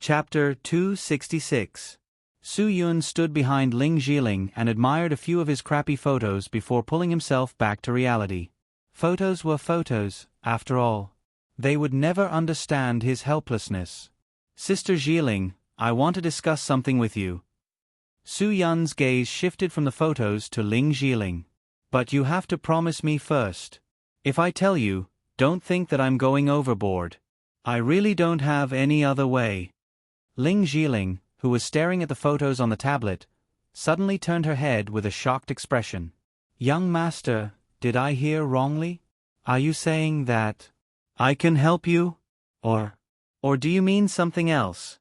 Chapter 266. Su Yun stood behind Ling Jiling and admired a few of his crappy photos before pulling himself back to reality. Photos were photos, after all. They would never understand his helplessness. Sister Jiling, I want to discuss something with you. Su Yun's gaze shifted from the photos to Ling Jiling. But you have to promise me first. If I tell you, don't think that I'm going overboard. I really don't have any other way. Ling Jiling, who was staring at the photos on the tablet, suddenly turned her head with a shocked expression. Young master, did I hear wrongly? Are you saying that I can help you? Or do you mean something else?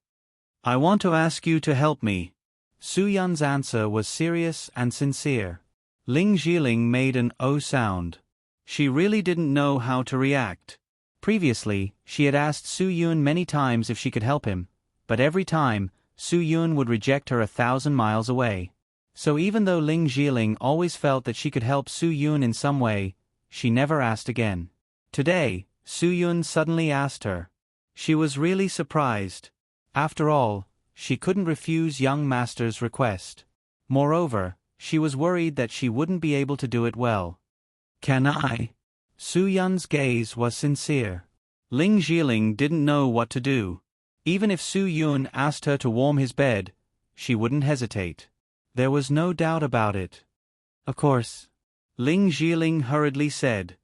I want to ask you to help me. Su Yun's answer was serious and sincere. Ling Jiling made an "oh" sound. She really didn't know how to react. Previously, she had asked Su Yun many times if she could help him, but every time, Su Yun would reject her 1,000 miles away. So even though Ling Jiling always felt that she could help Su Yun in some way, she never asked again. Today, Su Yun suddenly asked her. She was really surprised. After all, she couldn't refuse young master's request. Moreover, she was worried that she wouldn't be able to do it well. Can I? Su Yun's gaze was sincere. Ling Jiling didn't know what to do. Even if Su Yun asked her to warm his bed, she wouldn't hesitate. There was no doubt about it. Of course. Ling Jiling hurriedly said.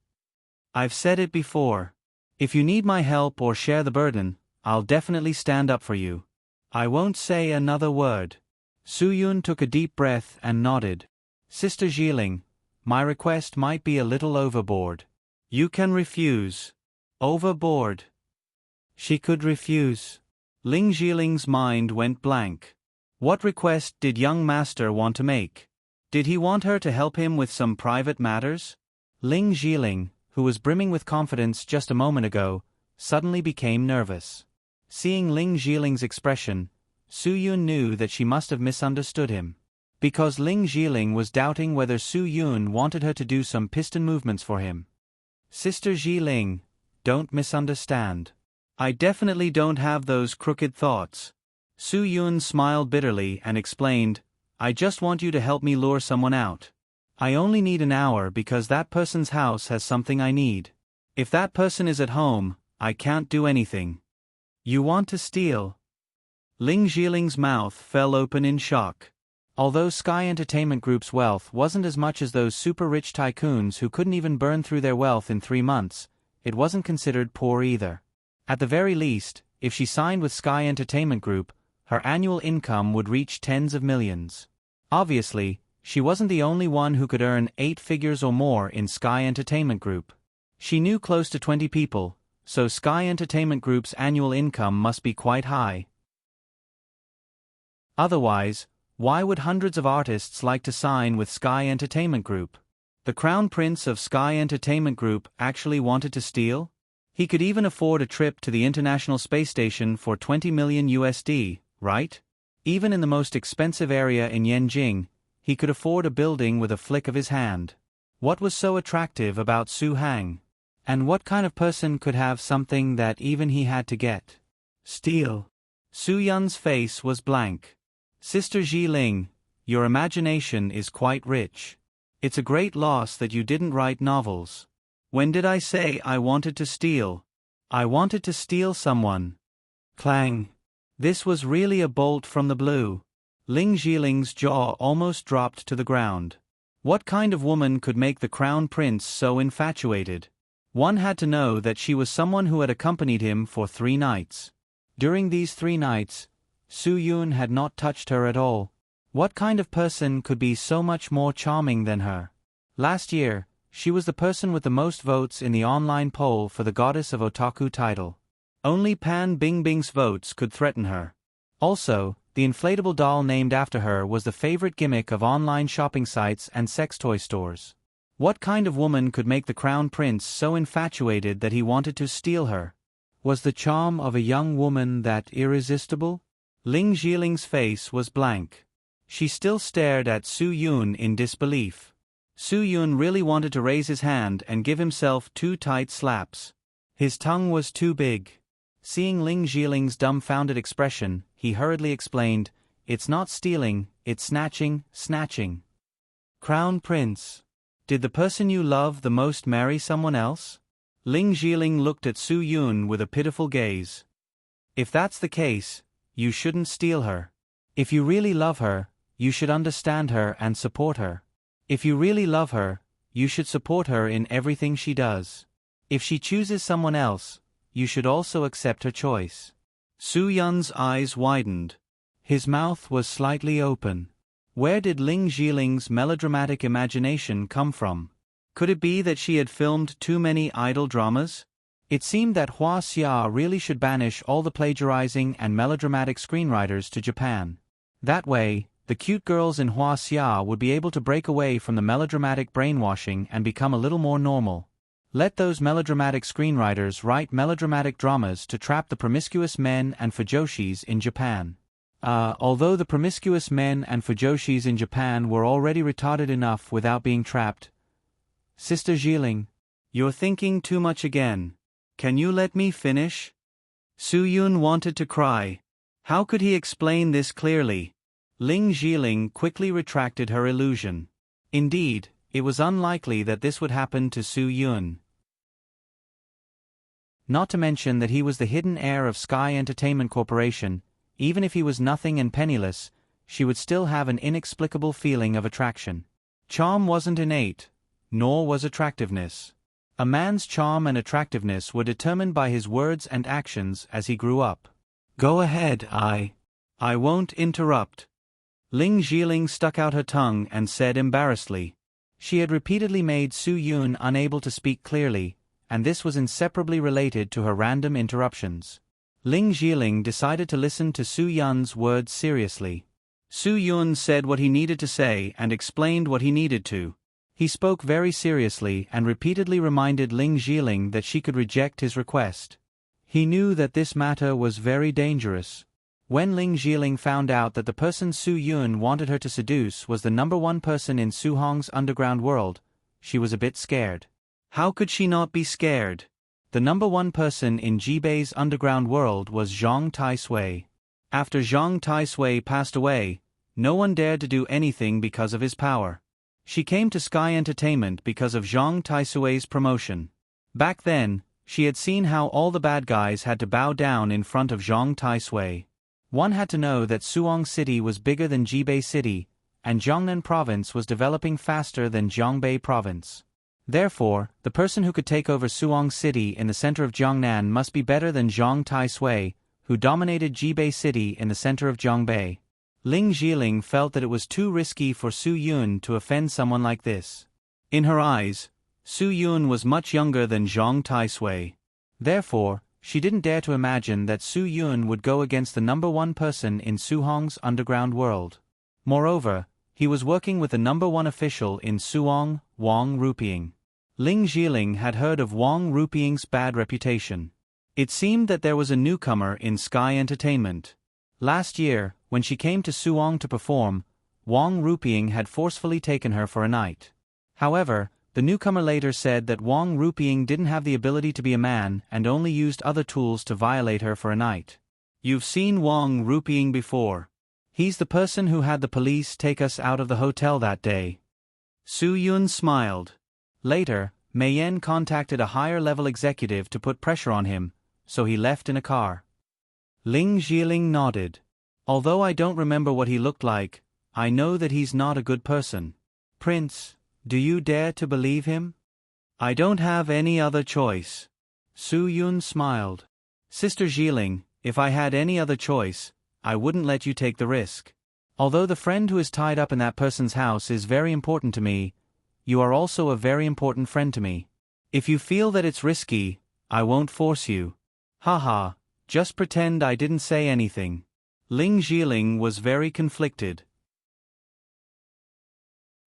I've said it before. If you need my help or share the burden, I'll definitely stand up for you. I won't say another word. Su Yun took a deep breath and nodded. Sister Jiling, my request might be a little overboard. You can refuse. Overboard. She could refuse. Ling Jiling's mind went blank. What request did young master want to make? Did he want her to help him with some private matters? Ling Jiling, who was brimming with confidence just a moment ago, suddenly became nervous. Seeing Ling Jiling's expression, Su Yun knew that she must have misunderstood him. Because Ling Jiling was doubting whether Su Yun wanted her to do some piston movements for him. Sister Jiling, don't misunderstand. I definitely don't have those crooked thoughts. Su Yun smiled bitterly and explained, I just want you to help me lure someone out. I only need an hour because that person's house has something I need. If that person is at home, I can't do anything. You want to steal? Ling Jiling's mouth fell open in shock. Although Sky Entertainment Group's wealth wasn't as much as those super-rich tycoons who couldn't even burn through their wealth in 3 months, it wasn't considered poor either. At the very least, if she signed with Sky Entertainment Group, her annual income would reach tens of millions. Obviously, she wasn't the only one who could earn 8 figures or more in Sky Entertainment Group. She knew close to 20 people, so Sky Entertainment Group's annual income must be quite high. Otherwise, why would hundreds of artists like to sign with Sky Entertainment Group? The Crown Prince of Sky Entertainment Group actually wanted to steal? He could even afford a trip to the International Space Station for 20 million USD, right? Even in the most expensive area in Yanjing, he could afford a building with a flick of his hand. What was so attractive about Su Hang? And what kind of person could have something that even he had to get? Steal. Su Yun's face was blank. Sister Jiling, your imagination is quite rich. It's a great loss that you didn't write novels. When did I say I wanted to steal? I wanted to steal someone. Clang. This was really a bolt from the blue. Ling Jiling's jaw almost dropped to the ground. What kind of woman could make the crown prince so infatuated? One had to know that she was someone who had accompanied him for 3 nights. During these 3 nights, Su Yun had not touched her at all. What kind of person could be so much more charming than her? Last year, she was the person with the most votes in the online poll for the Goddess of Otaku title. Only Pan Bingbing's votes could threaten her. Also, the inflatable doll named after her was the favorite gimmick of online shopping sites and sex toy stores. What kind of woman could make the crown prince so infatuated that he wanted to steal her? Was the charm of a young woman that irresistible? Ling Jiling's face was blank. She still stared at Su Yun in disbelief. Su Yun really wanted to raise his hand and give himself 2 tight slaps. His tongue was too big. Seeing Ling Jiling's dumbfounded expression, he hurriedly explained, "It's not stealing, it's snatching, snatching." "Crown Prince, did the person you love the most marry someone else?" Ling Jiling looked at Su Yun with a pitiful gaze. "If that's the case, you shouldn't steal her. If you really love her, you should understand her and support her. If you really love her, you should support her in everything she does. If she chooses someone else, you should also accept her choice." Su Yun's eyes widened. His mouth was slightly open. Where did Ling Jiling's melodramatic imagination come from? Could it be that she had filmed too many idol dramas? It seemed that Hua Xia really should banish all the plagiarizing and melodramatic screenwriters to Japan. That way, the cute girls in Hua Xia would be able to break away from the melodramatic brainwashing and become a little more normal. Let those melodramatic screenwriters write melodramatic dramas to trap the promiscuous men and fujoshis in Japan. Although the promiscuous men and fujoshis in Japan were already retarded enough without being trapped. "Sister Jiling, you're thinking too much again. Can you let me finish?" Su Yun wanted to cry. How could he explain this clearly? Ling Jiling quickly retracted her illusion. Indeed, it was unlikely that this would happen to Su Yun. Not to mention that he was the hidden heir of Sky Entertainment Corporation. Even if he was nothing and penniless, she would still have an inexplicable feeling of attraction. Charm wasn't innate, nor was attractiveness. A man's charm and attractiveness were determined by his words and actions as he grew up. "Go ahead, I won't interrupt." Ling Jiling stuck out her tongue and said embarrassedly. She had repeatedly made Su Yun unable to speak clearly, and this was inseparably related to her random interruptions. Ling Jiling decided to listen to Su Yun's words seriously. Su Yun said what he needed to say and explained what he needed to. He spoke very seriously and repeatedly reminded Ling Jiling that she could reject his request. He knew that this matter was very dangerous. When Ling Jiling found out that the person Su Yun wanted her to seduce was the #1 person in Su Hong's underground world, she was a bit scared. How could she not be scared? The #1 person in Jibei's underground world was Zhang Taisui. After Zhang Taisui passed away, no one dared to do anything because of his power. She came to Sky Entertainment because of Zhang Taisui's promotion. Back then, she had seen how all the bad guys had to bow down in front of Zhang Taisui. One had to know that Suong City was bigger than Jibei City, and Jiangnan Province was developing faster than Jiangbei Province. Therefore, the person who could take over Suong City in the center of Jiangnan must be better than Zhang Taisui, who dominated Jibei City in the center of Jiangbei. Ling Jiling felt that it was too risky for Su Yun to offend someone like this. In her eyes, Su Yun was much younger than Zhang Taisui. Therefore, she didn't dare to imagine that Su Yun would go against the #1 person in Su Hong's underground world. Moreover, he was working with the #1 official in Suong, Wang Rupiying. Ling Jiling had heard of Wang Rupiying's bad reputation. It seemed that there was a newcomer in Sky Entertainment. Last year, when she came to Suong to perform, Wang Rupiying had forcefully taken her for a night. However, the newcomer later said that Wang Rupiying didn't have the ability to be a man and only used other tools to violate her for a night. "You've seen Wang Rupiying before. He's the person who had the police take us out of the hotel that day." Su Yun smiled. Later, Mei Yan contacted a higher-level executive to put pressure on him, so he left in a car. Ling Jiling nodded. "Although I don't remember what he looked like, I know that he's not a good person. Prince, do you dare to believe him?" "I don't have any other choice." Su Yun smiled. "Sister Jiling, if I had any other choice, I wouldn't let you take the risk. Although the friend who is tied up in that person's house is very important to me, you are also a very important friend to me. If you feel that it's risky, I won't force you. Haha, just pretend I didn't say anything." Ling Jiling was very conflicted.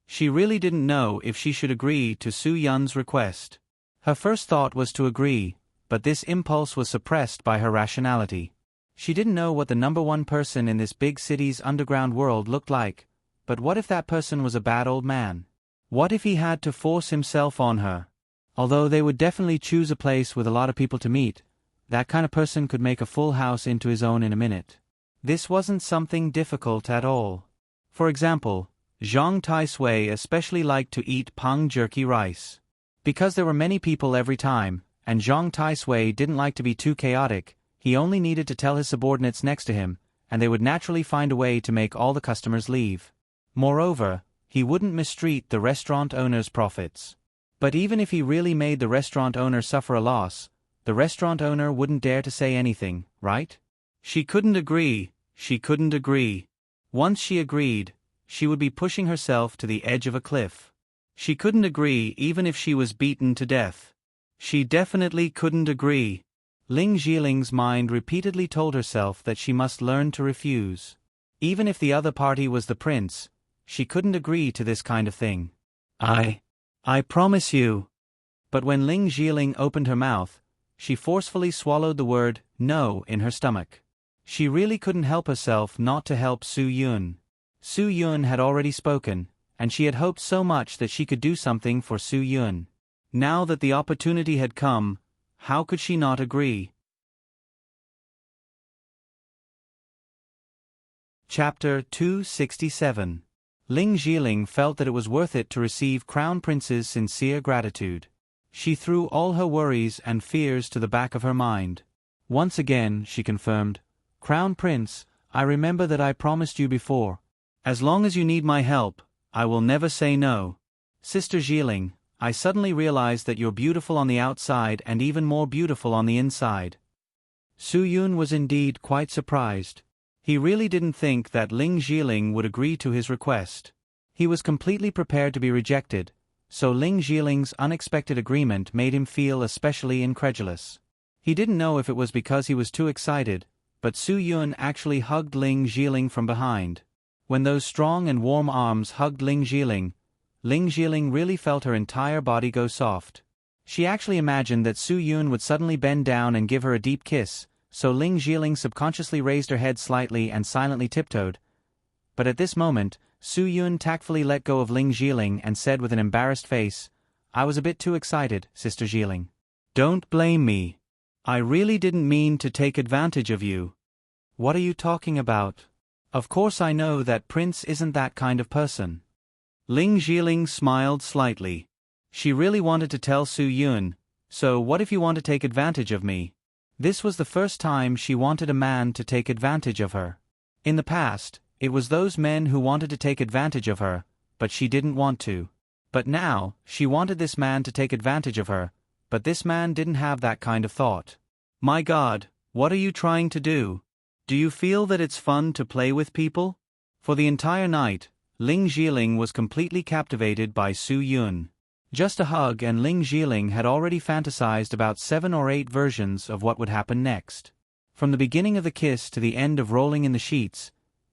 She really didn't know if she should agree to Su Yun's request. Her first thought was to agree, but this impulse was suppressed by her rationality. She didn't know what the #1 person in this big city's underground world looked like, but what if that person was a bad old man? What if he had to force himself on her? Although they would definitely choose a place with a lot of people to meet, That kind of person could make a full house into his own in a minute. This wasn't something difficult at all. For example, Zhang Taisui especially liked to eat pang jerky rice. Because there were many people every time, and Zhang Taisui didn't like to be too chaotic, he only needed to tell his subordinates next to him, and they would naturally find a way to make all the customers leave. Moreover, he wouldn't mistreat the restaurant owner's profits. But even if he really made the restaurant owner suffer a loss, the restaurant owner wouldn't dare to say anything, right? She couldn't agree. Once she agreed, she would be pushing herself to the edge of a cliff. She couldn't agree even if she was beaten to death. She definitely couldn't agree. Ling Jiling's mind repeatedly told herself that she must learn to refuse. Even if the other party was the prince, she couldn't agree to this kind of thing. I promise you. But when Ling Jiling opened her mouth, she forcefully swallowed the word no in her stomach. She really couldn't help herself not to help Su Yun. Su Yun had already spoken, and she had hoped so much that she could do something for Su Yun. Now that the opportunity had come, how could she not agree? Chapter 267. Ling Jiling felt that it was worth it to receive Crown Prince's sincere gratitude. She threw all her worries and fears to the back of her mind. Once again, she confirmed, "Crown Prince, I remember that I promised you before. As long as you need my help, I will never say no. Sister Jiling, I suddenly realized that you're beautiful on the outside and even more beautiful on the inside." Su Yun was indeed quite surprised. He really didn't think that Ling Jiling would agree to his request. He was completely prepared to be rejected, so Ling Jiling's unexpected agreement made him feel especially incredulous. He didn't know if it was because he was too excited, but Su Yun actually hugged Ling Jiling from behind. When those strong and warm arms hugged Ling Jiling really felt her entire body go soft. She actually imagined that Su Yun would suddenly bend down and give her a deep kiss, so Ling Jiling subconsciously raised her head slightly and silently tiptoed. But at this moment, Su Yun tactfully let go of Ling Jiling and said with an embarrassed face, "I was a bit too excited, Sister Jiling. Don't blame me. I really didn't mean to take advantage of you." "What are you talking about? Of course I know that Prince isn't that kind of person." Ling Jiling smiled slightly. She really wanted to tell Su Yun, "So what if you want to take advantage of me?" This was the first time she wanted a man to take advantage of her. In the past, it was those men who wanted to take advantage of her, but she didn't want to. But now, she wanted this man to take advantage of her, but this man didn't have that kind of thought. "My God, what are you trying to do? Do you feel that it's fun to play with people?" For the entire night, Ling Jiling was completely captivated by Su Yun. Just a hug and Ling Jiling had already fantasized about 7 or 8 versions of what would happen next. From the beginning of the kiss to the end of rolling in the sheets,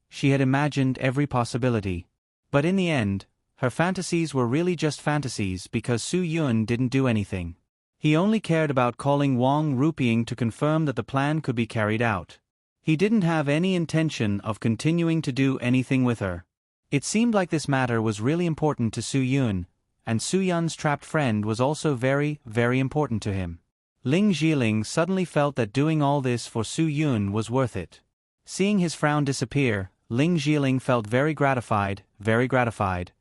she had imagined every possibility. But in the end, her fantasies were really just fantasies because Su Yun didn't do anything. He only cared about calling Wang Ruping to confirm that the plan could be carried out. He didn't have any intention of continuing to do anything with her. It seemed like this matter was really important to Su Yun, and Su Yun's trapped friend was also very, very important to him. Ling Jiling suddenly felt that doing all this for Su Yun was worth it. Seeing his frown disappear, Ling Jiling felt very gratified, very gratified.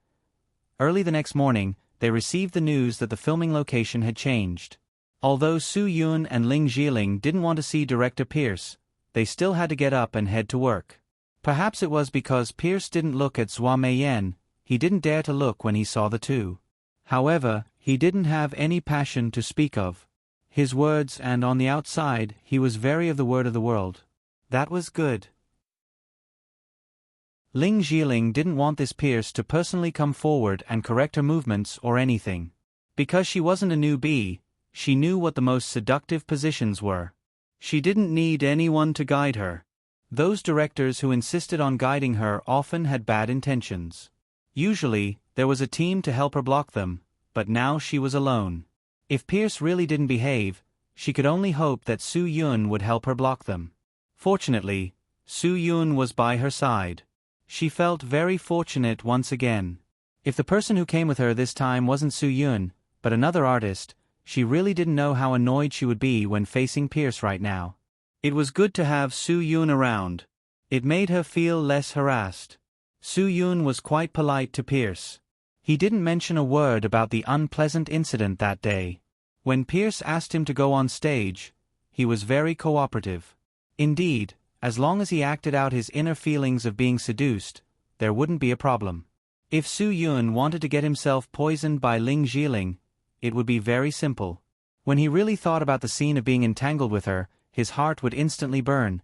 Early the next morning, they received the news that the filming location had changed. Although Su Yun and Ling Jiling didn't want to see director Pierce, they still had to get up and head to work. Perhaps it was because Pierce didn't look at Zhua Meiyan, he didn't dare to look when he saw the two. However, he didn't have any passion to speak of. His words, and on the outside, he was very of the word of the world. That was good. Ling Jiling didn't want this Pierce to personally come forward and correct her movements or anything. Because she wasn't a newbie, she knew what the most seductive positions were. She didn't need anyone to guide her. Those directors who insisted on guiding her often had bad intentions. Usually, there was a team to help her block them, but now she was alone. If Pierce really didn't behave, she could only hope that Su Yun would help her block them. Fortunately, Su Yun was by her side. She felt very fortunate once again. If the person who came with her this time wasn't Su Yun, but another artist, She really didn't know how annoyed she would be when facing Pierce right now. It was good to have Soo-yoon around. It made her feel less harassed. Soo-yoon was quite polite to Pierce. He didn't mention a word about the unpleasant incident that day. When Pierce asked him to go on stage, he was very cooperative. Indeed, as long as he acted out his inner feelings of being seduced, there wouldn't be a problem. If Soo-yoon wanted to get himself poisoned by Ling Jiling, it would be very simple. When he really thought about the scene of being entangled with her, his heart would instantly burn.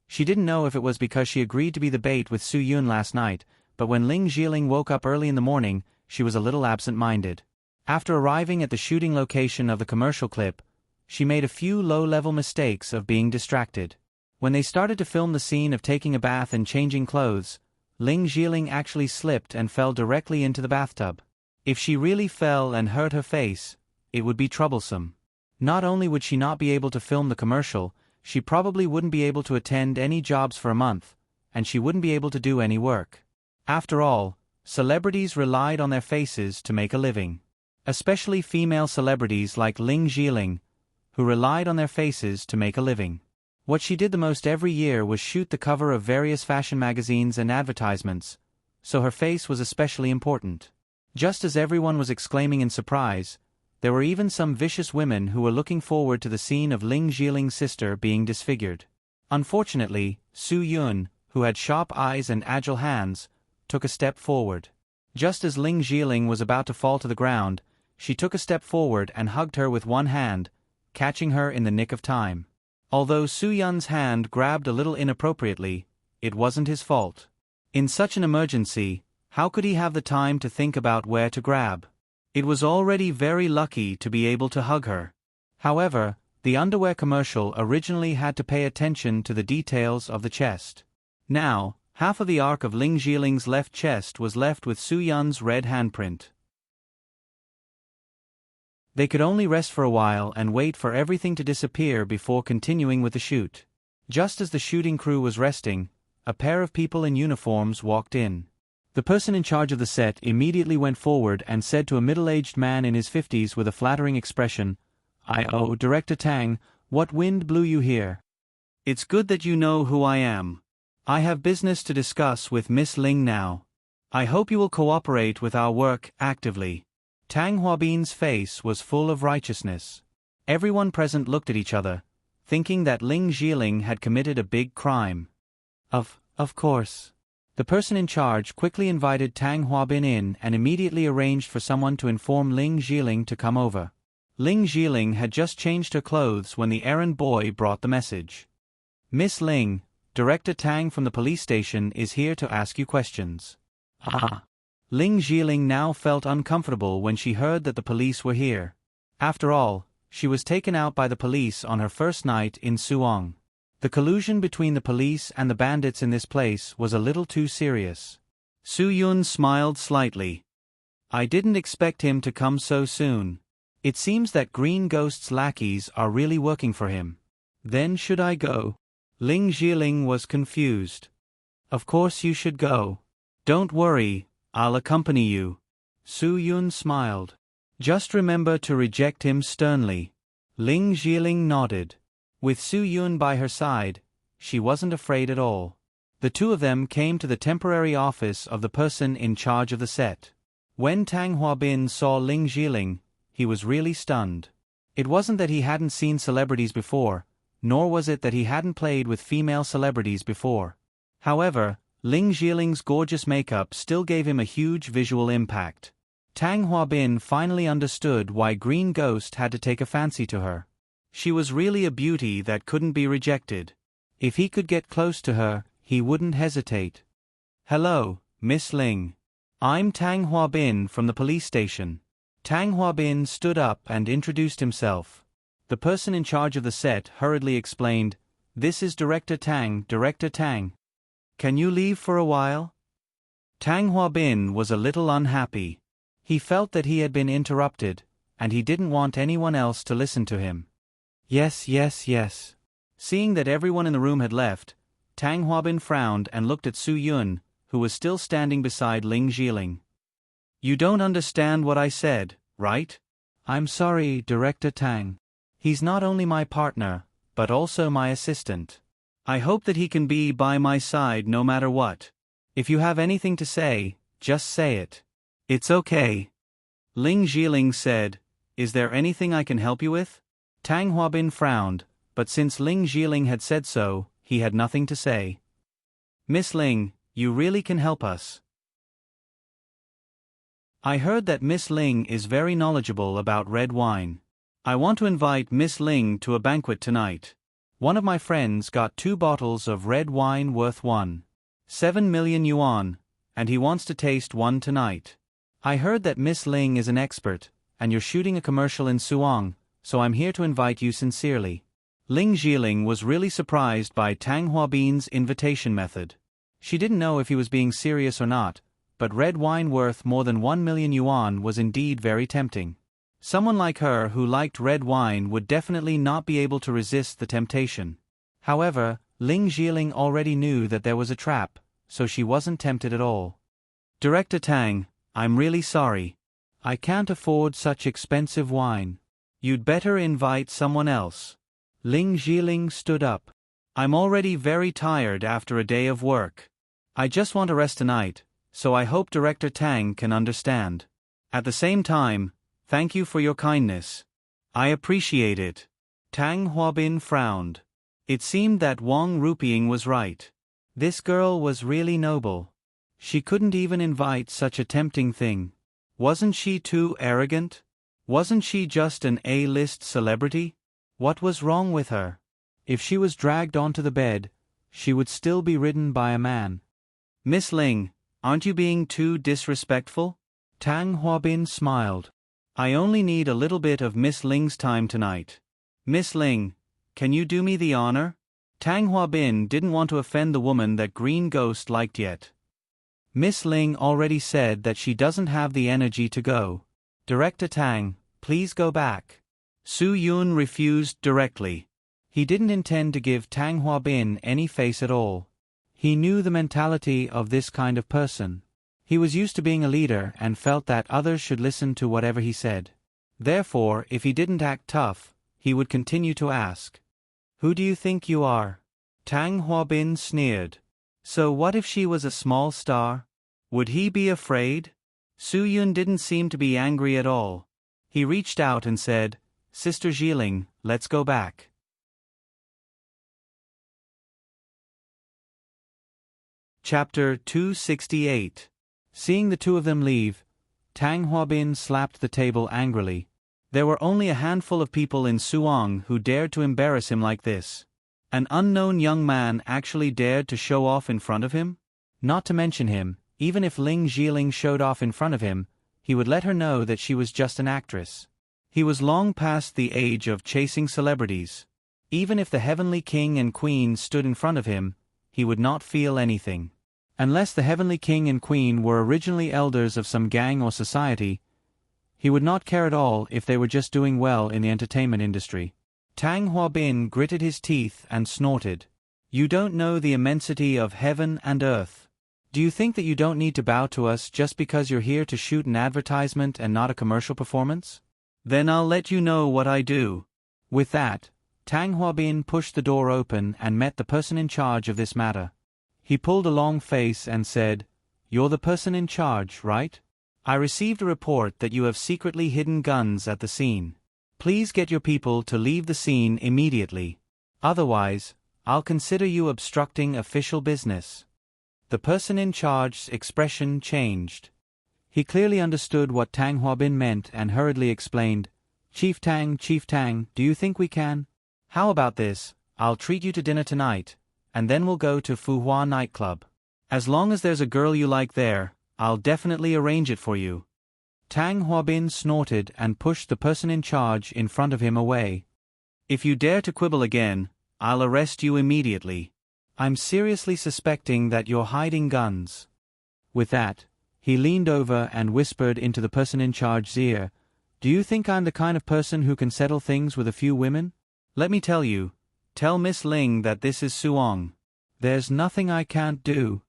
She didn't know if it was because she agreed to be the bait with Soo-yoon last night, but when Ling Jiling woke up early in the morning, she was a little absent-minded. After arriving at the shooting location of the commercial clip, she made a few low-level mistakes of being distracted. When they started to film the scene of taking a bath and changing clothes, Ling Jiling actually slipped and fell directly into the bathtub. If she really fell and hurt her face, it would be troublesome. Not only would she not be able to film the commercial, she probably wouldn't be able to attend any jobs for a month, and she wouldn't be able to do any work. After all, celebrities relied on their faces to make a living. Especially female celebrities like Ling Jiling, who relied on their faces to make a living. What she did the most every year was shoot the cover of various fashion magazines and advertisements, so her face was especially important. Just as everyone was exclaiming in surprise, there were even some vicious women who were looking forward to the scene of Ling Jiling's sister being disfigured. Unfortunately, Soo-yoon, who had sharp eyes and agile hands, took a step forward. Just as Ling Jiling was about to fall to the ground, she took a step forward and hugged her with one hand, catching her in the nick of time. Although Soo-yoon's hand grabbed a little inappropriately, it wasn't his fault. In such an emergency, how could he have the time to think about where to grab? It was already very lucky to be able to hug her. However, the underwear commercial originally had to pay attention to the details of the chest. Now, half of the arc of Ling Jiling's left chest was left with Soo-yoon's red handprint. They could only rest for a while and wait for everything to disappear before continuing with the shoot. Just as the shooting crew was resting, a pair of people in uniforms walked in. The person in charge of the set immediately went forward and said to a middle-aged man in his 50s with a flattering expression, "Oh, Director Tang, what wind blew you here? It's good that you know who I am. I have business to discuss with Miss Ling now. I hope you will cooperate with our work actively." Tang Hwabin's face was full of righteousness. Everyone present looked at each other, thinking that Ling Jiling had committed a big crime. Of course. The person in charge quickly invited Tang Hwabin in and immediately arranged for someone to inform Ling Jiling to come over. Ling Jiling had just changed her clothes when the errand boy brought the message. "Miss Ling, Director Tang from the police station is here to ask you questions." Ling Jiling now felt uncomfortable when she heard that the police were here. After all, she was taken out by the police on her first night in Suwon. The collusion between the police and the bandits in this place was a little too serious. Soo-yoon smiled slightly. "I didn't expect him to come so soon. It seems that Green Ghost's lackeys are really working for him. Then should I go?" Ling Jiling was confused. "Of course you should go. Don't worry, I'll accompany you." Soo-yoon smiled. "Just remember to reject him sternly." Ling Jiling nodded. With Soo-yoon by her side, she wasn't afraid at all. The two of them came to the temporary office of the person in charge of the set. When Tang Hwabin saw Ling Jiling, he was really stunned. It wasn't that he hadn't seen celebrities before, nor was it that he hadn't played with female celebrities before. However, Ling Jiling's gorgeous makeup still gave him a huge visual impact. Tang Hwabin finally understood why Green Ghost had to take a fancy to her. She was really a beauty that couldn't be rejected. If he could get close to her, he wouldn't hesitate. "Hello, Miss Ling. I'm Tang Hwabin from the police station." Tang Hwabin stood up and introduced himself. The person in charge of the set hurriedly explained, "This is Director Tang, Director Tang. Can you leave for a while?" Tang Hwabin was a little unhappy. He felt that he had been interrupted, and he didn't want anyone else to listen to him. Yes. Seeing that everyone in the room had left, Tang Hwabin frowned and looked at Soo-yoon, who was still standing beside Ling Jiling. "You don't understand what I said, right?" I'm sorry, Director Tang. He's not only my partner, but also my assistant. I hope that he can be by my side no matter what. If you have anything to say, just say it. It's okay. Ling Jiling said, Is there anything I can help you with? Tang Huabin frowned, but since Ling Jiling had said so, he had nothing to say. Miss Ling, you really can help us. I heard that Miss Ling is very knowledgeable about red wine. I want to invite Miss Ling to a banquet tonight. One of my friends got 2 bottles of red wine worth 1.7 million yuan, and he wants to taste one tonight. I heard that Miss Ling is an expert, and you're shooting a commercial in Suong, so I'm here to invite you sincerely. Ling Jiling was really surprised by Tang Huabin's invitation method. She didn't know if he was being serious or not, but red wine worth more than 1 million yuan was indeed very tempting. Someone like her who liked red wine would definitely not be able to resist the temptation. However, Ling Jiling already knew that there was a trap, so she wasn't tempted at all. Director Tang, I'm really sorry. I can't afford such expensive wine. You'd better invite someone else. Ling Jiling stood up. I'm already very tired after a day of work. I just want to rest tonight, so I hope Director Tang can understand. At the same time, thank you for your kindness. I appreciate it. Tang Huabin frowned. It seemed that Wang Rupiying was right. This girl was really noble. She couldn't even invite such a tempting thing. Wasn't she too arrogant? Wasn't she just an A-list celebrity? What was wrong with her? If she was dragged onto the bed, she would still be ridden by a man. Miss Ling, aren't you being too disrespectful? Tang Huabin smiled. I only need a little bit of Miss Ling's time tonight. Miss Ling, can you do me the honor? Tang Huabin didn't want to offend the woman that Green Ghost liked yet. Miss Ling already said that she doesn't have the energy to go. Director Tang, please go back. Su Yun refused directly. He didn't intend to give Tang Huabin any face at all. He knew the mentality of this kind of person. He was used to being a leader and felt that others should listen to whatever he said. Therefore, if he didn't act tough, he would continue to ask. Who do you think you are? Tang Huabin sneered. So what if she was a small star? Would he be afraid? Su Yun didn't seem to be angry at all. He reached out and said, Sister Jiling, let's go back. Chapter 268. Seeing the two of them leave, Tang Huabin slapped the table angrily. There were only a handful of people in Suong who dared to embarrass him like this. An unknown young man actually dared to show off in front of him? Not to mention him, even if Ling Jiling showed off in front of him, he would let her know that she was just an actress. He was long past the age of chasing celebrities. Even if the Heavenly King and Queen stood in front of him, he would not feel anything. Unless the Heavenly King and Queen were originally elders of some gang or society, he would not care at all if they were just doing well in the entertainment industry. Tang Huabin gritted his teeth and snorted. You don't know the immensity of heaven and earth. Do you think that you don't need to bow to us just because you're here to shoot an advertisement and not a commercial performance? Then I'll let you know what I do. With that, Tang Huabin pushed the door open and met the person in charge of this matter. He pulled a long face and said, You're the person in charge, right? I received a report that you have secretly hidden guns at the scene. Please get your people to leave the scene immediately. Otherwise, I'll consider you obstructing official business. The person in charge's expression changed. He clearly understood what Tang Huabin meant and hurriedly explained, Chief Tang, do you think we can? How about this, I'll treat you to dinner tonight, and then we'll go to Fuhua nightclub. As long as there's a girl you like there, I'll definitely arrange it for you. Tang Huabin snorted and pushed the person in charge in front of him away. If you dare to quibble again, I'll arrest you immediately. I'm seriously suspecting that you're hiding guns. With that, he leaned over and whispered into the person in charge's ear, Do you think I'm the kind of person who can settle things with a few women? Let me tell you, tell Miss Ling that this is Suong. There's nothing I can't do.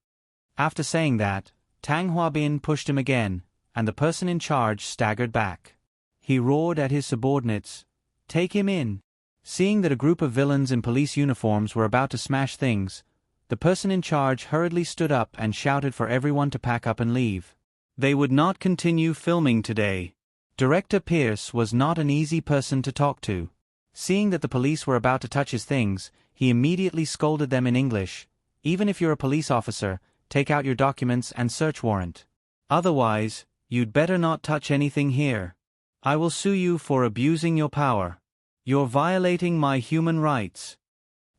After saying that, Tang Huabin pushed him again, and the person in charge staggered back. he roared at his subordinates. "Take him in." Seeing that a group of villains in police uniforms were about to smash things, the person in charge hurriedly stood up and shouted for everyone to pack up and leave. They would not continue filming today. Director Pierce was not an easy person to talk to. Seeing that the police were about to touch his things, he immediately scolded them in English. "Even if you're a police officer, take out your documents and search warrant. Otherwise, you'd better not touch anything here. I will sue you for abusing your power. You're violating my human rights."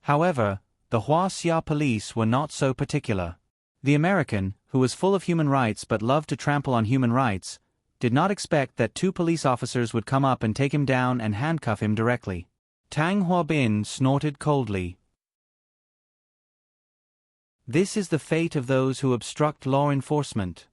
However, the Huaxia police were not so particular. The American, who was full of human rights but loved to trample on human rights, did not expect that 2 police officers would come up and take him down and handcuff him directly. Tang Huabin snorted coldly. "This is the fate of those who obstruct law enforcement.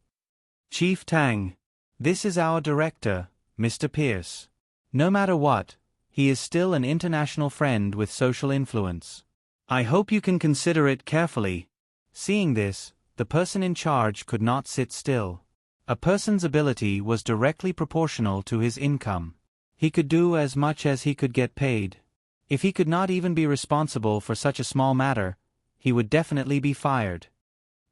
Chief Tang, this is our director, Mr. Pierce. No matter what, he is still an international friend with social influence. I hope you can consider it carefully." Seeing this, the person in charge could not sit still. A person's ability was directly proportional to his income. He could do as much as he could get paid. If he could not even be responsible for such a small matter, he would definitely be fired.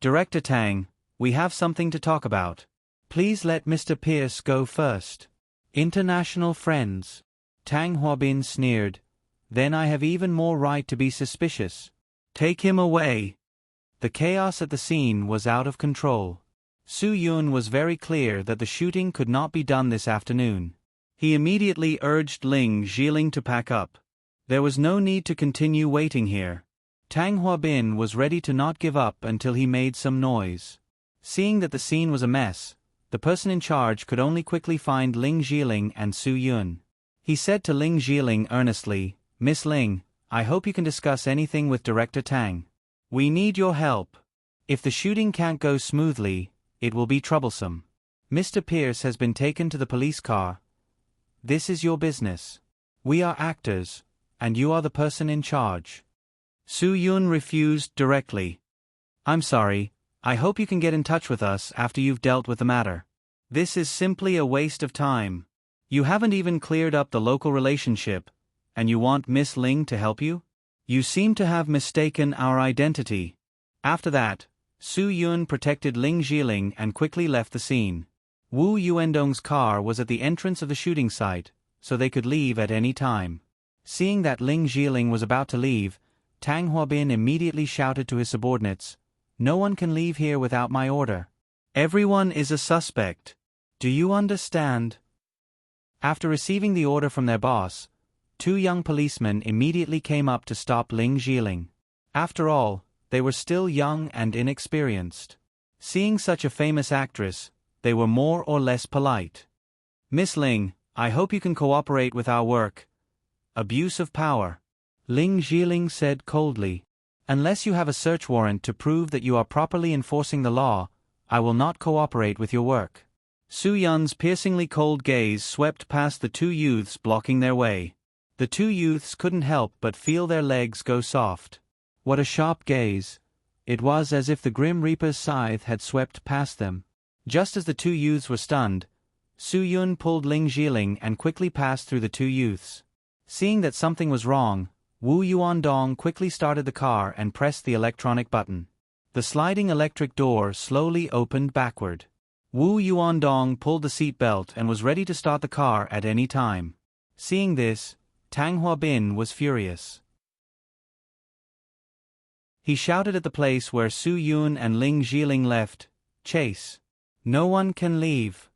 "Director Tang, we have something to talk about. Please let Mr. Pierce go first." "International friends," Tang Huabin sneered. "Then I have even more right to be suspicious. Take him away." The chaos at the scene was out of control. Su Yun was very clear that the shooting could not be done this afternoon. He immediately urged Ling Zhiling to pack up. There was no need to continue waiting here. Tang Huabin was ready to not give up until he made some noise. Seeing that the scene was a mess, the person in charge could only quickly find Ling Zhiling and Su Yun. He said to Ling Zhiling earnestly, "Miss Ling, I hope you can discuss anything with Director Tang. We need your help. If the shooting can't go smoothly, it will be troublesome. Mr. Pierce has been taken to the police car. This is your business. We are actors, and you are the person in charge." Su Yun refused directly. "I'm sorry, I hope you can get in touch with us after you've dealt with the matter. This is simply a waste of time. You haven't even cleared up the local relationship, and you want Miss Ling to help you? You seem to have mistaken our identity." After that, Su Yun protected Ling Zhiling and quickly left the scene. Wu Yuendong's car was at the entrance of the shooting site, so they could leave at any time. Seeing that Ling Zhiling was about to leave, Tang Huabin immediately shouted to his subordinates, "No one can leave here without my order. Everyone is a suspect. Do you understand?" After receiving the order from their boss, 2 young policemen immediately came up to stop Ling Zhiling. After all, they were still young and inexperienced. Seeing such a famous actress, they were more or less polite. "Miss Ling, I hope you can cooperate with our work." "Abuse of power," Ling Zhiling said coldly. "Unless you have a search warrant to prove that you are properly enforcing the law, I will not cooperate with your work." Su Yun's piercingly cold gaze swept past the 2 youths blocking their way. The 2 youths couldn't help but feel their legs go soft. What a sharp gaze! It was as if the Grim Reaper's scythe had swept past them. Just as the 2 youths were stunned, Su Yun pulled Ling Zhiling and quickly passed through the 2 youths. Seeing that something was wrong, Wu Yuandong quickly started the car and pressed the electronic button. The sliding electric door slowly opened backward. Wu Yuandong pulled the seat belt and was ready to start the car at any time. Seeing this, Tang Huabin was furious. He shouted at the place where Su Yun and Ling Zhiling left, "Chase. No one can leave."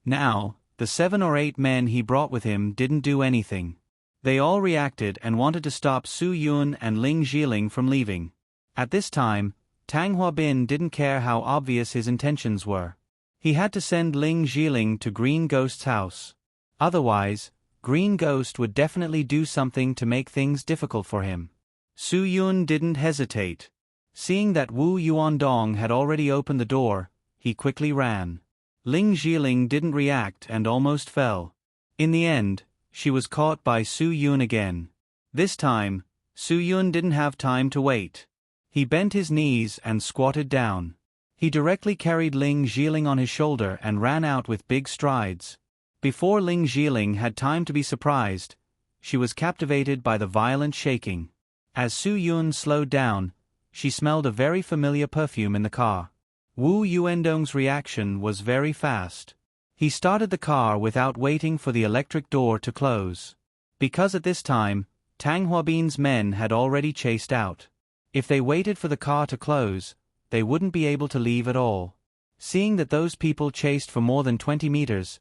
Now, the 7 or 8 men he brought with him didn't do anything. They all reacted and wanted to stop Su Yun and Ling Zhiling from leaving. At this time, Tang Huabin didn't care how obvious his intentions were. He had to send Ling Zhiling to Green Ghost's house. Otherwise, Green Ghost would definitely do something to make things difficult for him. Su Yun didn't hesitate. Seeing that Wu Yuandong had already opened the door, he quickly ran. Ling Zhiling didn't react and almost fell. In the end, she was caught by Su Yun again. This time, Su Yun didn't have time to wait. He bent his knees and squatted down. He directly carried Ling Zhiling on his shoulder and ran out with big strides. Before Ling Jiling had time to be surprised, she was captivated by the violent shaking. As Su Yun slowed down, she smelled a very familiar perfume in the car. Wu Yuendong's reaction was very fast. He started the car without waiting for the electric door to close. Because at this time, Tang Huabin's men had already chased out. If they waited for the car to close, they wouldn't be able to leave at all. Seeing that those people chased for more than 20 meters,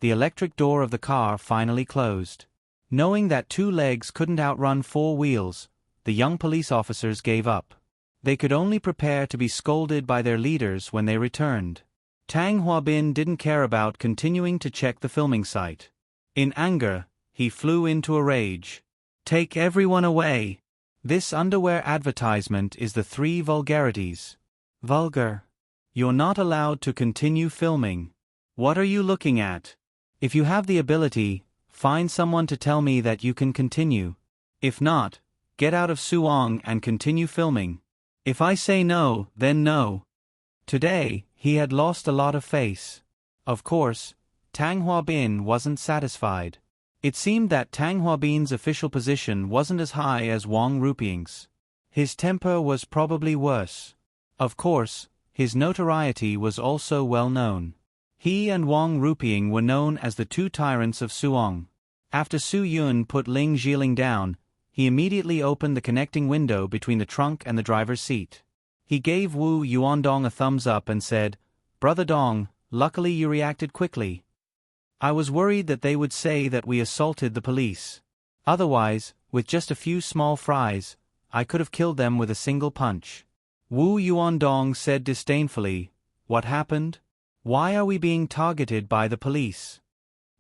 the electric door of the car finally closed. Knowing that 2 legs couldn't outrun 4 wheels, the young police officers gave up. They could only prepare to be scolded by their leaders when they returned. Tang Huabin didn't care about continuing to check the filming site. In anger, he flew into a rage. "Take everyone away! This underwear advertisement is the 3 vulgarities. Vulgar. You're not allowed to continue filming. What are you looking at? If you have the ability, find someone to tell me that you can continue. If not, get out of Suong and continue filming. If I say no, then no." Today, he had lost a lot of face. Of course, Tang Huabin wasn't satisfied. It seemed that Tang Huabin's official position wasn't as high as Wang Rupiang's. His temper was probably worse. Of course, his notoriety was also well known. He and Wang Rupiang were known as the 2 tyrants of Suong. After Su Yun put Ling Jiling down, he immediately opened the connecting window between the trunk and the driver's seat. He gave Wu Yuandong a thumbs up and said, "Brother Dong, luckily you reacted quickly. I was worried that they would say that we assaulted the police. Otherwise, with just a few small fries, I could have killed them with a single punch." Wu Yuandong said disdainfully, "What happened? Why are we being targeted by the police?"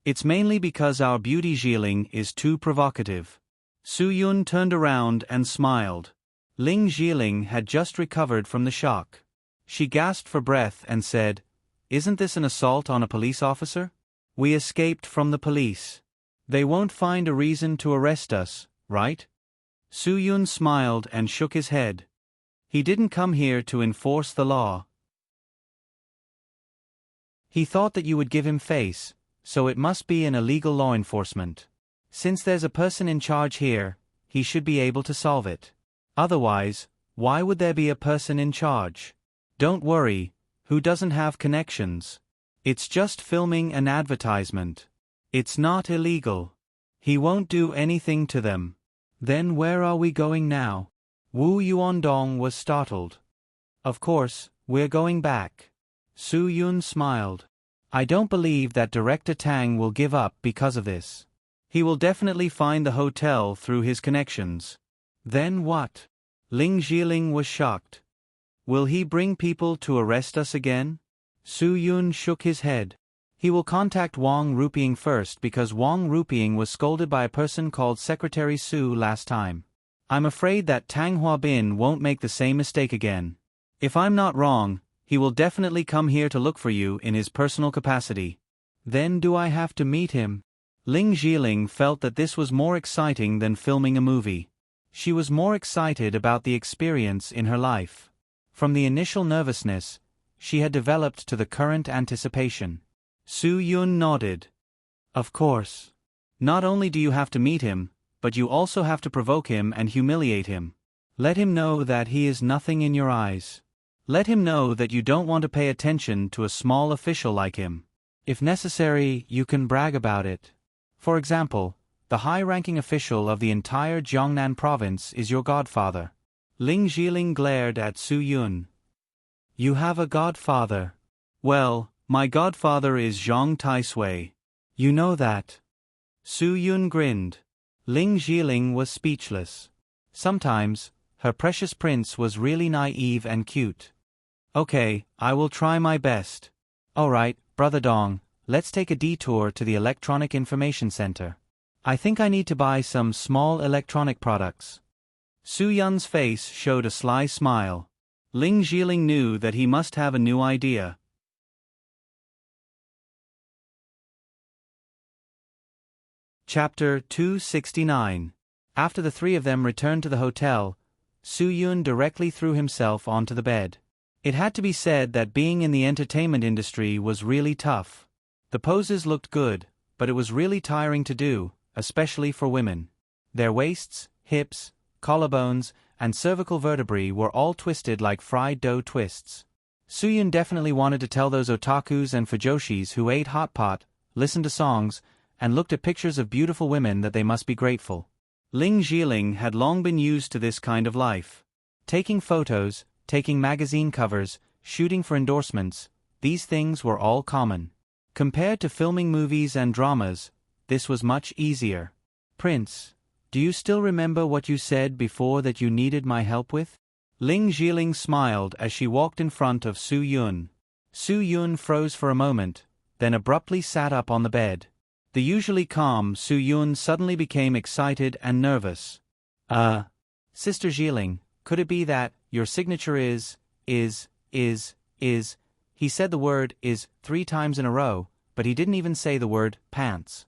"It's mainly because our beauty Jiling is too provocative." Su Yun turned around and smiled. Ling Jiling had just recovered from the shock. She gasped for breath and said, "Isn't this an assault on a police officer? We escaped from the police. They won't find a reason to arrest us, right?" Su Yun smiled and shook his head. "He didn't come here to enforce the law. He thought that you would give him face, so it must be an illegal law enforcement. Since there's a person in charge here, he should be able to solve it. Otherwise, why would there be a person in charge? Don't worry, who doesn't have connections? It's just filming an advertisement. It's not illegal. He won't do anything to them." "Then where are we going now?" Wu Yuandong was startled. "Of course, we're going back." Su Yun smiled. "I don't believe that Director Tang will give up because of this. He will definitely find the hotel through his connections." "Then what?" Ling Jiling was shocked. "Will he bring people to arrest us again?" Su Yun shook his head. "He will contact Wang Rupiang first because Wang Rupiang was scolded by a person called Secretary Su last time. I'm afraid that Tang Huabin won't make the same mistake again. If I'm not wrong, he will definitely come here to look for you in his personal capacity." "Then do I have to meet him?" Ling Jiling felt that this was more exciting than filming a movie. She was more excited about the experience in her life. From the initial nervousness, she had developed to the current anticipation. Su Yun nodded. "Of course. Not only do you have to meet him, but you also have to provoke him and humiliate him. Let him know that he is nothing in your eyes. Let him know that you don't want to pay attention to a small official like him. If necessary, you can brag about it. For example, the high-ranking official of the entire Jiangnan province is your godfather." Ling Jiling glared at Su Yun. "You have a godfather?" "Well, my godfather is Zhang Taisui. You know that." Su Yun grinned. Ling Jiling was speechless. Sometimes, her precious prince was really naive and cute. "Okay, I will try my best." "Alright, Brother Dong, let's take a detour to the Electronic Information Center. I think I need to buy some small electronic products." Su Yun's face showed a sly smile. Ling Jiling knew that he must have a new idea. Chapter 269. After the 3 of them returned to the hotel, Su Yun directly threw himself onto the bed. It had to be said that being in the entertainment industry was really tough. The poses looked good, but it was really tiring to do, especially for women. Their waists, hips, collarbones, and cervical vertebrae were all twisted like fried dough twists. Suyun definitely wanted to tell those otakus and fujoshis who ate hot pot, listened to songs, and looked at pictures of beautiful women that they must be grateful. Ling Jiling had long been used to this kind of life. Taking photos, taking magazine covers, shooting for endorsements, these things were all common. Compared to filming movies and dramas, this was much easier. Prince, do you still remember what you said before that you needed my help with? Ling Jiling smiled as she walked in front of Su Yun. Su Yun froze for a moment, then abruptly sat up on the bed. The usually calm Su Yun suddenly became excited and nervous. Sister Jiling, could it be that your signature is, he said the word is 3 times in a row, but he didn't even say the word pants.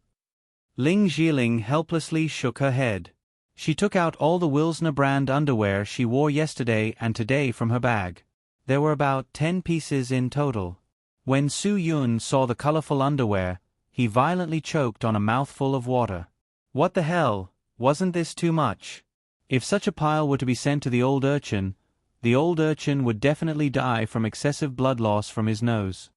Ling Jiling helplessly shook her head. She took out all the Wilsner brand underwear she wore yesterday and today from her bag. There were about 10 pieces in total. When Su Yun saw the colorful underwear, he violently choked on a mouthful of water. What the hell, wasn't this too much? If such a pile were to be sent to the old urchin would definitely die from excessive blood loss from his nose.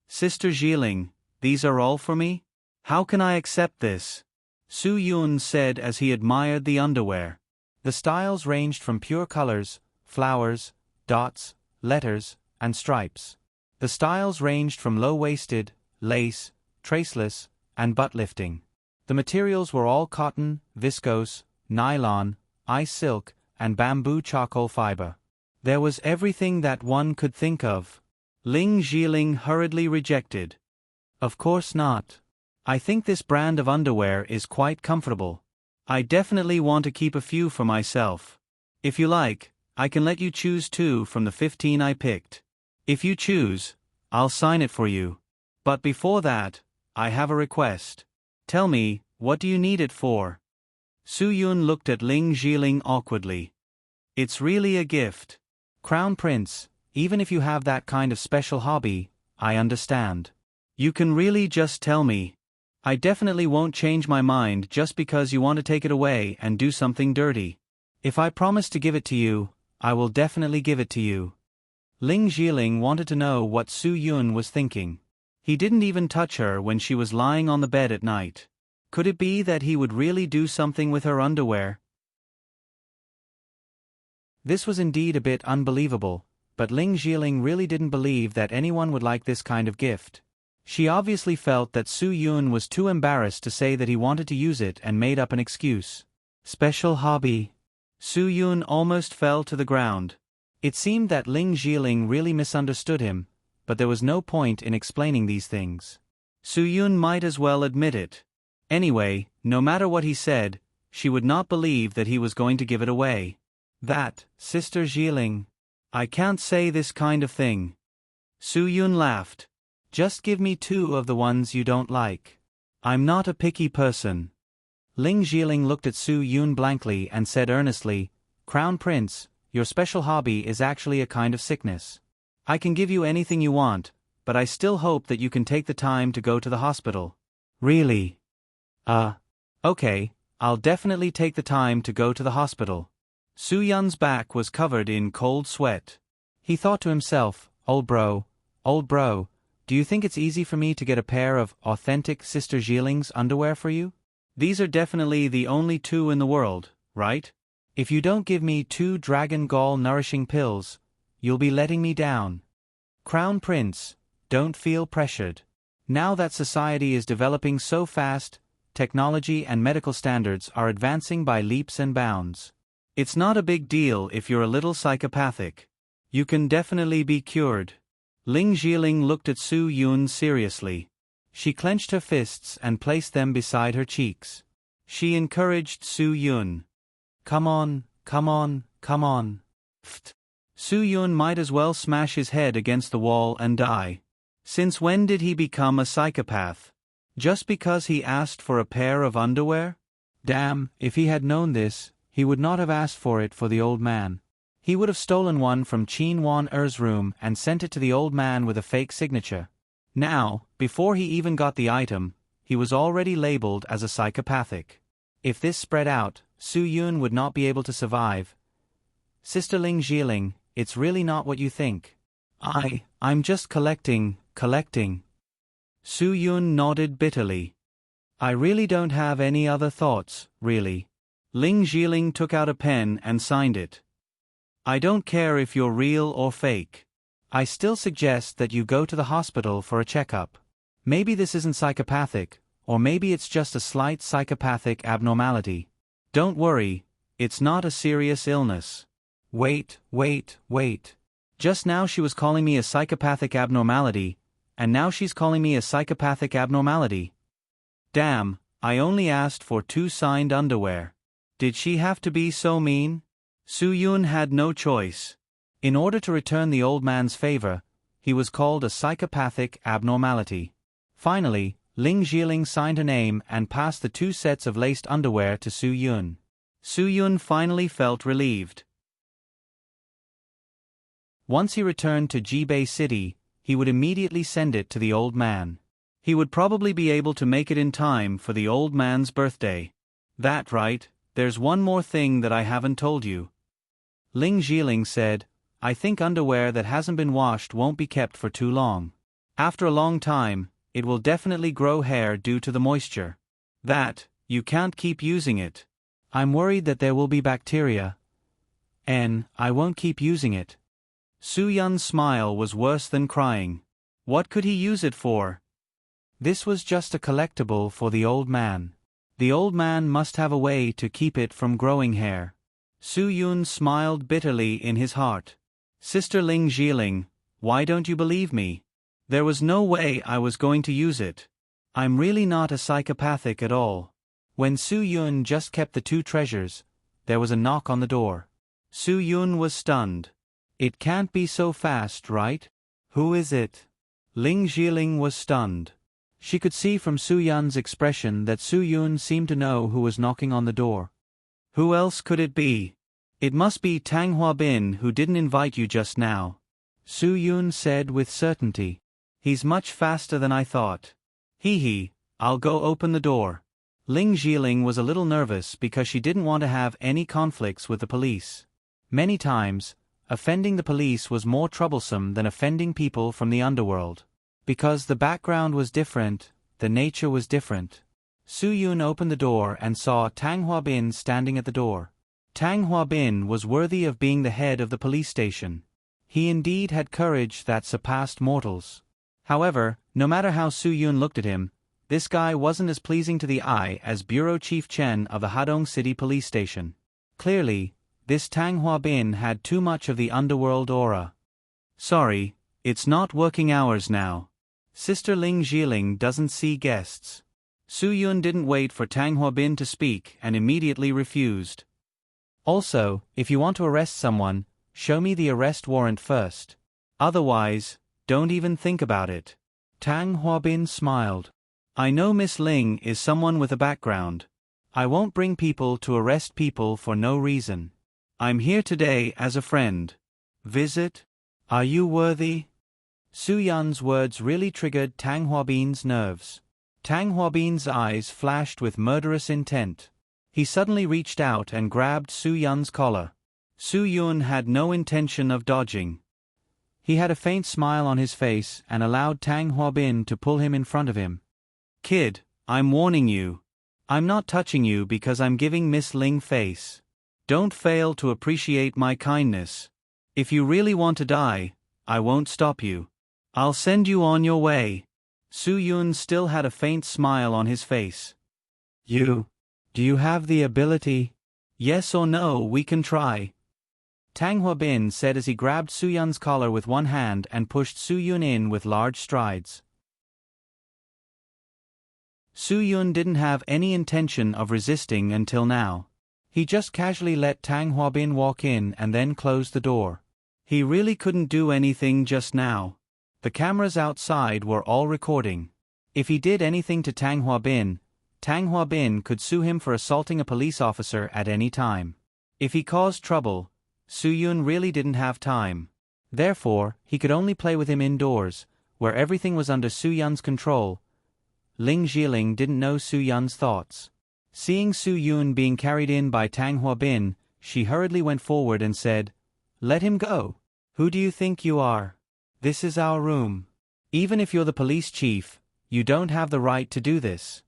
Sister Jiling, these are all for me? How can I accept this? Su Yun said as he admired the underwear. The styles ranged from pure colors, flowers, dots, letters, and stripes. The styles ranged from low-waisted, lace, traceless, and butt-lifting. The materials were all cotton, viscose, nylon, ice silk, and bamboo charcoal fiber. There was everything that one could think of. Ling Jiling hurriedly rejected. Of course not. I think this brand of underwear is quite comfortable. I definitely want to keep a few for myself. If you like, I can let you choose 2 from the 15 I picked. If you choose, I'll sign it for you. But before that, I have a request. Tell me, what do you need it for? Su Yun looked at Ling Jiling awkwardly. It's really a gift. Crown Prince, even if you have that kind of special hobby, I understand. You can really just tell me. I definitely won't change my mind just because you want to take it away and do something dirty. If I promise to give it to you, I will definitely give it to you. Ling Jiling wanted to know what Su Yun was thinking. He didn't even touch her when she was lying on the bed at night. Could it be that he would really do something with her underwear? This was indeed a bit unbelievable, but Ling Jiling really didn't believe that anyone would like this kind of gift. She obviously felt that Su Yun was too embarrassed to say that he wanted to use it and made up an excuse. Special hobby. Su Yun almost fell to the ground. It seemed that Ling Jiling really misunderstood him, but there was no point in explaining these things. Su Yun might as well admit it. Anyway, no matter what he said, she would not believe that he was going to give it away. That, Sister Jiling. I can't say this kind of thing. Su Yun laughed. Just give me 2 of the ones you don't like. I'm not a picky person. Ling Jiling looked at Su Yun blankly and said earnestly, Crown Prince, your special hobby is actually a kind of sickness. I can give you anything you want, but I still hope that you can take the time to go to the hospital. Really? Okay, I'll definitely take the time to go to the hospital. Su Yun's back was covered in cold sweat. He thought to himself, old bro, do you think it's easy for me to get a pair of authentic Sister Jiling's underwear for you? These are definitely the only 2 in the world, right? If you don't give me 2 dragon gall nourishing pills, you'll be letting me down. Crown Prince, don't feel pressured. Now that society is developing so fast, technology and medical standards are advancing by leaps and bounds. It's not a big deal if you're a little psychopathic. You can definitely be cured. Ling Jiling looked at Su Yun seriously. She clenched her fists and placed them beside her cheeks. She encouraged Su Yun. Come on. Pfft. Su Yun might as well smash his head against the wall and die. Since when did he become a psychopath? Just because he asked for a pair of underwear? Damn, if he had known this, he would not have asked for it for the old man. He would have stolen one from Qin Wan Er's room and sent it to the old man with a fake signature. Now, before he even got the item, he was already labeled as a psychopathic. If this spread out, Su Yun would not be able to survive. Sister Ling Jieling, it's really not what you think. I'm just collecting. Su Yun nodded bitterly. I really don't have any other thoughts, really. Ling Jieling took out a pen and signed it. I don't care if you're real or fake. I still suggest that you go to the hospital for a checkup. Maybe this isn't psychopathic, or maybe it's just a slight psychopathic abnormality. Don't worry, it's not a serious illness. Wait. Just now she was calling me a psychopathic abnormality, and now she's calling me a psychopathic abnormality. Damn, I only asked for 2 signed underwear. Did she have to be so mean? Su Yun had no choice. In order to return the old man's favor, he was called a psychopathic abnormality. Finally, Ling Jieling signed her name and passed the 2 sets of laced underwear to Su Yun. Su Yun finally felt relieved. Once he returned to Jibei City, he would immediately send it to the old man. He would probably be able to make it in time for the old man's birthday. That right, there's one more thing that I haven't told you. Ling Jieling said, I think underwear that hasn't been washed won't be kept for too long. After a long time, it will definitely grow hair due to the moisture. You can't keep using it. I'm worried that there will be bacteria. I won't keep using it. Su Yun's smile was worse than crying. What could he use it for? This was just a collectible for the old man. The old man must have a way to keep it from growing hair. Su Yun smiled bitterly in his heart. Sister Ling Jieling, why don't you believe me? There was no way I was going to use it. I'm really not a psychopathic at all. When Su Yun just kept the 2 treasures, there was a knock on the door. Su Yun was stunned. It can't be so fast, right? Who is it? Ling Jieling was stunned. She could see from Su Yun's expression that Su Yun seemed to know who was knocking on the door. Who else could it be? It must be Tang Huabin who didn't invite you just now. Su Yun said with certainty. He's much faster than I thought. I'll go open the door. Ling Jieling was a little nervous because she didn't want to have any conflicts with the police. Many times, offending the police was more troublesome than offending people from the underworld. Because the background was different, the nature was different. Su Yun opened the door and saw Tang Huabin standing at the door. Tang Huabin was worthy of being the head of the police station. He indeed had courage that surpassed mortals. However, no matter how Su Yun looked at him, this guy wasn't as pleasing to the eye as Bureau Chief Chen of the Hadong City Police Station. Clearly, this Tang Huabin had too much of the underworld aura. Sorry, it's not working hours now. Sister Ling Jieling doesn't see guests. Su Yun didn't wait for Tang Huabin to speak and immediately refused. Also, if you want to arrest someone, show me the arrest warrant first. Otherwise, don't even think about it. Tang Huabin smiled. I know Miss Ling is someone with a background. I won't bring people to arrest people for no reason. I'm here today as a friend. Visit? Are you worthy? Su Yun's words really triggered Tang Huabin's nerves. Tang Huabin's eyes flashed with murderous intent. He suddenly reached out and grabbed Su Yun's collar. Su Yun had no intention of dodging. He had a faint smile on his face and allowed Tang Huabin to pull him in front of him. Kid, I'm warning you. I'm not touching you because I'm giving Miss Ling face. Don't fail to appreciate my kindness. If you really want to die, I won't stop you. I'll send you on your way. Su Yun still had a faint smile on his face. Do you have the ability? Yes or no, we can try. Tang Huabin said as he grabbed Su Yun's collar with one hand and pushed Su Yun in with large strides. Su Yun didn't have any intention of resisting until now. He just casually let Tang Huabin walk in and then closed the door. He really couldn't do anything just now. The cameras outside were all recording. If he did anything to Tang Huabin could sue him for assaulting a police officer at any time. If he caused trouble, Su Yun really didn't have time. Therefore, he could only play with him indoors, where everything was under Su Yun's control. Ling Jiling didn't know Su Yun's thoughts. Seeing Su Yun being carried in by Tang Huabin, she hurriedly went forward and said, "Let him go. Who do you think you are? This is our room. Even if you're the police chief, you don't have the right to do this."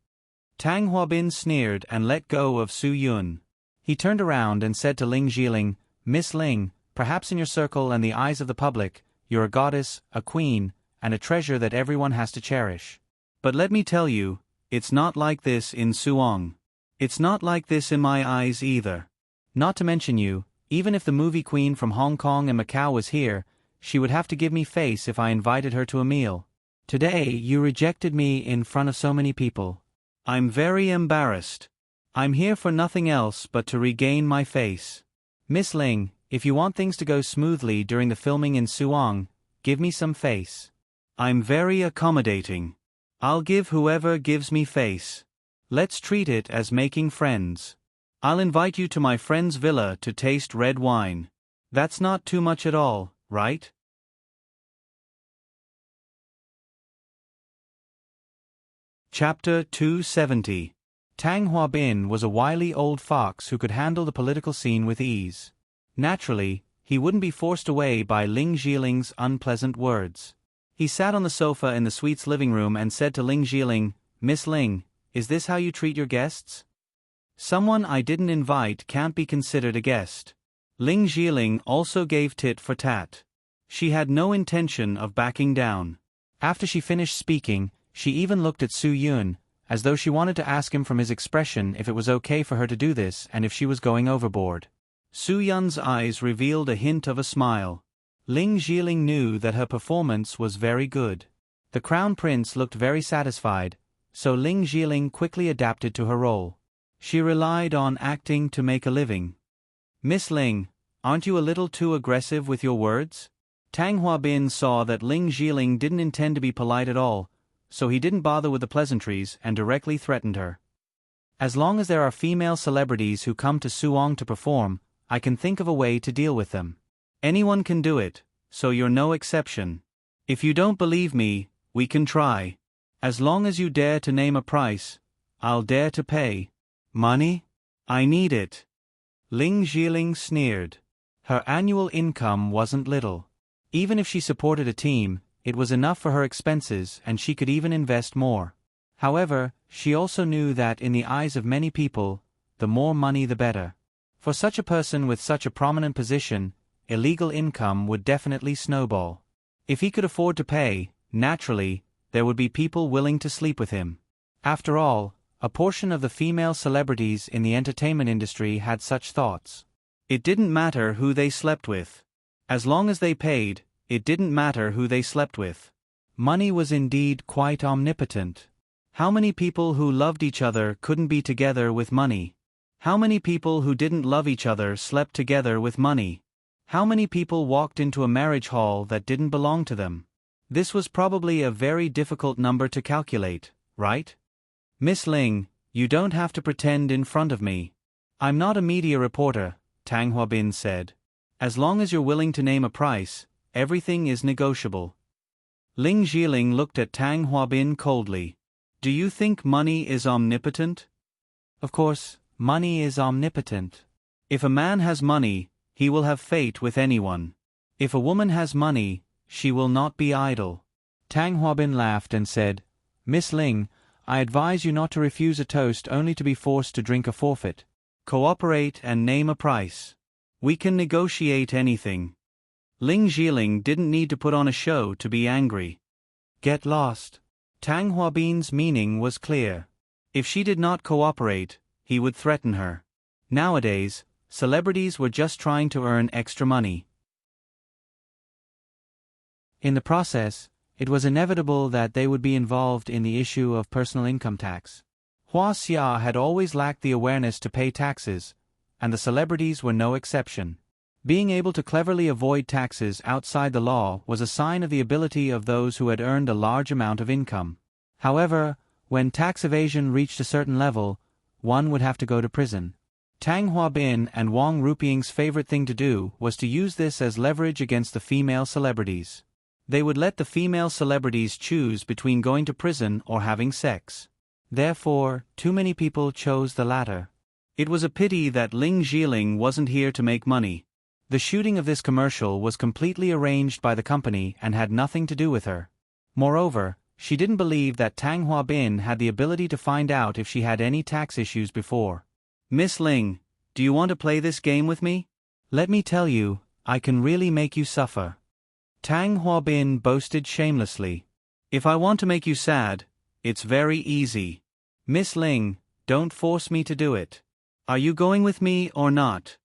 Tang Huabin sneered and let go of Su Yun. He turned around and said to Ling Jiling, "Miss Ling, perhaps in your circle and the eyes of the public, you're a goddess, a queen, and a treasure that everyone has to cherish. But let me tell you, it's not like this in Suong. It's not like this in my eyes either. Not to mention you, even if the movie queen from Hong Kong and Macau was here, she would have to give me face if I invited her to a meal. Today you rejected me in front of so many people. I'm very embarrassed. I'm here for nothing else but to regain my face. Miss Ling, if you want things to go smoothly during the filming in Suong, give me some face. I'm very accommodating. I'll give whoever gives me face. Let's treat it as making friends. I'll invite you to my friend's villa to taste red wine. That's not too much at all, right?" Chapter 270. Tang Huabin was a wily old fox who could handle the political scene with ease. Naturally, he wouldn't be forced away by Ling Jiling's unpleasant words. He sat on the sofa in the suite's living room and said to Ling Jiling, "Miss Ling, is this how you treat your guests? Someone I didn't invite can't be considered a guest." Ling Jiling also gave tit for tat. She had no intention of backing down. After she finished speaking, she even looked at Su Yun, as though she wanted to ask him from his expression if it was okay for her to do this and if she was going overboard. Su Yun's eyes revealed a hint of a smile. Ling Jiling knew that her performance was very good. The Crown Prince looked very satisfied, so Ling Jiling quickly adapted to her role. She relied on acting to make a living. "Miss Ling, aren't you a little too aggressive with your words?" Tang Huabin saw that Ling Jiling didn't intend to be polite at all, so he didn't bother with the pleasantries and directly threatened her. "As long as there are female celebrities who come to Suong to perform, I can think of a way to deal with them. Anyone can do it, so you're no exception. If you don't believe me, we can try. As long as you dare to name a price, I'll dare to pay. Money? I need it." Ling Jiling sneered. Her annual income wasn't little. Even if she supported a team, it was enough for her expenses and she could even invest more. However, she also knew that in the eyes of many people, the more money the better. For such a person with such a prominent position, illegal income would definitely snowball. If he could afford to pay, naturally, there would be people willing to sleep with him. After all, a portion of the female celebrities in the entertainment industry had such thoughts. It didn't matter who they slept with. As long as they paid, it didn't matter who they slept with. Money was indeed quite omnipotent. How many people who loved each other couldn't be together with money? How many people who didn't love each other slept together with money? How many people walked into a marriage hall that didn't belong to them? This was probably a very difficult number to calculate, right? "Miss Ling, you don't have to pretend in front of me. I'm not a media reporter," Tang Huabin said. "As long as you're willing to name a price, everything is negotiable." Ling Jiling looked at Tang Huabin coldly. "Do you think money is omnipotent?" "Of course, money is omnipotent. If a man has money, he will have fate with anyone. If a woman has money, she will not be idle." Tang Huabin laughed and said, "Miss Ling, I advise you not to refuse a toast only to be forced to drink a forfeit. Cooperate and name a price. We can negotiate anything." Ling Jiling didn't need to put on a show to be angry. "Get lost." Tang Huabin's meaning was clear. If she did not cooperate, he would threaten her. Nowadays, celebrities were just trying to earn extra money. In the process, it was inevitable that they would be involved in the issue of personal income tax. Hua Xia had always lacked the awareness to pay taxes, and the celebrities were no exception. Being able to cleverly avoid taxes outside the law was a sign of the ability of those who had earned a large amount of income. However, when tax evasion reached a certain level, one would have to go to prison. Tang Huabin and Wang Ruping's favorite thing to do was to use this as leverage against the female celebrities. They would let the female celebrities choose between going to prison or having sex. Therefore, too many people chose the latter. It was a pity that Ling Zhiling wasn't here to make money. The shooting of this commercial was completely arranged by the company and had nothing to do with her. Moreover, she didn't believe that Tang Huabin had the ability to find out if she had any tax issues before. Miss Ling, do you want to play this game with me? Let me tell you, I can really make you suffer. Tang Huabin boasted shamelessly. If I want to make you sad, it's very easy. Miss Ling, don't force me to do it. Are you going with me or not?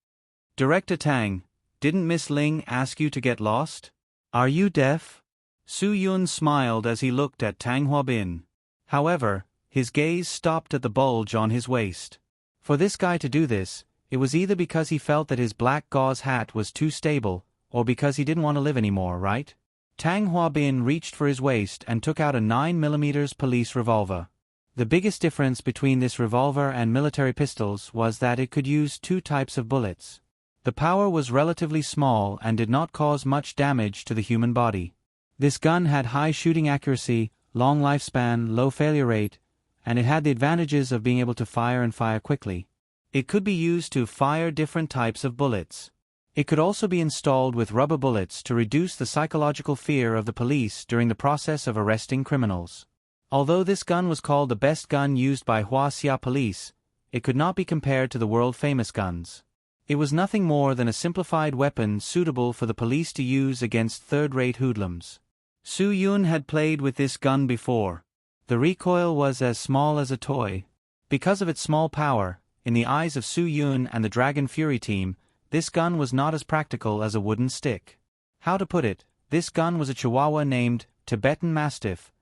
Director Tang, didn't Miss Ling ask you to get lost? Are you deaf? Su Yun smiled as he looked at Tang Huabin. However, his gaze stopped at the bulge on his waist. For this guy to do this, it was either because he felt that his black gauze hat was too stable, or because he didn't want to live anymore, right? Tang Huabin reached for his waist and took out a 9mm police revolver. The biggest difference between this revolver and military pistols was that it could use two types of bullets. The power was relatively small and did not cause much damage to the human body. This gun had high shooting accuracy, long lifespan, low failure rate, and it had the advantages of being able to fire and fire quickly. It could be used to fire different types of bullets. It could also be installed with rubber bullets to reduce the psychological fear of the police during the process of arresting criminals. Although this gun was called the best gun used by Huaxia police, it could not be compared to the world-famous guns. It was nothing more than a simplified weapon suitable for the police to use against third-rate hoodlums. Su Yun had played with this gun before. The recoil was as small as a toy. Because of its small power, in the eyes of Su Yun and the Dragon Fury team, this gun was not as practical as a wooden stick. How to put it, this gun was a Chihuahua named Tibetan Mastiff.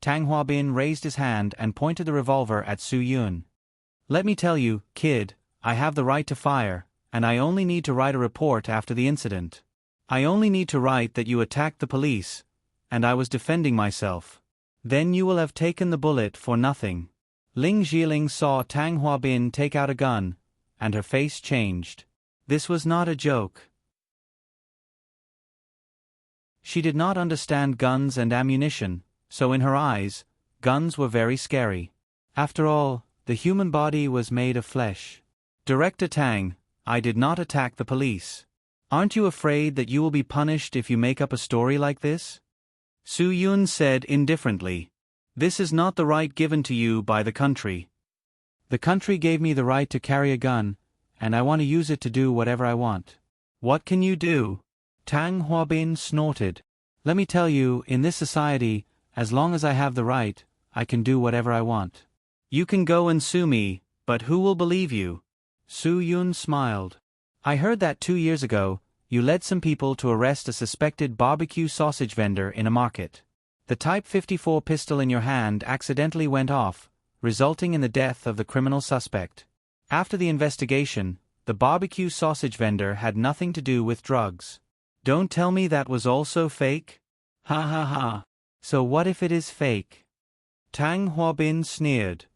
Tang Huabin raised his hand and pointed the revolver at Su Yun. Let me tell you, kid, I have the right to fire, and I only need to write a report after the incident. I only need to write that you attacked the police, and I was defending myself. Then you will have taken the bullet for nothing. Ling Zhiling saw Tang Huabin take out a gun, and her face changed. This was not a joke. She did not understand guns and ammunition, so in her eyes, guns were very scary. After all, the human body was made of flesh. Director Tang, I did not attack the police. Aren't you afraid that you will be punished if you make up a story like this? Su Yun said indifferently. This is not the right given to you by the country. The country gave me the right to carry a gun, and I want to use it to do whatever I want. What can you do? Tang Huabin snorted. Let me tell you, in this society, as long as I have the right, I can do whatever I want. You can go and sue me, but who will believe you? Su Yun smiled. I heard that 2 years ago, you led some people to arrest a suspected barbecue sausage vendor in a market. The Type 54 pistol in your hand accidentally went off, resulting in the death of the criminal suspect. After the investigation, the barbecue sausage vendor had nothing to do with drugs. Don't tell me that was also fake? Ha ha ha. So what if it is fake? Tang Huabin sneered.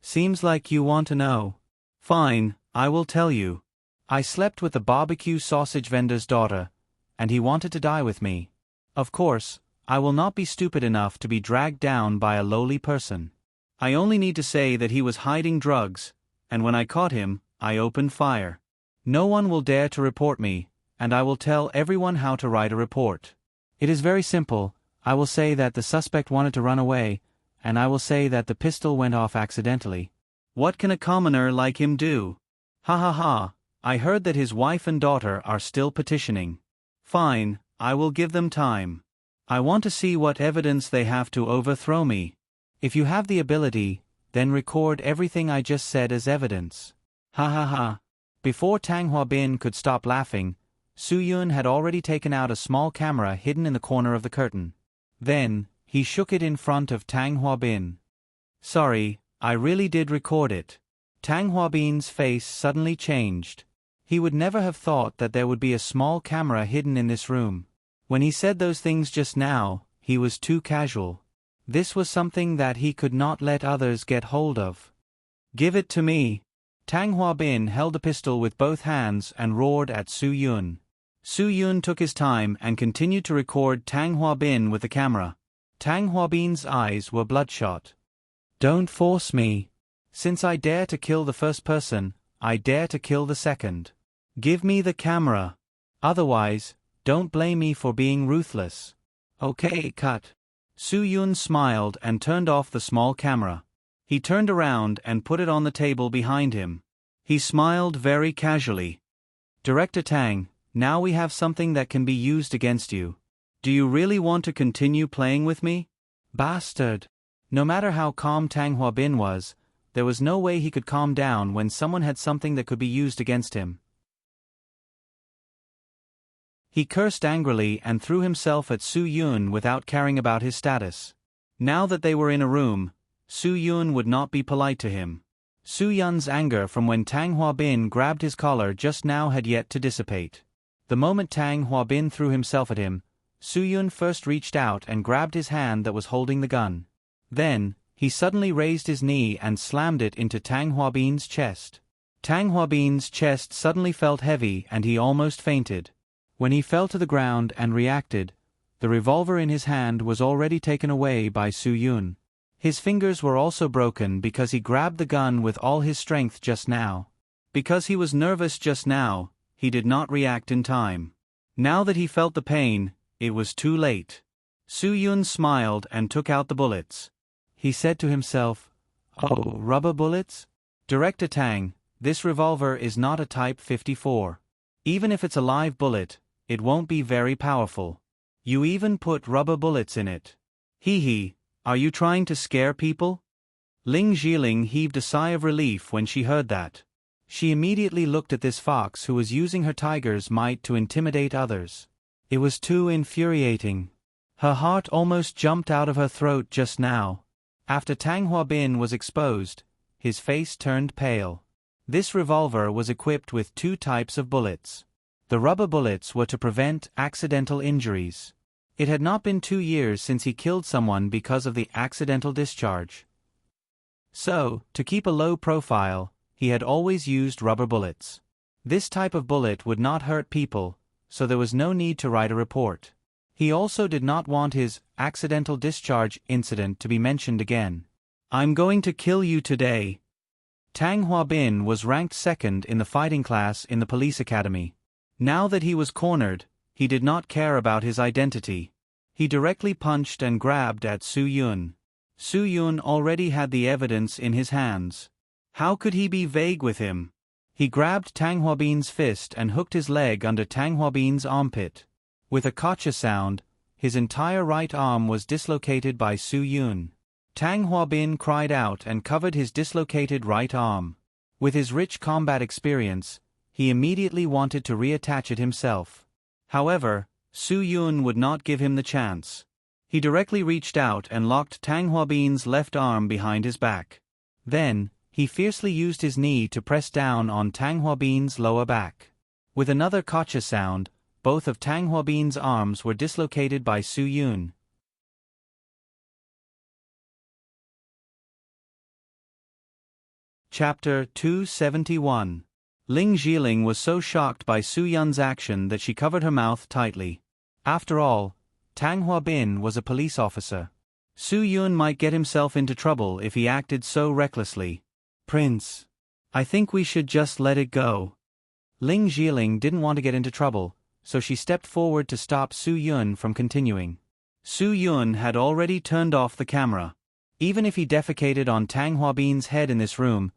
Seems like you want to know. Fine, I will tell you. I slept with the barbecue sausage vendor's daughter, and he wanted to die with me. Of course, I will not be stupid enough to be dragged down by a lowly person. I only need to say that he was hiding drugs, and when I caught him, I opened fire. No one will dare to report me, and I will tell everyone how to write a report. It is very simple. I will say that the suspect wanted to run away, and I will say that the pistol went off accidentally. What can a commoner like him do? Ha ha ha, I heard that his wife and daughter are still petitioning. Fine, I will give them time. I want to see what evidence they have to overthrow me. If you have the ability, then record everything I just said as evidence. Ha ha ha. Before Tang Huabin could stop laughing, Su Yun had already taken out a small camera hidden in the corner of the curtain. Then, he shook it in front of Tang Huabin. Sorry, I really did record it. Tang Huabin's face suddenly changed. He would never have thought that there would be a small camera hidden in this room. When he said those things just now, he was too casual. This was something that he could not let others get hold of. Give it to me. Tang Huabin held the pistol with both hands and roared at Su Yun. Su Yun took his time and continued to record Tang Huabin with the camera. Tang Huabin's eyes were bloodshot. "Don't force me. Since I dare to kill the first person, I dare to kill the second. Give me the camera. Otherwise, don't blame me for being ruthless." "Okay, cut." Su Yun smiled and turned off the small camera. He turned around and put it on the table behind him. He smiled very casually. "Director Tang, now we have something that can be used against you. Do you really want to continue playing with me?" "Bastard." No matter how calm Tang Huabin was, there was no way he could calm down when someone had something that could be used against him. He cursed angrily and threw himself at Su Yun without caring about his status. Now that they were in a room, Su Yun would not be polite to him. Su Yun's anger from when Tang Huabin grabbed his collar just now had yet to dissipate. The moment Tang Huabin threw himself at him, Su Yun first reached out and grabbed his hand that was holding the gun. Then, he suddenly raised his knee and slammed it into Tang Huabin's chest. Tang Huabin's chest suddenly felt heavy and he almost fainted. When he fell to the ground and reacted, the revolver in his hand was already taken away by Su Yun. His fingers were also broken because he grabbed the gun with all his strength just now. Because he was nervous just now, he did not react in time. Now that he felt the pain, it was too late. Su Yun smiled and took out the bullets. He said to himself, "Oh, rubber bullets? Director Tang, this revolver is not a Type 54. Even if it's a live bullet, it won't be very powerful. You even put rubber bullets in it. Hee, are you trying to scare people?" Ling Jiling heaved a sigh of relief when she heard that. She immediately looked at this fox who was using her tiger's might to intimidate others. It was too infuriating. Her heart almost jumped out of her throat just now. After Tang Huabin was exposed, his face turned pale. This revolver was equipped with 2 types of bullets. The rubber bullets were to prevent accidental injuries. It had not been 2 years since he killed someone because of the accidental discharge. So, to keep a low profile, he had always used rubber bullets. This type of bullet would not hurt people, so there was no need to write a report. He also did not want his accidental discharge incident to be mentioned again. "I'm going to kill you today." Tang Huabin was ranked second in the fighting class in the police academy. Now that he was cornered, he did not care about his identity. He directly punched and grabbed at Su Yun. Su Yun already had the evidence in his hands. How could he be vague with him? He grabbed Tang Huabin's fist and hooked his leg under Tang Huabin's armpit. With a gotcha sound, his entire right arm was dislocated by Su Yun. Tang Huabin cried out and covered his dislocated right arm. With his rich combat experience, he immediately wanted to reattach it himself. However, Su Yun would not give him the chance. He directly reached out and locked Tang Huabin's left arm behind his back. Then, he fiercely used his knee to press down on Tang Huabin's lower back. With another gotcha sound, both of Tang Huabin's arms were dislocated by Su Yun. Chapter 271. Ling Jiling was so shocked by Su Yun's action that she covered her mouth tightly. After all, Tang Huabin was a police officer. Su Yun might get himself into trouble if he acted so recklessly. "Prince, I think we should just let it go." Ling Jiling didn't want to get into trouble, so she stepped forward to stop Su Yun from continuing. Su Yun had already turned off the camera. Even if he defecated on Tang Huabin's head in this room,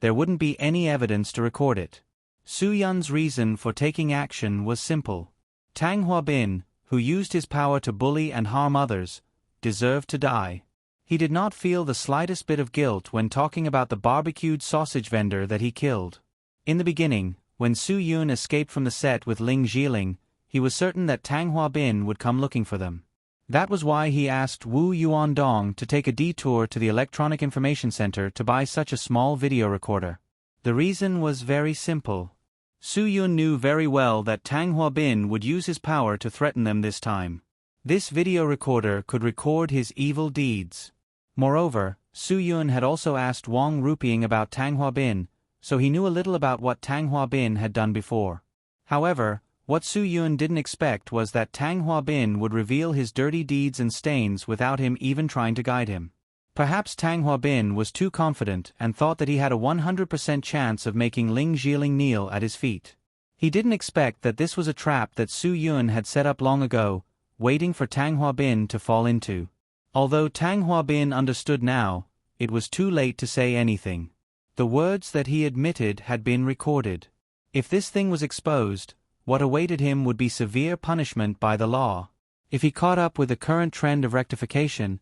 there wouldn't be any evidence to record it. Su Yun's reason for taking action was simple. Tang Huabin, who used his power to bully and harm others, deserved to die. He did not feel the slightest bit of guilt when talking about the barbecued sausage vendor that he killed. In the beginning, when Su Yun escaped from the set with Ling Jiling, he was certain that Tang Huabin would come looking for them. That was why he asked Wu Yuandong to take a detour to the Electronic Information Center to buy such a small video recorder. The reason was very simple. Su Yun knew very well that Tang Huabin would use his power to threaten them this time. This video recorder could record his evil deeds. Moreover, Su Yun had also asked Wang Ruping about Tang Huabin, so he knew a little about what Tang Huabin had done before. However, What Su Yun didn't expect was that Tang Huabin would reveal his dirty deeds and stains without him even trying to guide him. Perhaps Tang Huabin was too confident and thought that he had a 100% chance of making Ling Jiling kneel at his feet. He didn't expect that this was a trap that Su Yun had set up long ago, waiting for Tang Huabin to fall into. Although Tang Huabin understood now, it was too late to say anything. The words that he admitted had been recorded. If this thing was exposed, what awaited him would be severe punishment by the law. If he caught up with the current trend of rectification,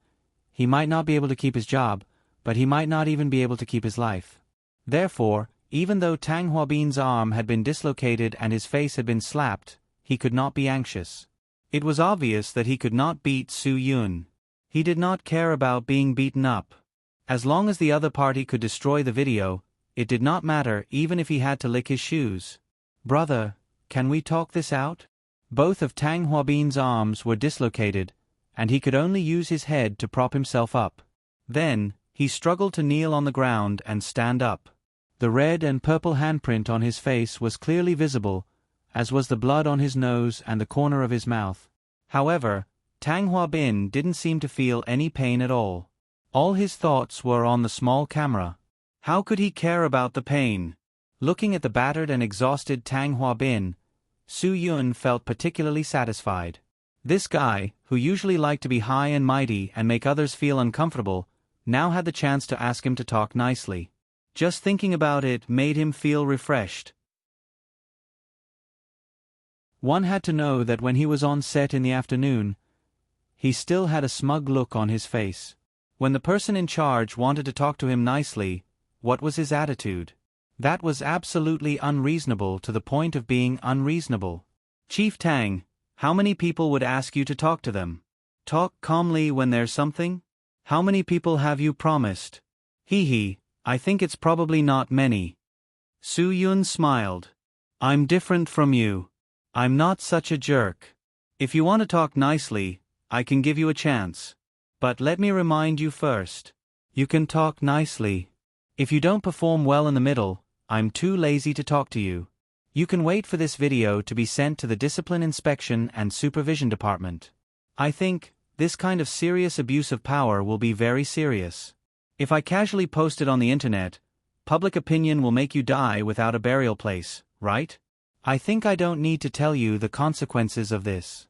he might not be able to keep his job, but he might not even be able to keep his life. Therefore, even though Tang Huabin's arm had been dislocated and his face had been slapped, he could not be anxious. It was obvious that he could not beat Su Yun. He did not care about being beaten up. As long as the other party could destroy the video, it did not matter even if he had to lick his shoes. "Brother, can we talk this out?" Both of Tang Huabin's arms were dislocated, and he could only use his head to prop himself up. Then, he struggled to kneel on the ground and stand up. The red and purple handprint on his face was clearly visible, as was the blood on his nose and the corner of his mouth. However, Tang Huabin didn't seem to feel any pain at all. All his thoughts were on the small camera. How could he care about the pain? Looking at the battered and exhausted Tang Huabin, Su Yun felt particularly satisfied. This guy, who usually liked to be high and mighty and make others feel uncomfortable, now had the chance to ask him to talk nicely. Just thinking about it made him feel refreshed. One had to know that when he was on set in the afternoon, he still had a smug look on his face. When the person in charge wanted to talk to him nicely, what was his attitude? That was absolutely unreasonable to the point of being unreasonable. "Chief Tang, how many people would ask you to talk to them? Talk calmly when there's something? How many people have you promised?" "Hee, I think it's probably not many." Su Yun smiled. "I'm different from you. I'm not such a jerk. If you want to talk nicely, I can give you a chance. But let me remind you first. You can talk nicely. If you don't perform well in the middle, I'm too lazy to talk to you. You can wait for this video to be sent to the Discipline Inspection and Supervision Department. I think this kind of serious abuse of power will be very serious. If I casually post it on the internet, public opinion will make you die without a burial place, right? I think I don't need to tell you the consequences of this."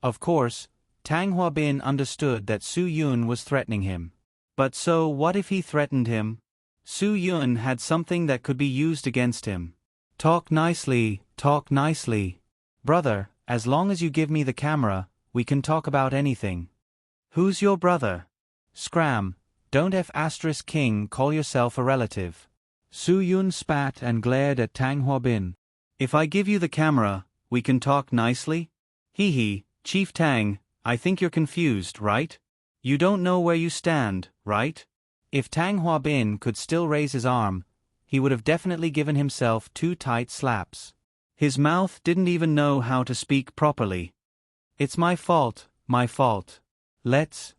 Of course, Tang Huabin understood that Su Yun was threatening him. But so what if he threatened him? Su Yun had something that could be used against him. Talk nicely, talk nicely. Brother, as long as you give me the camera, we can talk about anything. Who's your brother? Scram, don't F***king call yourself a relative. Su Yun spat and glared at Tang Huabin. If I give you the camera, we can talk nicely? Hee, Chief Tang, I think you're confused, right? You don't know where you stand, right? If Tang Huabin could still raise his arm, he would have definitely given himself 2 tight slaps. His mouth didn't even know how to speak properly. It's my fault, my fault. Let's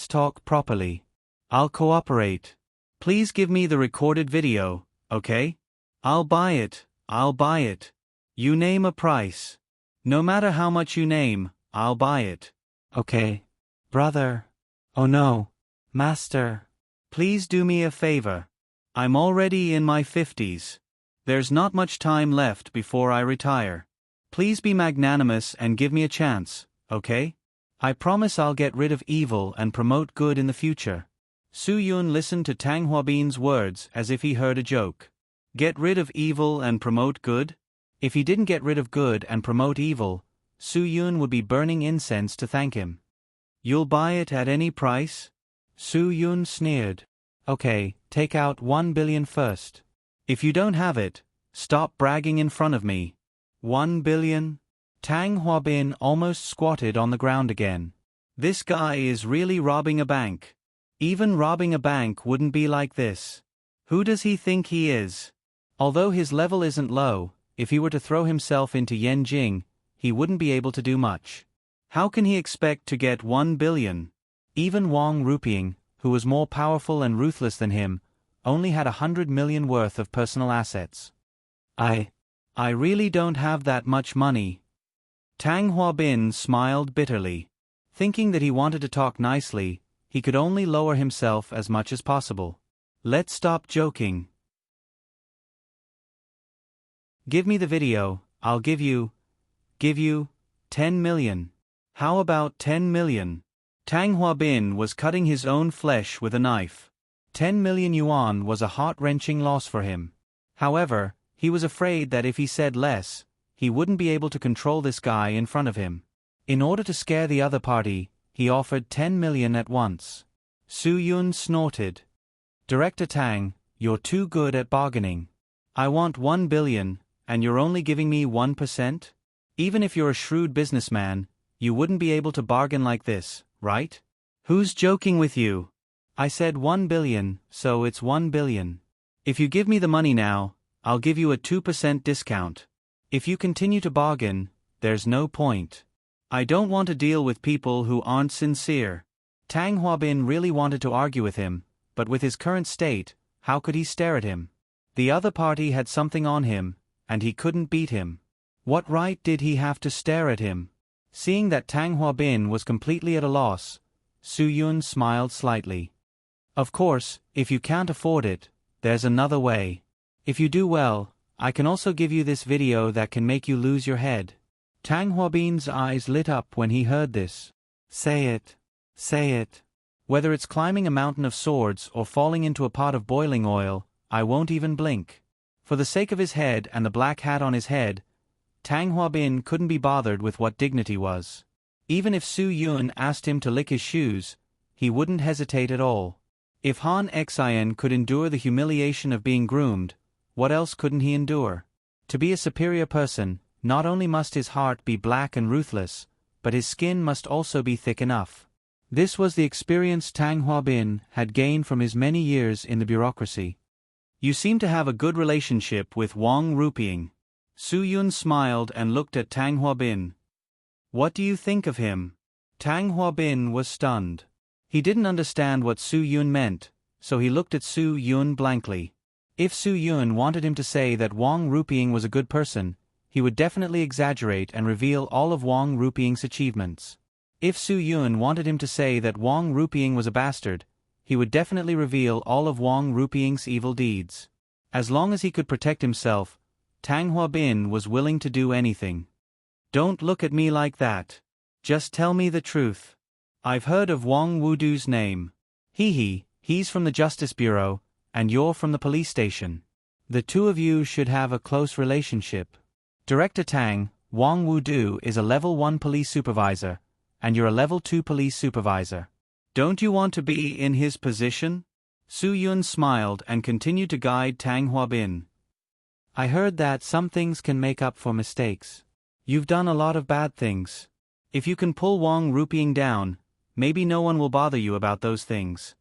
talk properly. I'll cooperate. Please give me the recorded video, okay? I'll buy it. You name a price. No matter how much you name, I'll buy it. Okay. Brother. Oh no. Master. Please do me a favor. I'm already in my 50s. There's not much time left before I retire. Please be magnanimous and give me a chance, okay? I promise I'll get rid of evil and promote good in the future. Su Yun listened to Tang Huabin's words as if he heard a joke. Get rid of evil and promote good? If he didn't get rid of good and promote evil, Su Yun would be burning incense to thank him. You'll buy it at any price? Su Yun sneered. Okay, take out 1 billion first. If you don't have it, stop bragging in front of me. 1 billion? Tang Huabin almost squatted on the ground again. This guy is really robbing a bank. Even robbing a bank wouldn't be like this. Who does he think he is? Although his level isn't low, if he were to throw himself into Yanjing, he wouldn't be able to do much. How can he expect to get 1 billion? Even Wang Ruping, who was more powerful and ruthless than him, only had 100 million worth of personal assets. I really don't have that much money. Tang Huabin smiled bitterly. Thinking that he wanted to talk nicely, he could only lower himself as much as possible. Let's stop joking. Give me the video, I'll give you 10 million. How about 10 million? Tang Huabin was cutting his own flesh with a knife. 10 million yuan was a heart-wrenching loss for him. However, he was afraid that if he said less, he wouldn't be able to control this guy in front of him. In order to scare the other party, he offered 10 million at once. Su Yun snorted. Director Tang, you're too good at bargaining. I want 1 billion, and you're only giving me 1%? Even if you're a shrewd businessman, you wouldn't be able to bargain like this, right? Who's joking with you? I said 1 billion, so it's 1 billion. If you give me the money now, I'll give you a 2% discount. If you continue to bargain, there's no point. I don't want to deal with people who aren't sincere. Tang Huabin really wanted to argue with him, but with his current state, how could he stare at him? The other party had something on him, and he couldn't beat him. What right did he have to stare at him? Seeing that Tang Huabin was completely at a loss, Su Yun smiled slightly. Of course, if you can't afford it, there's another way. If you do well, I can also give you this video that can make you lose your head. Tang Huabin's eyes lit up when he heard this. Say it. Say it. Whether it's climbing a mountain of swords or falling into a pot of boiling oil, I won't even blink. For the sake of his head and the black hat on his head, Tang Huabin couldn't be bothered with what dignity was. Even if Su Yun asked him to lick his shoes, he wouldn't hesitate at all. If Han Xian could endure the humiliation of being groomed, what else couldn't he endure? To be a superior person, not only must his heart be black and ruthless, but his skin must also be thick enough. This was the experience Tang Huabin had gained from his many years in the bureaucracy. You seem to have a good relationship with Wang Ruping. Su Yun smiled and looked at Tang Huabin. What do you think of him? Tang Huabin was stunned. He didn't understand what Su Yun meant, so he looked at Su Yun blankly. If Su Yun wanted him to say that Wang Ruping was a good person, he would definitely exaggerate and reveal all of Wang Ruping's achievements. If Su Yun wanted him to say that Wang Ruping was a bastard, he would definitely reveal all of Wang Ruping's evil deeds. As long as he could protect himself, Tang Huabin was willing to do anything. Don't look at me like that. Just tell me the truth. I've heard of Wang Wudu's name. He's from the Justice Bureau, and you're from the police station. The two of you should have a close relationship. Director Tang, Wang Wudu is a level 1 police supervisor, and you're a level 2 police supervisor. Don't you want to be in his position? Su Yun smiled and continued to guide Tang Huabin. I heard that some things can make up for mistakes. You've done a lot of bad things. If you can pull Wang Ruping down, maybe no one will bother you about those things.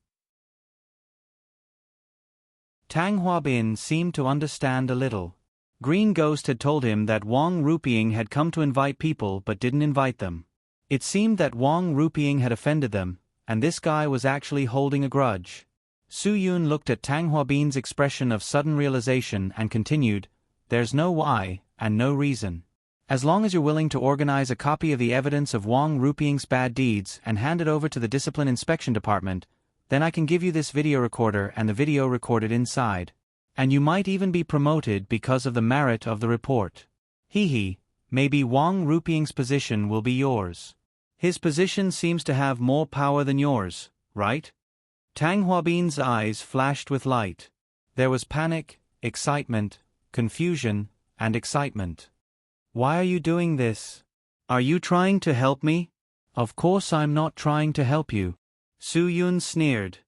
Tang Huabin seemed to understand a little. Green Ghost had told him that Wang Ruping had come to invite people but didn't invite them. It seemed that Wang Ruping had offended them, and this guy was actually holding a grudge. Su Yun looked at Tang Huabin's expression of sudden realization and continued, There's no why, and no reason. As long as you're willing to organize a copy of the evidence of Wang Ruping's bad deeds and hand it over to the Discipline Inspection Department, then I can give you this video recorder and the video recorded inside. And you might even be promoted because of the merit of the report. Maybe Wang Ruping's position will be yours. His position seems to have more power than yours, right? Tang Huabin's eyes flashed with light. There was panic, excitement, confusion, and excitement. Why are you doing this? Are you trying to help me? Of course I'm not trying to help you. Su Yun sneered.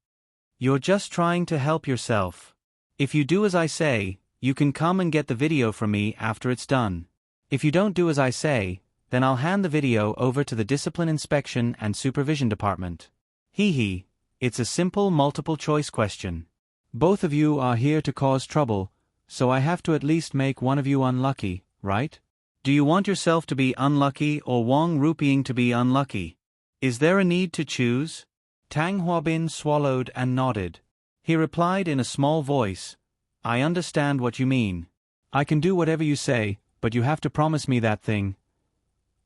You're just trying to help yourself. If you do as I say, you can come and get the video from me after it's done. If you don't do as I say, then I'll hand the video over to the Discipline Inspection and Supervision Department. It's a simple multiple-choice question. Both of you are here to cause trouble, so I have to at least make one of you unlucky, right? Do you want yourself to be unlucky or Wang Ruping to be unlucky? Is there a need to choose? Tang Huabin swallowed and nodded. He replied in a small voice, I understand what you mean. I can do whatever you say, but you have to promise me that thing.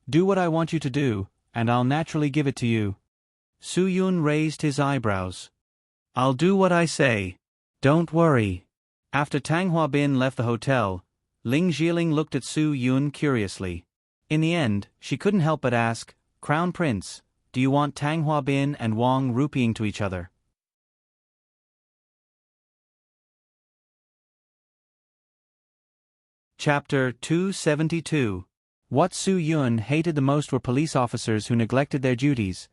Do what I want you to do, and I'll naturally give it to you. Su-yun raised his eyebrows. I'll do what I say. Don't worry. After Tang Hua-bin left the hotel, Ling Jieling looked at Su-yun curiously. In the end, she couldn't help but ask, Crown Prince, do you want Tang Hua-bin and Wang rupying to each other? Chapter 272. What Su-yun hated the most were police officers who neglected their duties,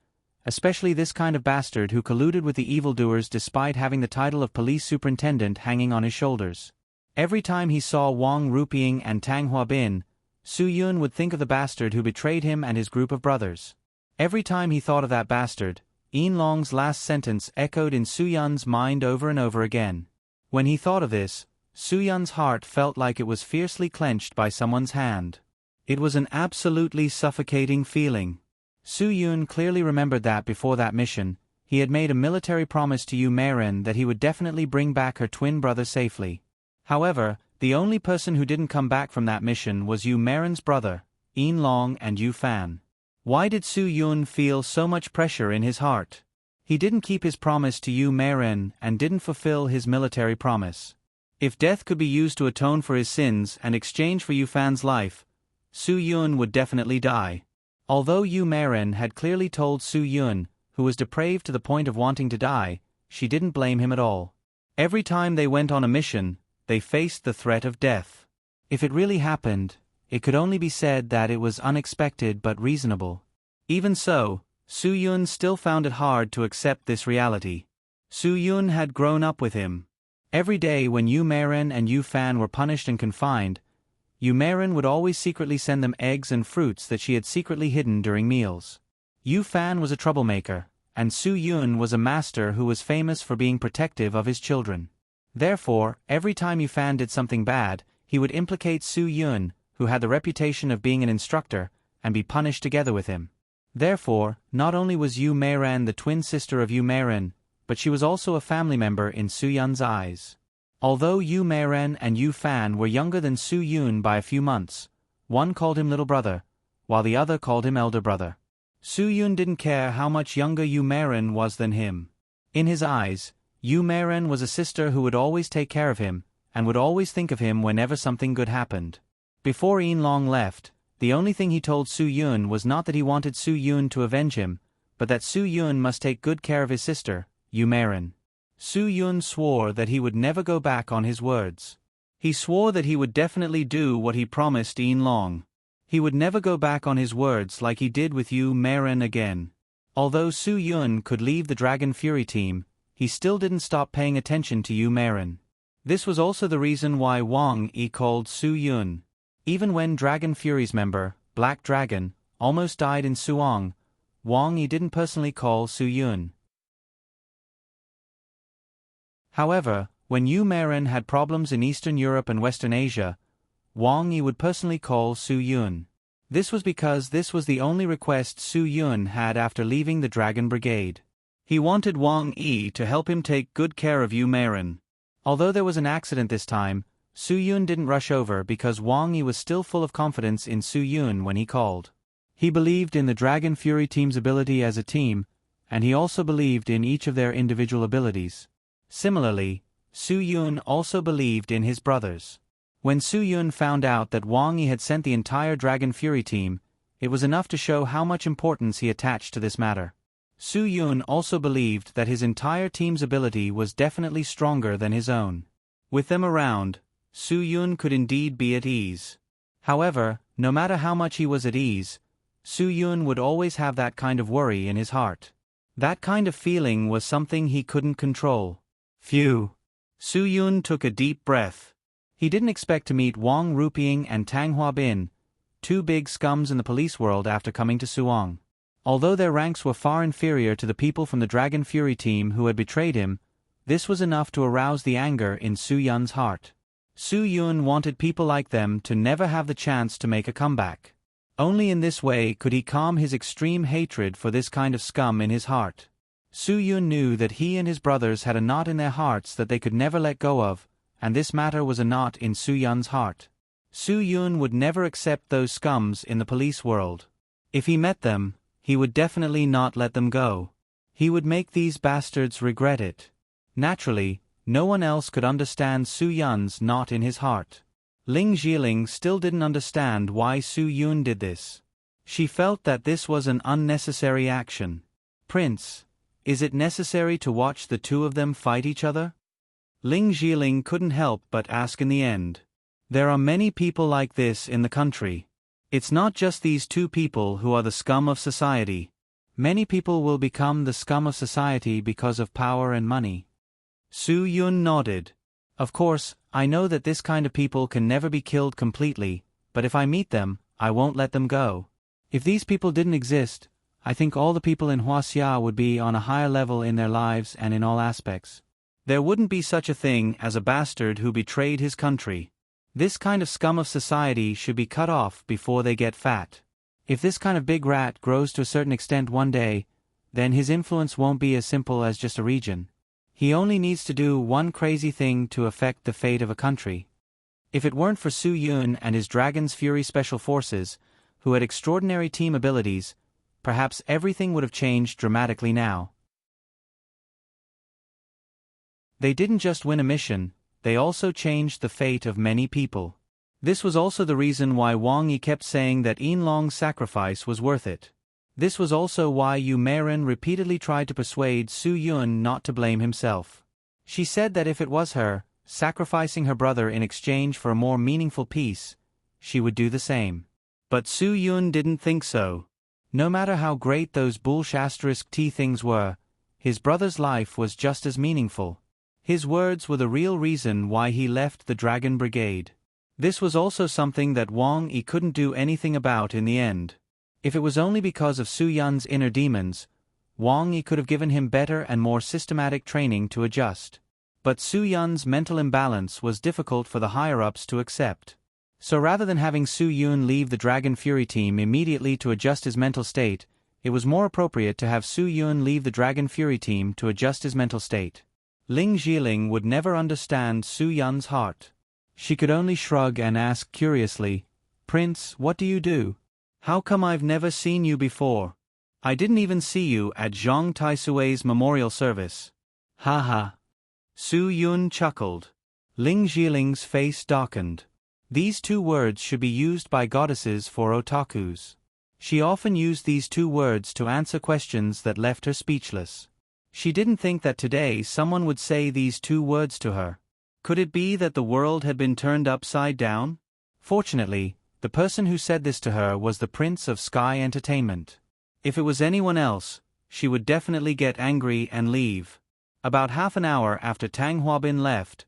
especially this kind of bastard who colluded with the evildoers despite having the title of police superintendent hanging on his shoulders. Every time he saw Wang rupying and Tang Hua-bin, Su-yun would think of the bastard who betrayed him and his group of brothers. Every time he thought of that bastard, Yin Long's last sentence echoed in Su-yun's mind over and over again. When he thought of this, Su-yun's heart felt like it was fiercely clenched by someone's hand. It was an absolutely suffocating feeling. Su-yun clearly remembered that before that mission, he had made a military promise to Yu Meiren that he would definitely bring back her twin brother safely. However, the only person who didn't come back from that mission was Yu Meiren's brother, Yin Long and Yu Fan. Why did Su-yun feel so much pressure in his heart? He didn't keep his promise to Yu Meiren and didn't fulfill his military promise. If death could be used to atone for his sins and exchange for Yu Fan's life, Su-yun would definitely die. Although Yu Meiren had clearly told Su-yun, who was depraved to the point of wanting to die, she didn't blame him at all. Every time they went on a mission, they faced the threat of death. If it really happened, it could only be said that it was unexpected but reasonable. Even so, Su-yun still found it hard to accept this reality. Su-yun had grown up with him. Every day when Yu Meiren and Yu Fan were punished and confined, Yu Meiren would always secretly send them eggs and fruits that she had secretly hidden during meals. Yu Fan was a troublemaker, and Su-yun was a master who was famous for being protective of his children. Therefore, every time Yu Fan did something bad, he would implicate Su-yun, who had the reputation of being an instructor, and be punished together with him. Therefore, not only was Yu Meiren the twin sister of Yu Meiren, but she was also a family member in Su-yun's eyes. Although Yu Meiren and Yu Fan were younger than Su-yun by a few months, one called him little brother, while the other called him elder brother. Su-yun didn't care how much younger Yu Meiren was than him. In his eyes, Yu Meiren was a sister who would always take care of him, and would always think of him whenever something good happened. Before Yin Long left, the only thing he told Su-yun was not that he wanted Su-yun to avenge him, but that Su-yun must take good care of his sister, Yu Meiren. Su-yun swore that he would never go back on his words. He swore that he would definitely do what he promised Yin Long. He would never go back on his words like he did with Yu Meiren again. Although Su-yun could leave the Dragon Fury team, he still didn't stop paying attention to Yu Meiren. This was also the reason why Wang Yi called Su-yun. Even when Dragon Fury's member, Black Dragon, almost died in Suong, Wang Yi didn't personally call Su-yun. However, when Yu Meiren had problems in Eastern Europe and Western Asia, Wang Yi would personally call Su-yun. This was because this was the only request Su-yun had after leaving the Dragon Brigade. He wanted Wang Yi to help him take good care of Yu Meiren. Although there was an accident this time, Su-yun didn't rush over because Wang Yi was still full of confidence in Su-yun when he called. He believed in the Dragon Fury team's ability as a team, and he also believed in each of their individual abilities. Similarly, Su-yun also believed in his brothers. When Su-yun found out that Wang Yi had sent the entire Dragon Fury team, it was enough to show how much importance he attached to this matter. Su-yun also believed that his entire team's ability was definitely stronger than his own. With them around, Su-yun could indeed be at ease. However, no matter how much he was at ease, Su-yun would always have that kind of worry in his heart. That kind of feeling was something he couldn't control. Phew. Su-yun took a deep breath. He didn't expect to meet Wang Rupying and Tang Hua-bin, two big scums in the police world after coming to Suong. Although their ranks were far inferior to the people from the Dragon Fury team who had betrayed him, this was enough to arouse the anger in Su-yun's heart. Su-yun wanted people like them to never have the chance to make a comeback. Only in this way could he calm his extreme hatred for this kind of scum in his heart. Su-yun knew that he and his brothers had a knot in their hearts that they could never let go of, and this matter was a knot in Su Yun's heart. Su Yun would never accept those scums in the police world. If he met them, he would definitely not let them go. He would make these bastards regret it. Naturally, no one else could understand Su Yun's knot in his heart. Ling Jiling still didn't understand why Su Yun did this. She felt that this was an unnecessary action. Prince, is it necessary to watch the two of them fight each other? Ling Jiling couldn't help but ask in the end. There are many people like this in the country. It's not just these two people who are the scum of society. Many people will become the scum of society because of power and money. Su Yun nodded. Of course, I know that this kind of people can never be killed completely, but if I meet them, I won't let them go. If these people didn't exist, I think all the people in Huaxia would be on a higher level in their lives and in all aspects. There wouldn't be such a thing as a bastard who betrayed his country. This kind of scum of society should be cut off before they get fat. If this kind of big rat grows to a certain extent one day, then his influence won't be as simple as just a region. He only needs to do one crazy thing to affect the fate of a country. If it weren't for Su Yun and his Dragon's Fury Special Forces, who had extraordinary team abilities, perhaps everything would have changed dramatically now. They didn't just win a mission, they also changed the fate of many people. This was also the reason why Wang Yi kept saying that Yinlong's sacrifice was worth it. This was also why Yu Meiren repeatedly tried to persuade Su Yun not to blame himself. She said that if it was her, sacrificing her brother in exchange for a more meaningful peace, she would do the same. But Su Yun didn't think so. No matter how great those *T things were, his brother's life was just as meaningful. His words were the real reason why he left the Dragon Brigade. This was also something that Wang Yi couldn't do anything about in the end. If it was only because of Su Yun's inner demons, Wang Yi could have given him better and more systematic training to adjust. But Su Yun's mental imbalance was difficult for the higher-ups to accept. So rather than having Su Yun leave the Dragon Fury team immediately to adjust his mental state, it was more appropriate to have Su Yun leave the Dragon Fury team to adjust his mental state. Ling Jiling would never understand Su Yun's heart. She could only shrug and ask curiously, "Prince, what do you do? How come I've never seen you before? I didn't even see you at Zhang Taisui's memorial service." "Ha ha." Su Yun chuckled. Ling Jiling's face darkened. These two words should be used by goddesses for otakus. She often used these two words to answer questions that left her speechless. She didn't think that today someone would say these two words to her. Could it be that the world had been turned upside down? Fortunately, the person who said this to her was the Prince of Sky Entertainment. If it was anyone else, she would definitely get angry and leave. About half an hour after Tang Huabin left,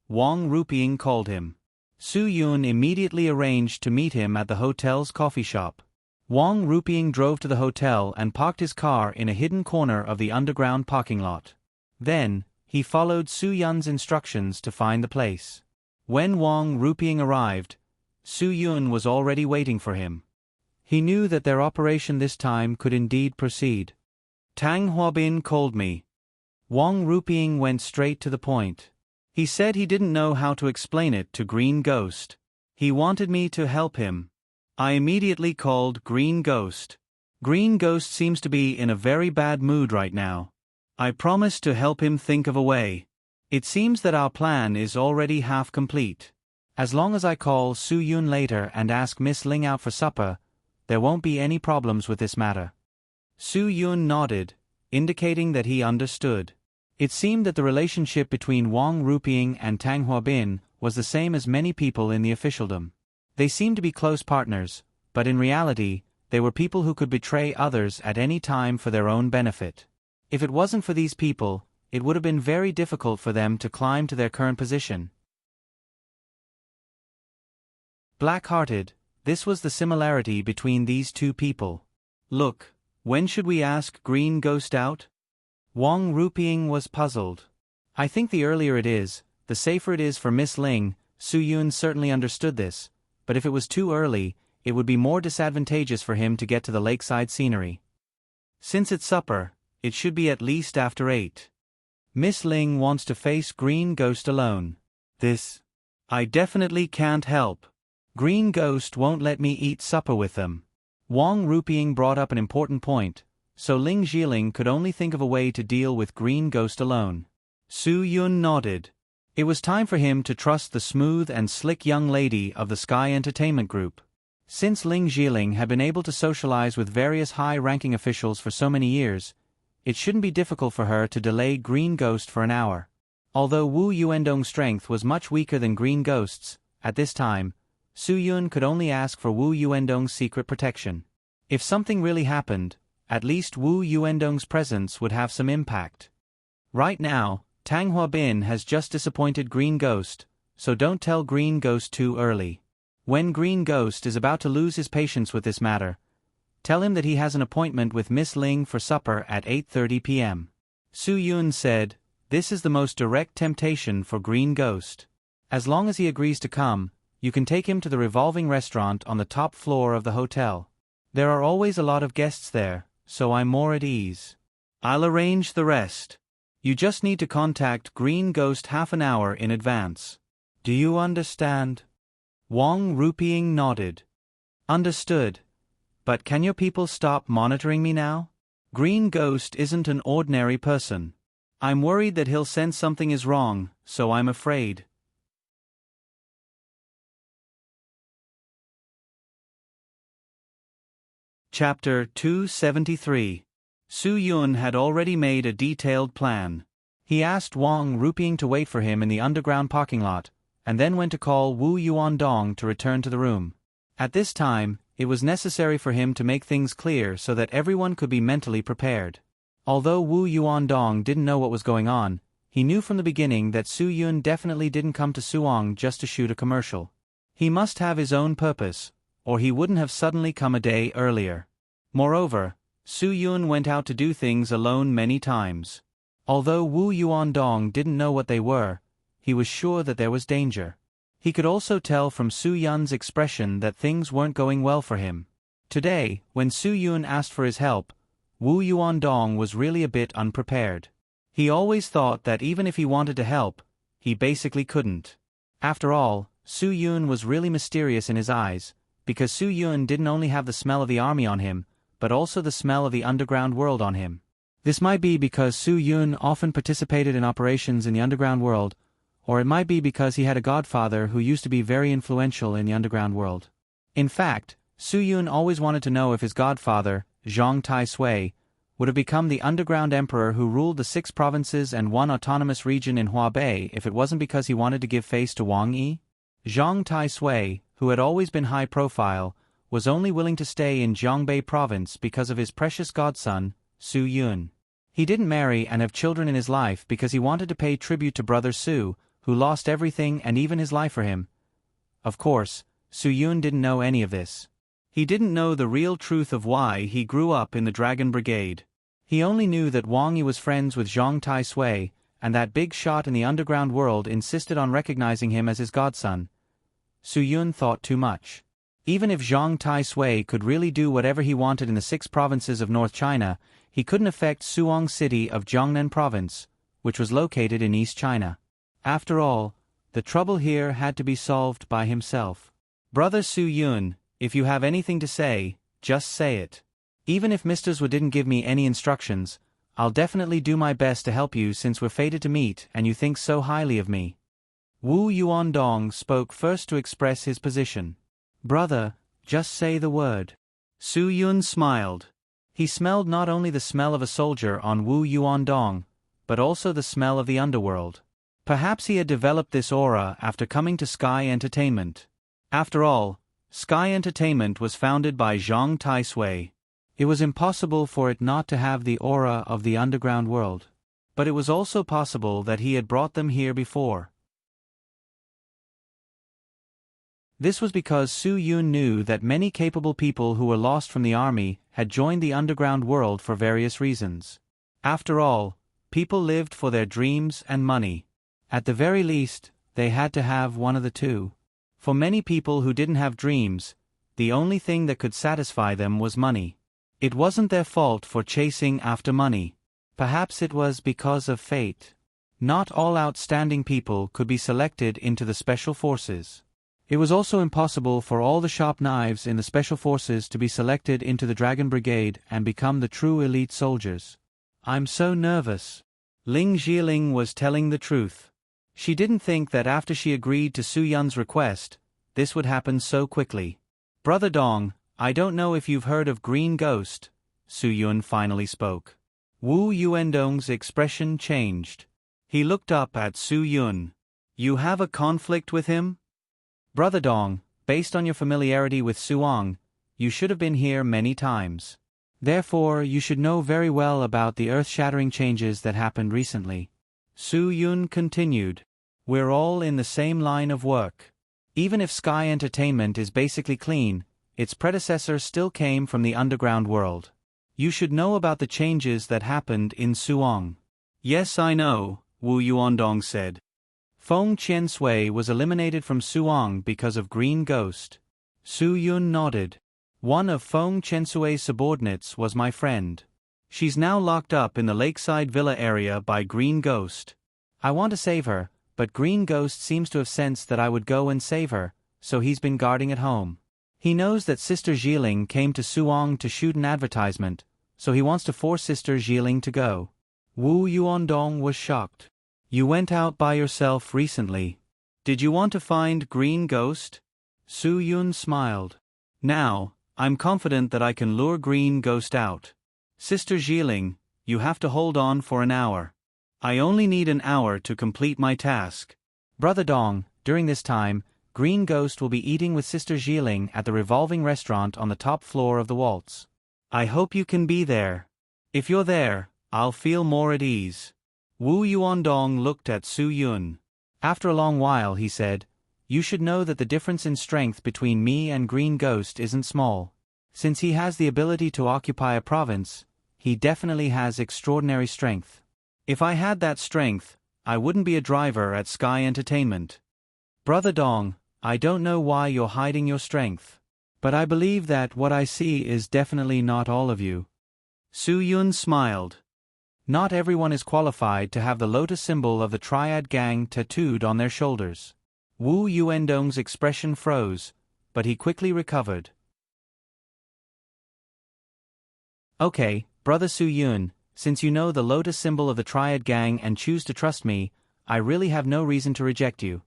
Wang Ruping called him. Su Yun immediately arranged to meet him at the hotel's coffee shop. Wang Ruping drove to the hotel and parked his car in a hidden corner of the underground parking lot. Then, he followed Su Yun's instructions to find the place. When Wang Ruping arrived, Su Yun was already waiting for him. He knew that their operation this time could indeed proceed. "Tang Huabin called me." Wang Ruping went straight to the point. He said he didn't know how to explain it to Green Ghost. He wanted me to help him. I immediately called Green Ghost. Green Ghost seems to be in a very bad mood right now. I promised to help him think of a way. It seems that our plan is already half complete. As long as I call Su Yun later and ask Miss Ling out for supper, there won't be any problems with this matter. Su Yun nodded, indicating that he understood. It seemed that the relationship between Wang Ruping and Tang Huabin was the same as many people in the officialdom. They seemed to be close partners, but in reality, they were people who could betray others at any time for their own benefit. If it wasn't for these people, it would have been very difficult for them to climb to their current position. Black-hearted, this was the similarity between these two people. "Look, when should we ask Green Ghost out?" Wang Ruping was puzzled. "I think the earlier it is, the safer it is for Miss Ling." Su Yun certainly understood this, but if it was too early, it would be more disadvantageous for him to get to the lakeside scenery. Since it's supper, it should be at least after 8. Miss Ling wants to face Green Ghost alone. This I definitely can't help. Green Ghost won't let me eat supper with them. Wang Ruping brought up an important point, so Ling Jiling could only think of a way to deal with Green Ghost alone. Su Yun nodded. It was time for him to trust the smooth and slick young lady of the Sky Entertainment Group. Since Ling Jiling had been able to socialize with various high-ranking officials for so many years, it shouldn't be difficult for her to delay Green Ghost for an hour. Although Wu Yuendong's strength was much weaker than Green Ghost's, at this time, Su Yun could only ask for Wu Yuendong's secret protection. If something really happened, at least Wu Yuendong's presence would have some impact. Right now, Tang Huabin has just disappointed Green Ghost, so don't tell Green Ghost too early. When Green Ghost is about to lose his patience with this matter, tell him that he has an appointment with Miss Ling for supper at 8:30 p.m. Su Yun said, "This is the most direct temptation for Green Ghost. As long as he agrees to come, you can take him to the revolving restaurant on the top floor of the hotel. There are always a lot of guests there, so I'm more at ease. I'll arrange the rest. You just need to contact Green Ghost half an hour in advance. Do you understand?" Wang Ruping nodded. "Understood. But can your people stop monitoring me now? Green Ghost isn't an ordinary person. I'm worried that he'll sense something is wrong, so I'm afraid." Chapter 273. Su Yun had already made a detailed plan. He asked Wang Ruping to wait for him in the underground parking lot, and then went to call Wu Yuandong to return to the room. At this time, it was necessary for him to make things clear so that everyone could be mentally prepared. Although Wu Yuandong didn't know what was going on, he knew from the beginning that Su Yun definitely didn't come to Suong just to shoot a commercial. He must have his own purpose, or he wouldn't have suddenly come a day earlier. Moreover, Su Yun went out to do things alone many times. Although Wu Yuandong didn't know what they were, he was sure that there was danger. He could also tell from Su Yun's expression that things weren't going well for him. Today, when Su Yun asked for his help, Wu Yuandong was really a bit unprepared. He always thought that even if he wanted to help, he basically couldn't. After all, Su Yun was really mysterious in his eyes, because Su Yun didn't only have the smell of the army on him, but also the smell of the underground world on him. This might be because Su Yun often participated in operations in the underground world, or it might be because he had a godfather who used to be very influential in the underground world. In fact, Su Yun always wanted to know if his godfather, Zhang Tai Sui, would have become the underground emperor who ruled the 6 provinces and 1 autonomous region in Hubei if it wasn't because he wanted to give face to Wang Yi. Zhang Tai Sui, who had always been high profile, was only willing to stay in Jiangbei province because of his precious godson, Su Yun. He didn't marry and have children in his life because he wanted to pay tribute to brother Su, who lost everything and even his life for him. Of course, Su Yun didn't know any of this. He didn't know the real truth of why he grew up in the Dragon Brigade. He only knew that Wang Yi was friends with Zhang Tai Sui, and that big shot in the underground world insisted on recognizing him as his godson. Su Yun thought too much. Even if Zhang Tai Sui could really do whatever he wanted in the 6 provinces of North China, he couldn't affect Suong City of Jiangnan Province, which was located in East China. After all, the trouble here had to be solved by himself. "Brother Su Yun, if you have anything to say, just say it. Even if Mr. Zhu didn't give me any instructions, I'll definitely do my best to help you since we're fated to meet and you think so highly of me." Wu Yuandong spoke first to express his position. "Brother, just say the word." Su Yun smiled. He smelled not only the smell of a soldier on Wu Yuandong, but also the smell of the underworld. Perhaps he had developed this aura after coming to Sky Entertainment. After all, Sky Entertainment was founded by Zhang Tai Sui. It was impossible for it not to have the aura of the underground world. But it was also possible that he had brought them here before. This was because Su Yun knew that many capable people who were lost from the army had joined the underground world for various reasons. After all, people lived for their dreams and money. At the very least, they had to have one of the two. For many people who didn't have dreams, the only thing that could satisfy them was money. It wasn't their fault for chasing after money. Perhaps it was because of fate. Not all outstanding people could be selected into the Special Forces. It was also impossible for all the sharp knives in the Special Forces to be selected into the Dragon Brigade and become the true elite soldiers. I'm so nervous. Ling Zhiling was telling the truth. She didn't think that after she agreed to Su Yun's request, this would happen so quickly. Brother Dong, I don't know if you've heard of Green Ghost, Su Yun finally spoke. Wu Yuandong's expression changed. He looked up at Su Yun. You have a conflict with him? Brother Dong, based on your familiarity with Suong, you should have been here many times. Therefore, you should know very well about the earth-shattering changes that happened recently. Su Yun continued. We're all in the same line of work. Even if Sky Entertainment is basically clean, its predecessor still came from the underground world. You should know about the changes that happened in Suong. Yes, I know, Wu Yuandong said. Feng Qiansui was eliminated from Suong because of Green Ghost. Su Yun nodded. One of Feng Qiansui's subordinates was my friend. She's now locked up in the lakeside villa area by Green Ghost. I want to save her, but Green Ghost seems to have sensed that I would go and save her, so he's been guarding at home. He knows that Sister Zhiling came to Suong to shoot an advertisement, so he wants to force Sister Zhiling to go. Wu Yuandong was shocked. You went out by yourself recently. Did you want to find Green Ghost? Su Yun smiled. Now, I'm confident that I can lure Green Ghost out. Sister Zhiling, you have to hold on for an hour. I only need an hour to complete my task. Brother Dong, during this time, Green Ghost will be eating with Sister Zhiling at the revolving restaurant on the top floor of the waltz. I hope you can be there. If you're there, I'll feel more at ease. Wu Yuandong looked at Su Yun. After a long while he said, You should know that the difference in strength between me and Green Ghost isn't small. Since he has the ability to occupy a province, he definitely has extraordinary strength. If I had that strength, I wouldn't be a driver at Sky Entertainment. Brother Dong, I don't know why you're hiding your strength. But I believe that what I see is definitely not all of you. Su Yun smiled. Not everyone is qualified to have the lotus symbol of the Triad Gang tattooed on their shoulders. Wu Yuandong's expression froze, but he quickly recovered. Okay, Brother Su Yun, since you know the lotus symbol of the Triad Gang and choose to trust me, I really have no reason to reject you.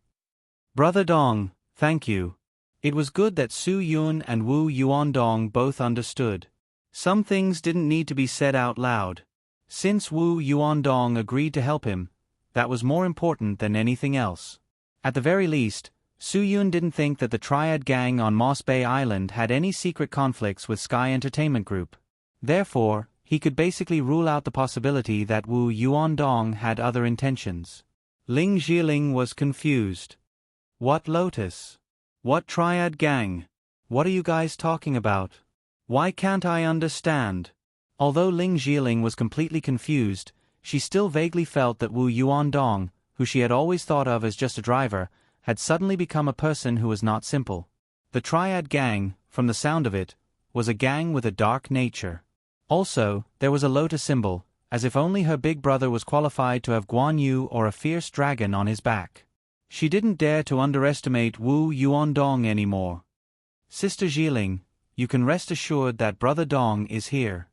Brother Dong, thank you. It was good that Su Yun and Wu Yuandong both understood. Some things didn't need to be said out loud. Since Wu Yuandong agreed to help him, that was more important than anything else. At the very least, Su Yun didn't think that the Triad Gang on Moss Bay Island had any secret conflicts with Sky Entertainment Group. Therefore, he could basically rule out the possibility that Wu Yuandong had other intentions. Ling Zhiling was confused. What Lotus? What Triad Gang? What are you guys talking about? Why can't I understand? Although Ling Zhiling was completely confused, she still vaguely felt that Wu Yuandong, who she had always thought of as just a driver, had suddenly become a person who was not simple. The Triad Gang, from the sound of it, was a gang with a dark nature. Also, there was a lotus symbol, as if only her big brother was qualified to have Guan Yu or a fierce dragon on his back. She didn't dare to underestimate Wu Yuandong anymore. Sister Zhiling, you can rest assured that Brother Dong is here.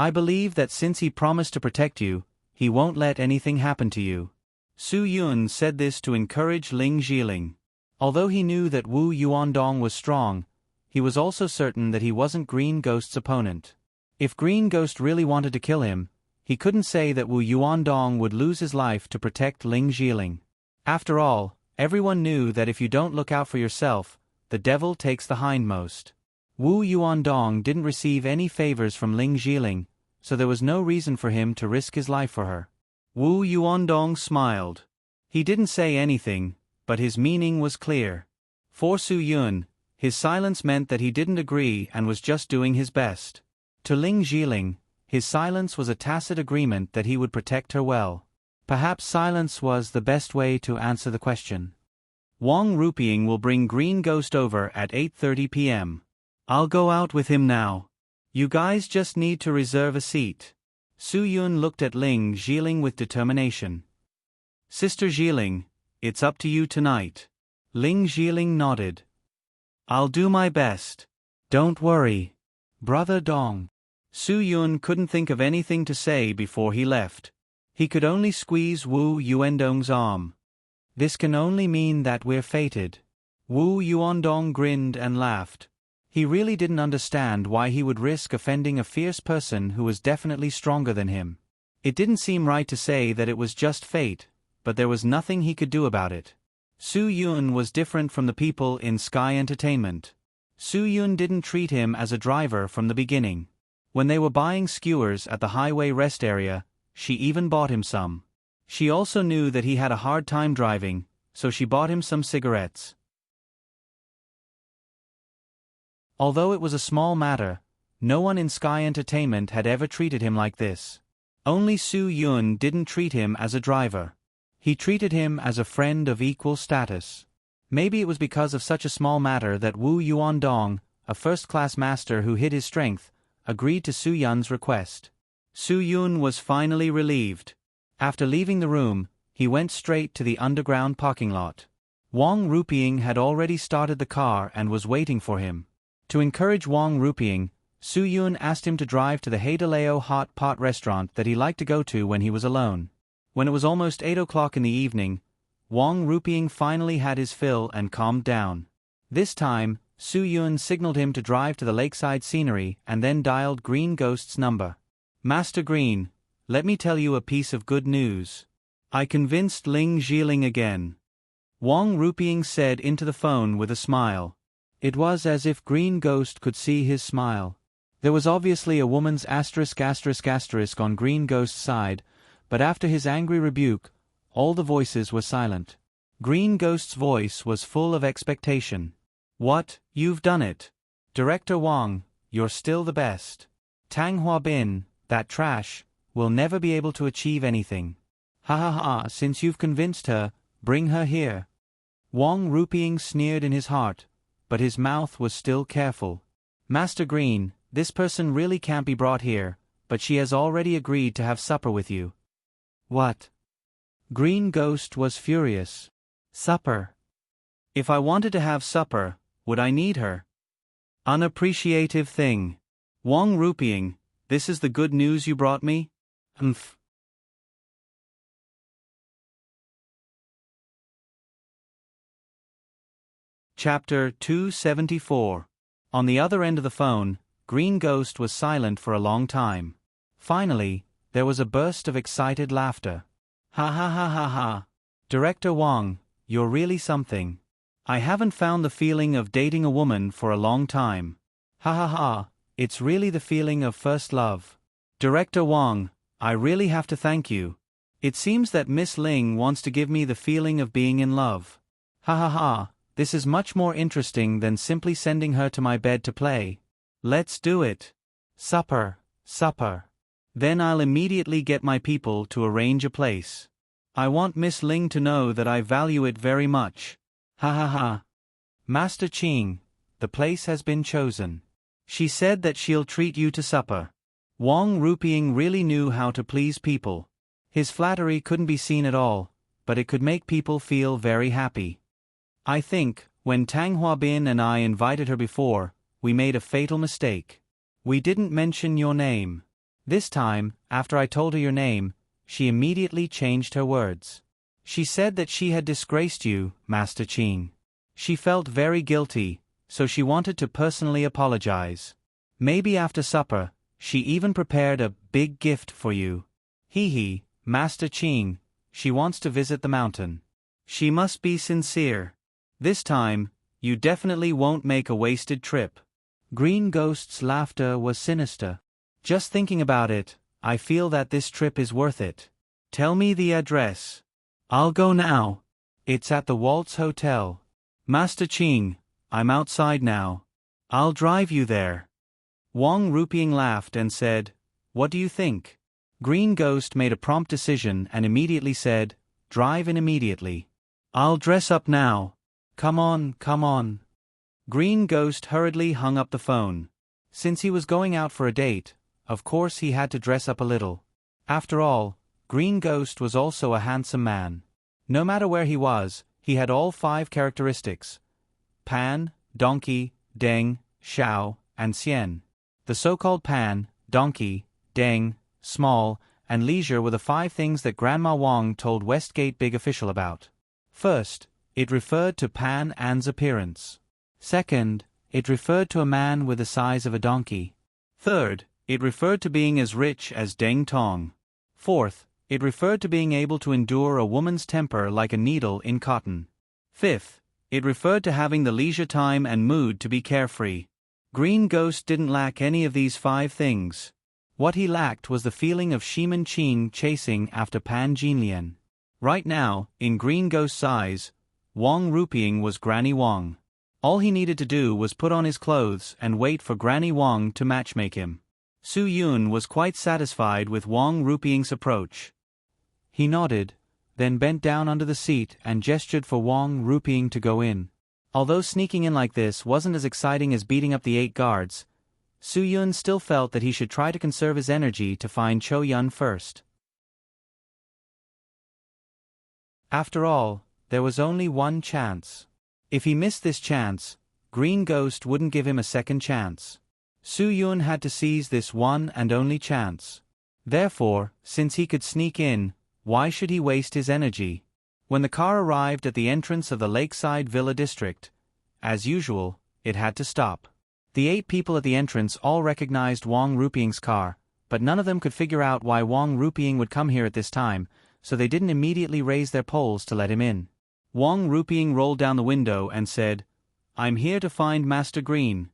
I believe that since he promised to protect you, he won't let anything happen to you. Su Yun said this to encourage Ling Zhiling. Although he knew that Wu Yuandong was strong, he was also certain that he wasn't Green Ghost's opponent. If Green Ghost really wanted to kill him, he couldn't say that Wu Yuandong would lose his life to protect Ling Zhiling. After all, everyone knew that if you don't look out for yourself, the devil takes the hindmost. Wu Yuandong didn't receive any favors from Ling Zhiling, so there was no reason for him to risk his life for her. Wu Yuandong smiled. He didn't say anything, but his meaning was clear. For Su Yun, his silence meant that he didn't agree and was just doing his best. To Ling Zhiling, his silence was a tacit agreement that he would protect her well. Perhaps silence was the best way to answer the question. Wang Rupiang will bring Green Ghost over at 8:30 p.m. I'll go out with him now. You guys just need to reserve a seat. Su Yun looked at Ling Zhiling with determination. Sister Jiling, it's up to you tonight. Ling Jiling nodded. I'll do my best. Don't worry. Brother Dong. Su Yun couldn't think of anything to say before he left. He could only squeeze Wu Yuandong's arm. This can only mean that we're fated. Wu Yuandong grinned and laughed. He really didn't understand why he would risk offending a fierce person who was definitely stronger than him. It didn't seem right to say that it was just fate, but there was nothing he could do about it. Su Yun was different from the people in Sky Entertainment. Su Yun didn't treat him as a driver from the beginning. When they were buying skewers at the highway rest area, she even bought him some. She also knew that he had a hard time driving, so she bought him some cigarettes. Although it was a small matter, no one in Sky Entertainment had ever treated him like this. Only Su Yun didn't treat him as a driver. He treated him as a friend of equal status. Maybe it was because of such a small matter that Wu Yuandong, a first-class master who hid his strength, agreed to Su Yun's request. Su Yun was finally relieved. After leaving the room, he went straight to the underground parking lot. Wang Ruping had already started the car and was waiting for him. To encourage Wang Ruping, Su Yun asked him to drive to the Haidaleo hot pot restaurant that he liked to go to when he was alone. When it was almost 8 o'clock in the evening, Wang Ruping finally had his fill and calmed down. This time, Su Yun signaled him to drive to the lakeside scenery and then dialed Green Ghost's number. Master Green, let me tell you a piece of good news. I convinced Ling Jiling again. Wang Ruping said into the phone with a smile. It was as if Green Ghost could see his smile. There was obviously a woman's asterisk on Green Ghost's side, but after his angry rebuke, all the voices were silent. Green Ghost's voice was full of expectation. What, you've done it. Director Wang, you're still the best. Tang Huabin, that trash, will never be able to achieve anything. Ha ha ha, since you've convinced her, bring her here. Wang Ruping sneered in his heart, but his mouth was still careful. Master Green, this person really can't be brought here, but she has already agreed to have supper with you. What? Green Ghost was furious. Supper? If I wanted to have supper, would I need her? Unappreciative thing. Wang Ruping, this is the good news you brought me? Humph. Chapter 274. On the other end of the phone, Green Ghost was silent for a long time. Finally, there was a burst of excited laughter. Ha ha ha ha ha. Director Wang, you're really something. I haven't found the feeling of dating a woman for a long time. Ha ha ha, it's really the feeling of first love. Director Wang, I really have to thank you. It seems that Miss Ling wants to give me the feeling of being in love. Ha ha ha. This is much more interesting than simply sending her to my bed to play. Let's do it. Supper, supper. Then I'll immediately get my people to arrange a place. I want Miss Ling to know that I value it very much. Ha ha ha. Master Qing, the place has been chosen. She said that she'll treat you to supper. Wang Ruping really knew how to please people. His flattery couldn't be seen at all, but it could make people feel very happy. I think, when Tang Huabin and I invited her before, we made a fatal mistake. We didn't mention your name. This time, after I told her your name, she immediately changed her words. She said that she had disgraced you, Master Qing. She felt very guilty, so she wanted to personally apologize. Maybe after supper, she even prepared a big gift for you. Hee, Master Qing, she wants to visit the mountain. She must be sincere. This time, you definitely won't make a wasted trip. Green Ghost's laughter was sinister. Just thinking about it, I feel that this trip is worth it. Tell me the address. I'll go now. It's at the Waltz Hotel. Master Qing, I'm outside now. I'll drive you there. Wang Ruping laughed and said, What do you think? Green Ghost made a prompt decision and immediately said, Drive in immediately. I'll dress up now. Come on, come on. Green Ghost hurriedly hung up the phone. Since he was going out for a date, of course he had to dress up a little. After all, Green Ghost was also a handsome man. No matter where he was, he had all 5 characteristics: Pan, Donkey, Deng, Xiao, and Xian. The so-called Pan, Donkey, Deng, Small, and Leisure were the 5 things that Grandma Wang told Westgate Big Official about. First, it referred to Pan An's appearance. Second, it referred to a man with the size of a donkey. Third, it referred to being as rich as Deng Tong. Fourth, it referred to being able to endure a woman's temper like a needle in cotton. Fifth, it referred to having the leisure time and mood to be carefree. Green Ghost didn't lack any of these 5 things. What he lacked was the feeling of Shiman Qing chasing after Pan Jinlian. Right now, in Green Ghost's eyes, Wang Ruping was Granny Wang. All he needed to do was put on his clothes and wait for Granny Wang to matchmake him. Su Yun was quite satisfied with Wang Ruping's approach. He nodded, then bent down under the seat and gestured for Wang Ruping to go in. Although sneaking in like this wasn't as exciting as beating up the 8 guards, Su Yun still felt that he should try to conserve his energy to find Cho Yun first. After all, there was only one chance. If he missed this chance, Green Ghost wouldn't give him a second chance. Su Yun had to seize this one and only chance. Therefore, since he could sneak in, why should he waste his energy? When the car arrived at the entrance of the Lakeside Villa District, as usual, it had to stop. The 8 people at the entrance all recognized Wang Ruping's car, but none of them could figure out why Wang Ruping would come here at this time, so they didn't immediately raise their poles to let him in. Wang Ruping rolled down the window and said, "I'm here to find Master Green."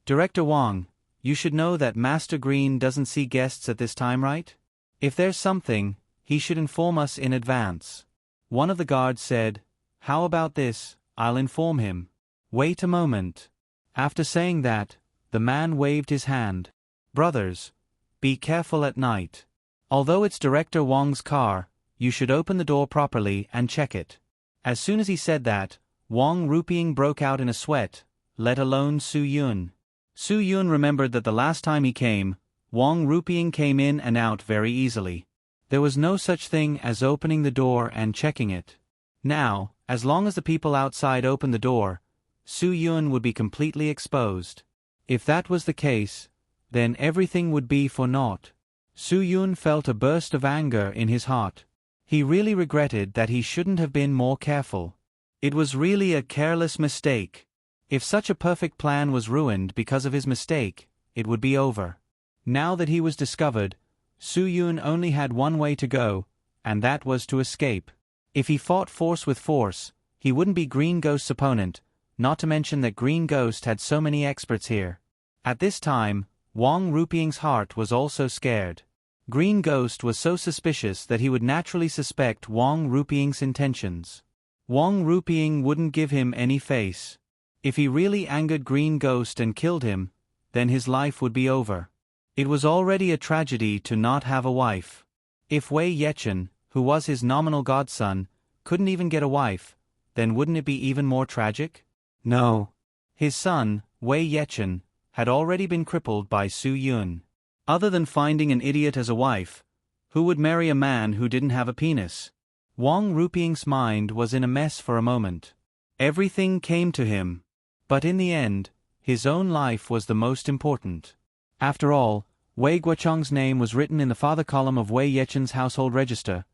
"Director Wang, you should know that Master Green doesn't see guests at this time, right? If there's something, he should inform us in advance." One of the guards said, "How about this, I'll inform him." "Wait a moment." After saying that, the man waved his hand. "Brothers, be careful at night. Although it's Director Wang's car, you should open the door properly and check it." As soon as he said that, Wang Ruping broke out in a sweat, let alone Su Yun. Su Yun remembered that the last time he came, Wang Ruping came in and out very easily. There was no such thing as opening the door and checking it. Now, as long as the people outside opened the door, Su Yun would be completely exposed. If that was the case, then everything would be for naught. Su Yun felt a burst of anger in his heart. He really regretted that he shouldn't have been more careful. It was really a careless mistake. If such a perfect plan was ruined because of his mistake, it would be over. Now that he was discovered, Su Yun only had one way to go, and that was to escape. If he fought force with force, he wouldn't be Green Ghost's opponent, not to mention that Green Ghost had so many experts here. At this time, Wang Ruping's heart was also scared. Green Ghost was so suspicious that he would naturally suspect Wang Ruping's intentions. Wang Ruping wouldn't give him any face. If he really angered Green Ghost and killed him, then his life would be over. It was already a tragedy to not have a wife. If Wei Yechen, who was his nominal godson, couldn't even get a wife, then wouldn't it be even more tragic? No. His son, Wei Yechen, had already been crippled by Su Yun. Other than finding an idiot as a wife, who would marry a man who didn't have a penis? Wang Ruping's mind was in a mess for a moment. Everything came to him. But in the end, his own life was the most important. After all, Wei Guocheng's name was written in the father column of Wei Yechen's household register.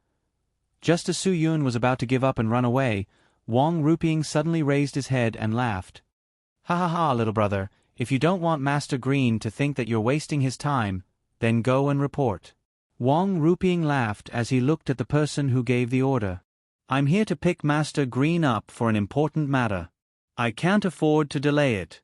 Just as Su Yun was about to give up and run away, Wang Ruping suddenly raised his head and laughed. "Ha ha ha, little brother, if you don't want Master Green to think that you're wasting his time, then go and report." Wang Ruping laughed as he looked at the person who gave the order. "I'm here to pick Master Green up for an important matter. I can't afford to delay it.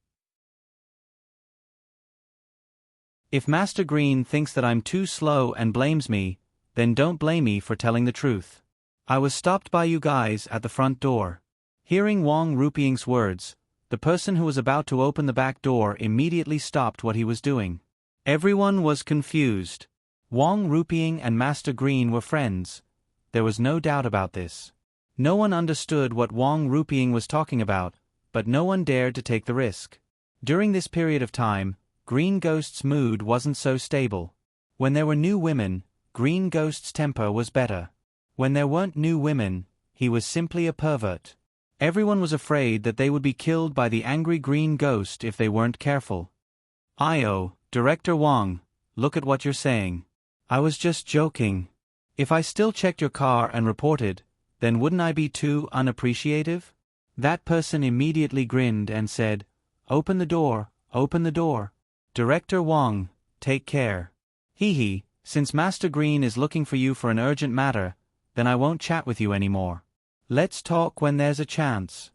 If Master Green thinks that I'm too slow and blames me, then don't blame me for telling the truth. I was stopped by you guys at the front door." Hearing Wang Ruping's words, the person who was about to open the back door immediately stopped what he was doing. Everyone was confused. Wang Ruping and Master Green were friends. There was no doubt about this. No one understood what Wang Ruping was talking about, but no one dared to take the risk. During this period of time, Green Ghost's mood wasn't so stable. When there were new women, Green Ghost's temper was better. When there weren't new women, he was simply a pervert. Everyone was afraid that they would be killed by the angry green ghost if they weren't careful. Director Wong, look at what you're saying. I was just joking. If I still checked your car and reported, then wouldn't I be too unappreciative? That person immediately grinned and said, open the door, open the door. Director Wong, take care. Hee, since Master Green is looking for you for an urgent matter, then I won't chat with you anymore. Let's talk when there's a chance.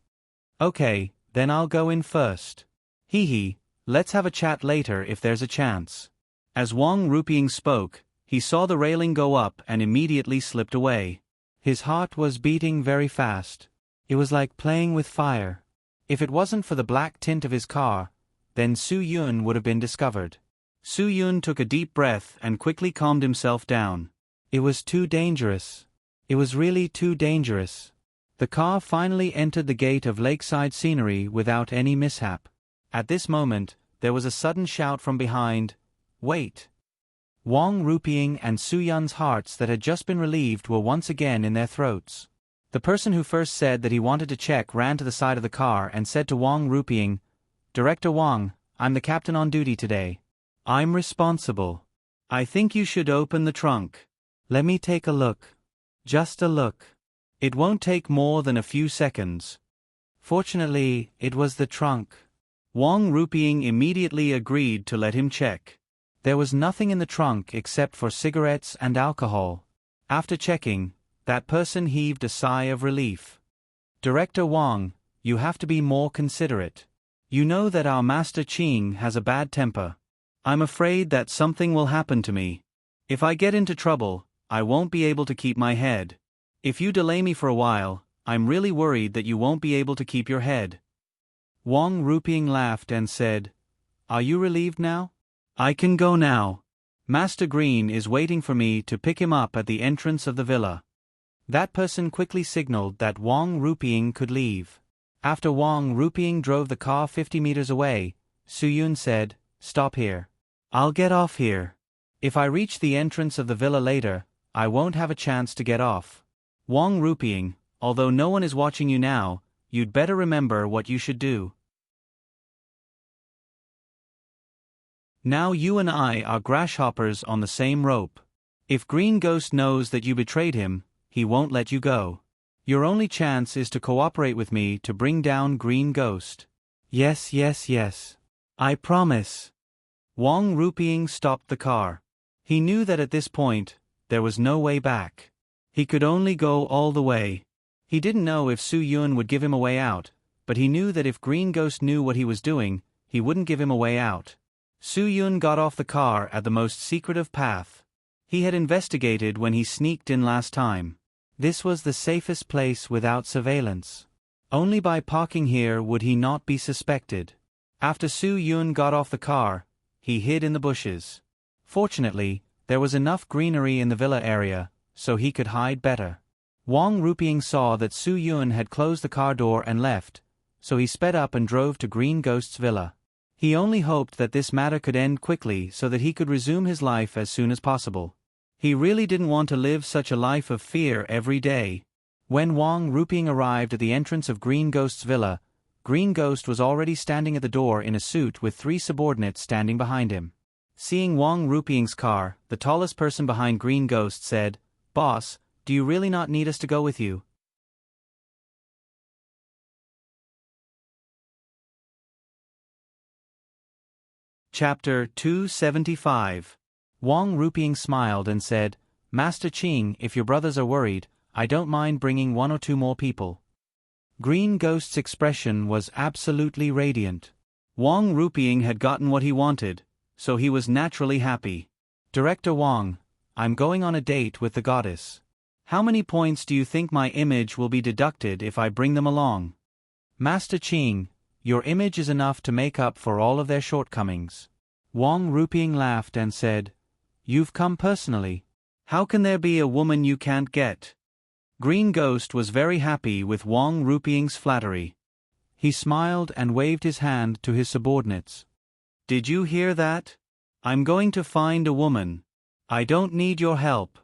Okay, then I'll go in first. Hee, let's have a chat later if there's a chance. As Wong Rupiang spoke, he saw the railing go up and immediately slipped away. His heart was beating very fast. It was like playing with fire. If it wasn't for the black tint of his car, then Su Yun would have been discovered. Su Yun took a deep breath and quickly calmed himself down. It was too dangerous. It was really too dangerous. The car finally entered the gate of lakeside scenery without any mishap. At this moment, there was a sudden shout from behind, wait! Wong Rupiang and Su Yun's hearts that had just been relieved were once again in their throats. The person who first said that he wanted to check ran to the side of the car and said to Wong Rupiang, Director Wong, I'm the captain on duty today. I'm responsible. I think you should open the trunk. Let me take a look. Just a look. It won't take more than a few seconds. Fortunately, it was the trunk. Wong Rupiang immediately agreed to let him check. There was nothing in the trunk except for cigarettes and alcohol. After checking, that person heaved a sigh of relief. Director Wong, you have to be more considerate. You know that our Master Ching has a bad temper. I'm afraid that something will happen to me. If I get into trouble, I won't be able to keep my head. If you delay me for a while, I'm really worried that you won't be able to keep your head. Wong Rupiang laughed and said, Are you relieved now? I can go now. Master Green is waiting for me to pick him up at the entrance of the villa. That person quickly signaled that Wong Rupiang could leave. After Wong Rupiang drove the car 50 meters away, Su Yun said, Stop here. I'll get off here. If I reach the entrance of the villa later, I won't have a chance to get off. Wong Rupiang, although no one is watching you now, you'd better remember what you should do. Now you and I are grasshoppers on the same rope. If Green Ghost knows that you betrayed him, he won't let you go. Your only chance is to cooperate with me to bring down Green Ghost. Yes. I promise. Wong Rupiang stopped the car. He knew that at this point, there was no way back. He could only go all the way. He didn't know if Su Yun would give him a way out, but he knew that if Green Ghost knew what he was doing, he wouldn't give him a way out. Su Yun got off the car at the most secretive path. He had investigated when he sneaked in last time. This was the safest place without surveillance. Only by parking here would he not be suspected. After Su Yun got off the car, he hid in the bushes. Fortunately, there was enough greenery in the villa area, so he could hide better. Wong Rupiang saw that Su Yun had closed the car door and left, so he sped up and drove to Green Ghost's villa. He only hoped that this matter could end quickly so that he could resume his life as soon as possible. He really didn't want to live such a life of fear every day. When Wong Rupiang arrived at the entrance of Green Ghost's villa, Green Ghost was already standing at the door in a suit with 3 subordinates standing behind him. Seeing Wong Rupiang's car, the tallest person behind Green Ghost said, Boss, do you really not need us to go with you? Chapter 275. Wong Rupiang smiled and said, Master Ching, if your brothers are worried, I don't mind bringing 1 or 2 more people. Green Ghost's expression was absolutely radiant. Wong Rupiang had gotten what he wanted, so he was naturally happy. Director Wong, I'm going on a date with the goddess. How many points do you think my image will be deducted if I bring them along? Master Ching, your image is enough to make up for all of their shortcomings. Wong Rupiang laughed and said, You've come personally. How can there be a woman you can't get? Green Ghost was very happy with Wong Rupiang's flattery. He smiled and waved his hand to his subordinates. Did you hear that? I'm going to find a woman. I don't need your help.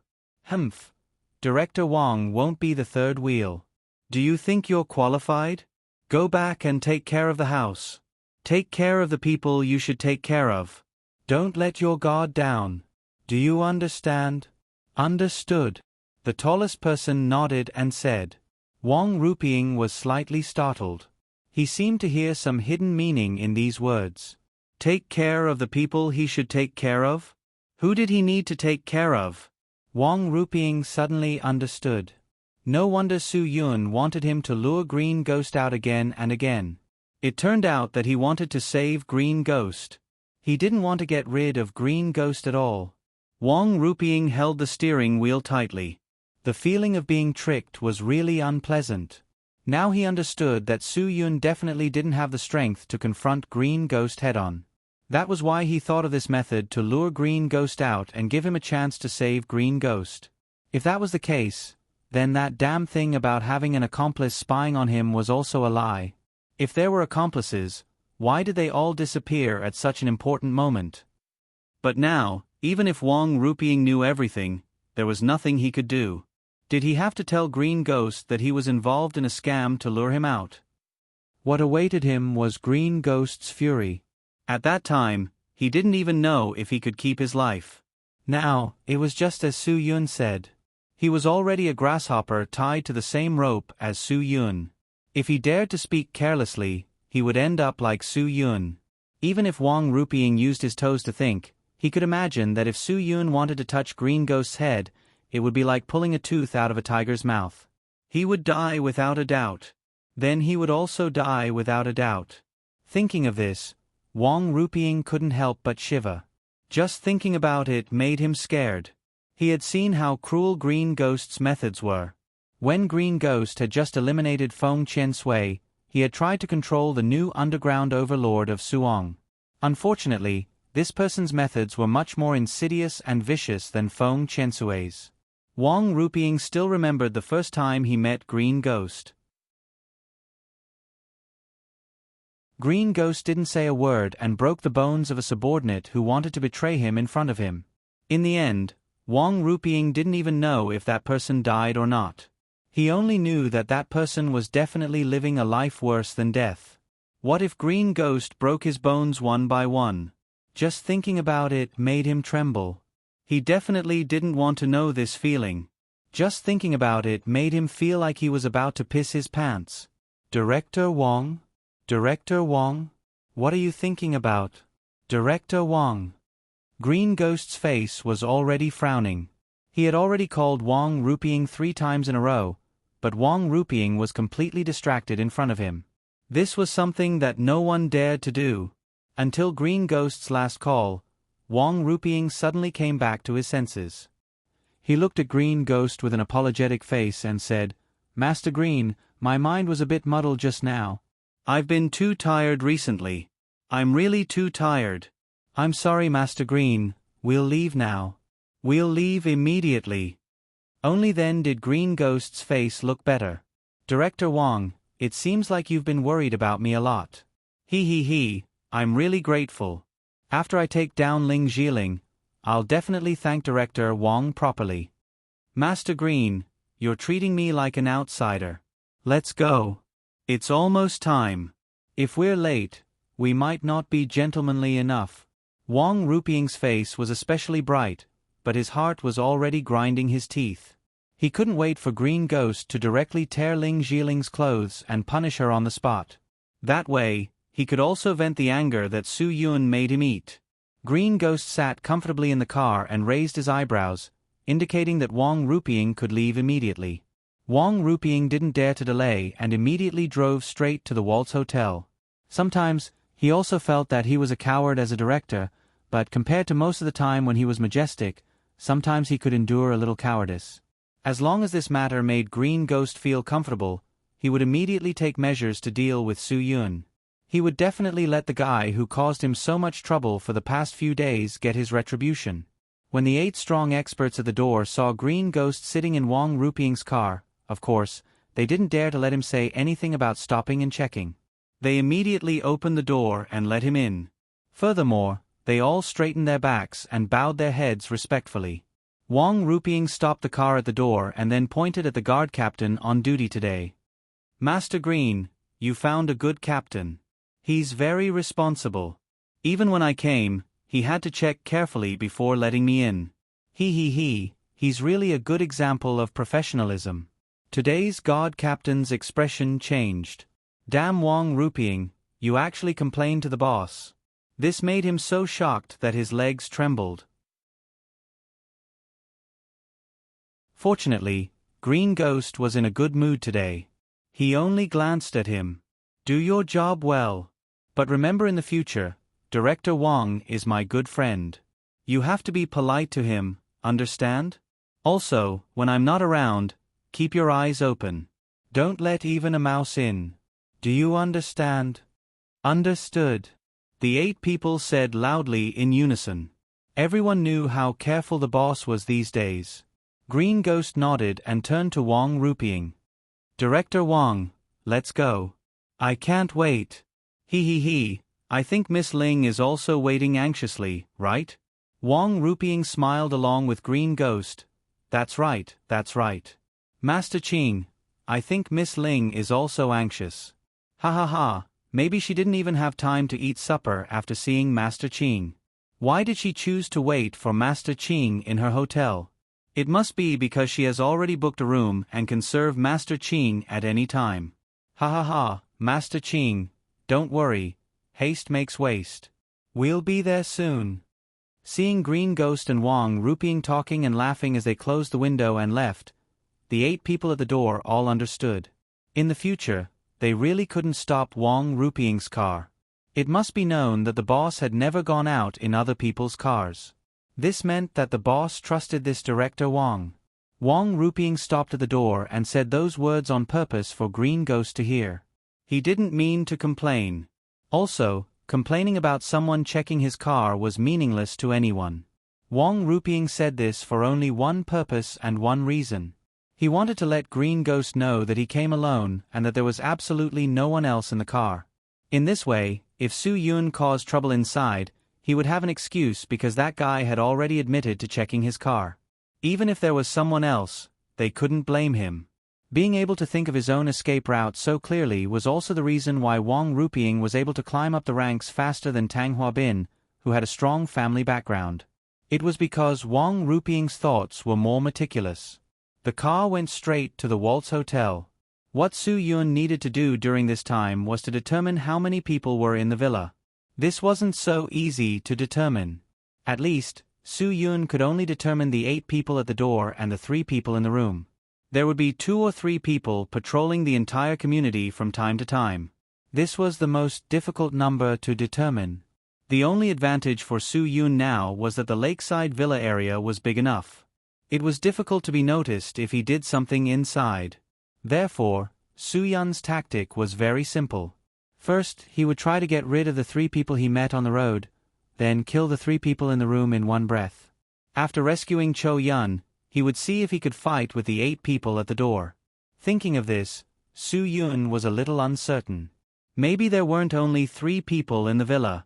Humph. Director Wong won't be the third wheel. Do you think you're qualified? Go back and take care of the house. Take care of the people you should take care of. Don't let your guard down. Do you understand? Understood. The tallest person nodded and said. Wang Ruping was slightly startled. He seemed to hear some hidden meaning in these words. Take care of the people he should take care of? Who did he need to take care of? Wang Ruping suddenly understood. No wonder Su Yun wanted him to lure Green Ghost out again and again. It turned out that he wanted to save Green Ghost. He didn't want to get rid of Green Ghost at all. Wang Ruping held the steering wheel tightly. The feeling of being tricked was really unpleasant. Now he understood that Su Yun definitely didn't have the strength to confront Green Ghost head-on. That was why he thought of this method to lure Green Ghost out and give him a chance to save Green Ghost. If that was the case, then that damn thing about having an accomplice spying on him was also a lie. If there were accomplices, why did they all disappear at such an important moment? But now, even if Wang Ruping knew everything, there was nothing he could do. Did he have to tell Green Ghost that he was involved in a scam to lure him out? What awaited him was Green Ghost's fury. At that time, he didn't even know if he could keep his life. Now, it was just as Su Yun said. He was already a grasshopper tied to the same rope as Su Yun. If he dared to speak carelessly, he would end up like Su Yun. Even if Wang Ruping used his toes to think, he could imagine that if Su Yun wanted to touch Green Ghost's head, it would be like pulling a tooth out of a tiger's mouth. He would die without a doubt. Then he would also die without a doubt. Thinking of this, Wang Ruping couldn't help but shiver. Just thinking about it made him scared. He had seen how cruel Green Ghost's methods were. When Green Ghost had just eliminated Feng Qiansui, he had tried to control the new underground overlord of Suong. Unfortunately, this person's methods were much more insidious and vicious than Feng Qiansui's. Wang Ruping still remembered the first time he met Green Ghost. Green Ghost didn't say a word and broke the bones of a subordinate who wanted to betray him in front of him. In the end, Wang Ruping didn't even know if that person died or not. He only knew that that person was definitely living a life worse than death. What if Green Ghost broke his bones one by one? Just thinking about it made him tremble. He definitely didn't want to know this feeling. Just thinking about it made him feel like he was about to piss his pants. Director Wang? Director Wang? What are you thinking about? Director Wang. Green Ghost's face was already frowning. He had already called Wang Ruping 3 times in a row, but Wang Ruping was completely distracted in front of him. This was something that no one dared to do. Until Green Ghost's last call, Wang Ruping suddenly came back to his senses. He looked at Green Ghost with an apologetic face and said, Master Green, my mind was a bit muddled just now. I've been too tired recently. I'm really too tired. I'm sorry, Master Green, we'll leave now. We'll leave immediately. Only then did Green Ghost's face look better. Director Wang, it seems like you've been worried about me a lot. He, I'm really grateful. After I take down Ling Jiling, I'll definitely thank Director Wang properly. Master Green, you're treating me like an outsider. Let's go. It's almost time. If we're late, we might not be gentlemanly enough. Wang Ruping's face was especially bright, but his heart was already grinding his teeth. He couldn't wait for Green Ghost to directly tear Ling Jiling's clothes and punish her on the spot. That way, he could also vent the anger that Su Yun made him eat. Green Ghost sat comfortably in the car and raised his eyebrows, indicating that Wang Ruping could leave immediately. Wang Ruping didn't dare to delay and immediately drove straight to the Waltz Hotel. Sometimes, he also felt that he was a coward as a director, but compared to most of the time when he was majestic, sometimes he could endure a little cowardice. As long as this matter made Green Ghost feel comfortable, he would immediately take measures to deal with Su Yun. He would definitely let the guy who caused him so much trouble for the past few days get his retribution. When the 8 strong experts at the door saw Green Ghost sitting in Wang Ruping's car, of course, they didn't dare to let him say anything about stopping and checking. They immediately opened the door and let him in. Furthermore, they all straightened their backs and bowed their heads respectfully. Wang Ruping stopped the car at the door and then pointed at the guard captain on duty today. Master Green, you found a good captain. He's very responsible. Even when I came, he had to check carefully before letting me in. He's really a good example of professionalism. Today's God captain's expression changed. Damn Wang Rupiang, you actually complained to the boss. This made him so shocked that his legs trembled. Fortunately, Green Ghost was in a good mood today. He only glanced at him. Do your job well. But remember, in the future, Director Wang is my good friend. You have to be polite to him, understand? Also, when I'm not around, keep your eyes open. Don't let even a mouse in. Do you understand? Understood. The 8 people said loudly in unison. Everyone knew how careful the boss was these days. Green Ghost nodded and turned to Wang Rupiang. Director Wang, let's go. I can't wait. I think Miss Ling is also waiting anxiously, right? Wang Rupiang smiled along with Green Ghost. That's right. Master Qing, I think Miss Ling is also anxious. Maybe she didn't even have time to eat supper after seeing Master Qing. Why did she choose to wait for Master Qing in her hotel? It must be because she has already booked a room and can serve Master Qing at any time. Master Qing, don't worry, haste makes waste. We'll be there soon. Seeing Green Ghost and Wang Rupiang talking and laughing as they closed the window and left, the 8 people at the door all understood. In the future, they really couldn't stop Wang Rupiang's car. It must be known that the boss had never gone out in other people's cars. This meant that the boss trusted this Director Wang. Wang Rupiang stopped at the door and said those words on purpose for Green Ghost to hear. He didn't mean to complain. Also, complaining about someone checking his car was meaningless to anyone. Wang Rupiang said this for only one purpose and one reason. He wanted to let Green Ghost know that he came alone and that there was absolutely no one else in the car. In this way, if Su Yun caused trouble inside, he would have an excuse because that guy had already admitted to checking his car. Even if there was someone else, they couldn't blame him. Being able to think of his own escape route so clearly was also the reason why Wang Rupiang was able to climb up the ranks faster than Tang Huabin, who had a strong family background. It was because Wang Rupiang's thoughts were more meticulous. The car went straight to the Waltz Hotel. What Su Yun needed to do during this time was to determine how many people were in the villa. This wasn't so easy to determine. At least, Su Yun could only determine the 8 people at the door and the 3 people in the room. There would be 2 or 3 people patrolling the entire community from time to time. This was the most difficult number to determine. The only advantage for Su Yun now was that the lakeside villa area was big enough. It was difficult to be noticed if he did something inside. Therefore, Su Yun's tactic was very simple. First, he would try to get rid of the 3 people he met on the road, then kill the 3 people in the room in one breath. After rescuing Cho Yun, he would see if he could fight with the 8 people at the door. Thinking of this, Su Yun was a little uncertain. Maybe there weren't only 3 people in the villa.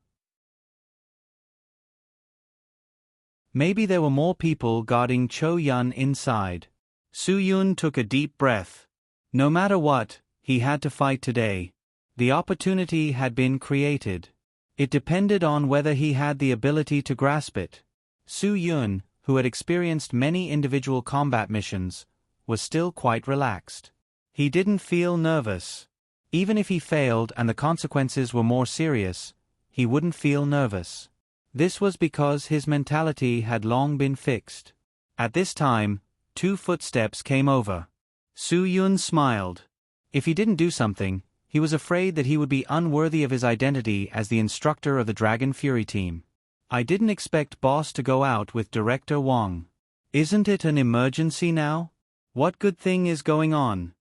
Maybe there were more people guarding Cho Yun inside. Su Yun took a deep breath. No matter what, he had to fight today. The opportunity had been created. It depended on whether he had the ability to grasp it. Su Yun, who had experienced many individual combat missions, was still quite relaxed. He didn't feel nervous. Even if he failed and the consequences were more serious, he wouldn't feel nervous. This was because his mentality had long been fixed. At this time, 2 footsteps came over. Su Yun smiled. If he didn't do something, he was afraid that he would be unworthy of his identity as the instructor of the Dragon Fury team. I didn't expect boss to go out with Director Wang. Isn't it an emergency now? What good thing is going on?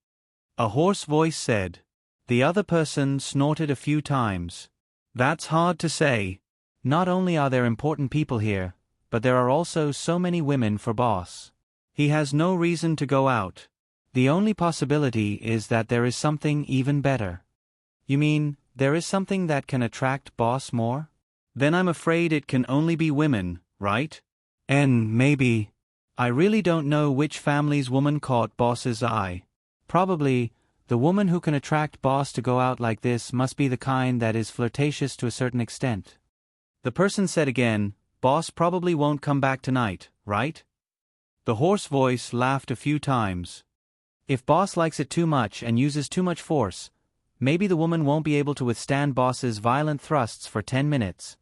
A hoarse voice said. The other person snorted a few times. That's hard to say. Not only are there important people here, but there are also so many women for boss. He has no reason to go out. The only possibility is that there is something even better. You mean, there is something that can attract boss more? Then I'm afraid it can only be women, right? And maybe. I really don't know which family's woman caught boss's eye. Probably, The woman who can attract boss to go out like this must be the kind that is flirtatious to a certain extent. The person said again, boss probably won't come back tonight, right? The hoarse voice laughed a few times. If boss likes it too much and uses too much force, maybe the woman won't be able to withstand boss's violent thrusts for 10 minutes.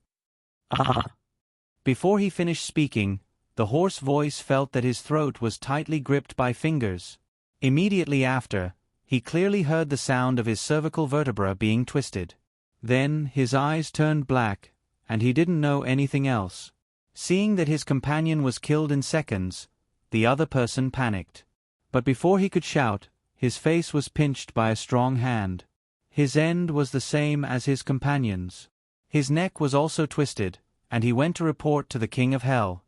Before he finished speaking, the hoarse voice felt that his throat was tightly gripped by fingers. Immediately after, he clearly heard the sound of his cervical vertebra being twisted. Then his eyes turned black, and he didn't know anything else. Seeing that his companion was killed in seconds, the other person panicked. But before he could shout, his face was pinched by a strong hand. His end was the same as his companion's. His neck was also twisted, and he went to report to the King of Hell.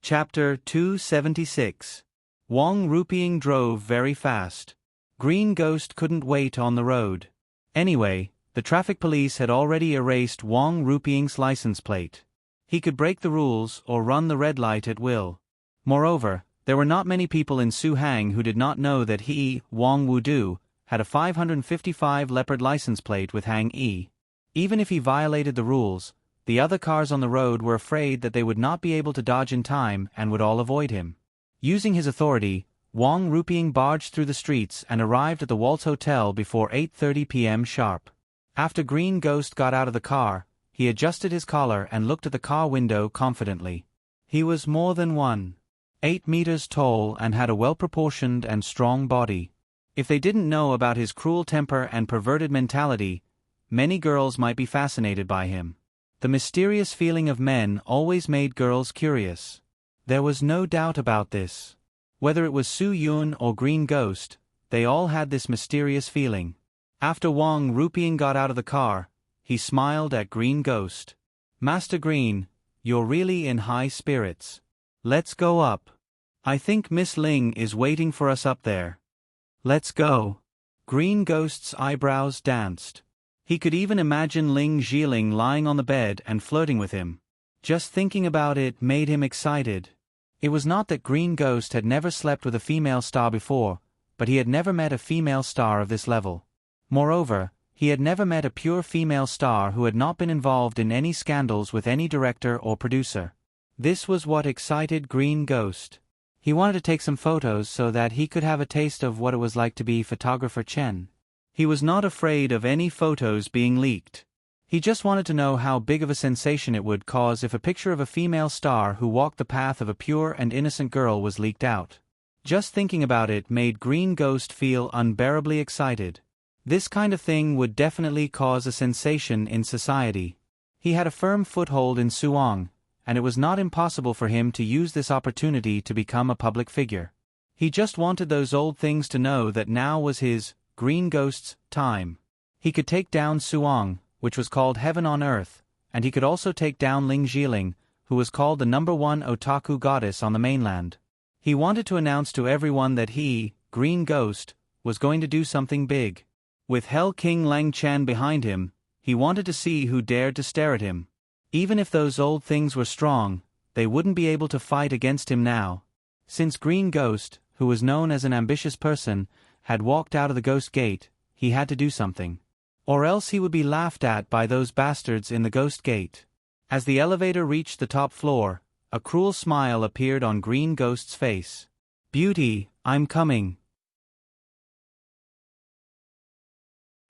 Chapter 276. Wong Ruping drove very fast. Green Ghost couldn't wait on the road. Anyway, the traffic police had already erased Wong Ruping's license plate. He could break the rules or run the red light at will. Moreover, there were not many people in Suhang who did not know that he, Wong Wudu, had a 555 Leopard license plate with Hang E. Even if he violated the rules, the other cars on the road were afraid that they would not be able to dodge in time and would all avoid him. Using his authority, Wong Ruping barged through the streets and arrived at the Waltz Hotel before 8:30 p.m. sharp. After Green Ghost got out of the car, he adjusted his collar and looked at the car window confidently. He was more than 1.8 meters tall and had a well-proportioned and strong body. If they didn't know about his cruel temper and perverted mentality, many girls might be fascinated by him. The mysterious feeling of men always made girls curious. There was no doubt about this. Whether it was Su Yun or Green Ghost, they all had this mysterious feeling. After Wong Ruping got out of the car, he smiled at Green Ghost. Master Green, you're really in high spirits. Let's go up. I think Miss Ling is waiting for us up there. Let's go. Green Ghost's eyebrows danced. He could even imagine Ling Zhiling lying on the bed and flirting with him. Just thinking about it made him excited. It was not that Green Ghost had never slept with a female star before, but he had never met a female star of this level. Moreover, he had never met a pure female star who had not been involved in any scandals with any director or producer. This was what excited Green Ghost. He wanted to take some photos so that he could have a taste of what it was like to be photographer Chen. He was not afraid of any photos being leaked. He just wanted to know how big of a sensation it would cause if a picture of a female star who walked the path of a pure and innocent girl was leaked out. Just thinking about it made Green Ghost feel unbearably excited. This kind of thing would definitely cause a sensation in society. He had a firm foothold in Suong, and it was not impossible for him to use this opportunity to become a public figure. He just wanted those old things to know that now was his, Green Ghost's, time. He could take down Suong, which was called Heaven on Earth, and he could also take down Ling Zhiling, who was called the #1 otaku goddess on the mainland. He wanted to announce to everyone that he, Green Ghost, was going to do something big. With Hell King Lang Chan behind him, he wanted to see who dared to stare at him. Even if those old things were strong, they wouldn't be able to fight against him now. Since Green Ghost, who was known as an ambitious person, had walked out of the Ghost Gate, he had to do something. Or else he would be laughed at by those bastards in the Ghost Gate. As the elevator reached the top floor, a cruel smile appeared on Green Ghost's face. "Beauty, I'm coming."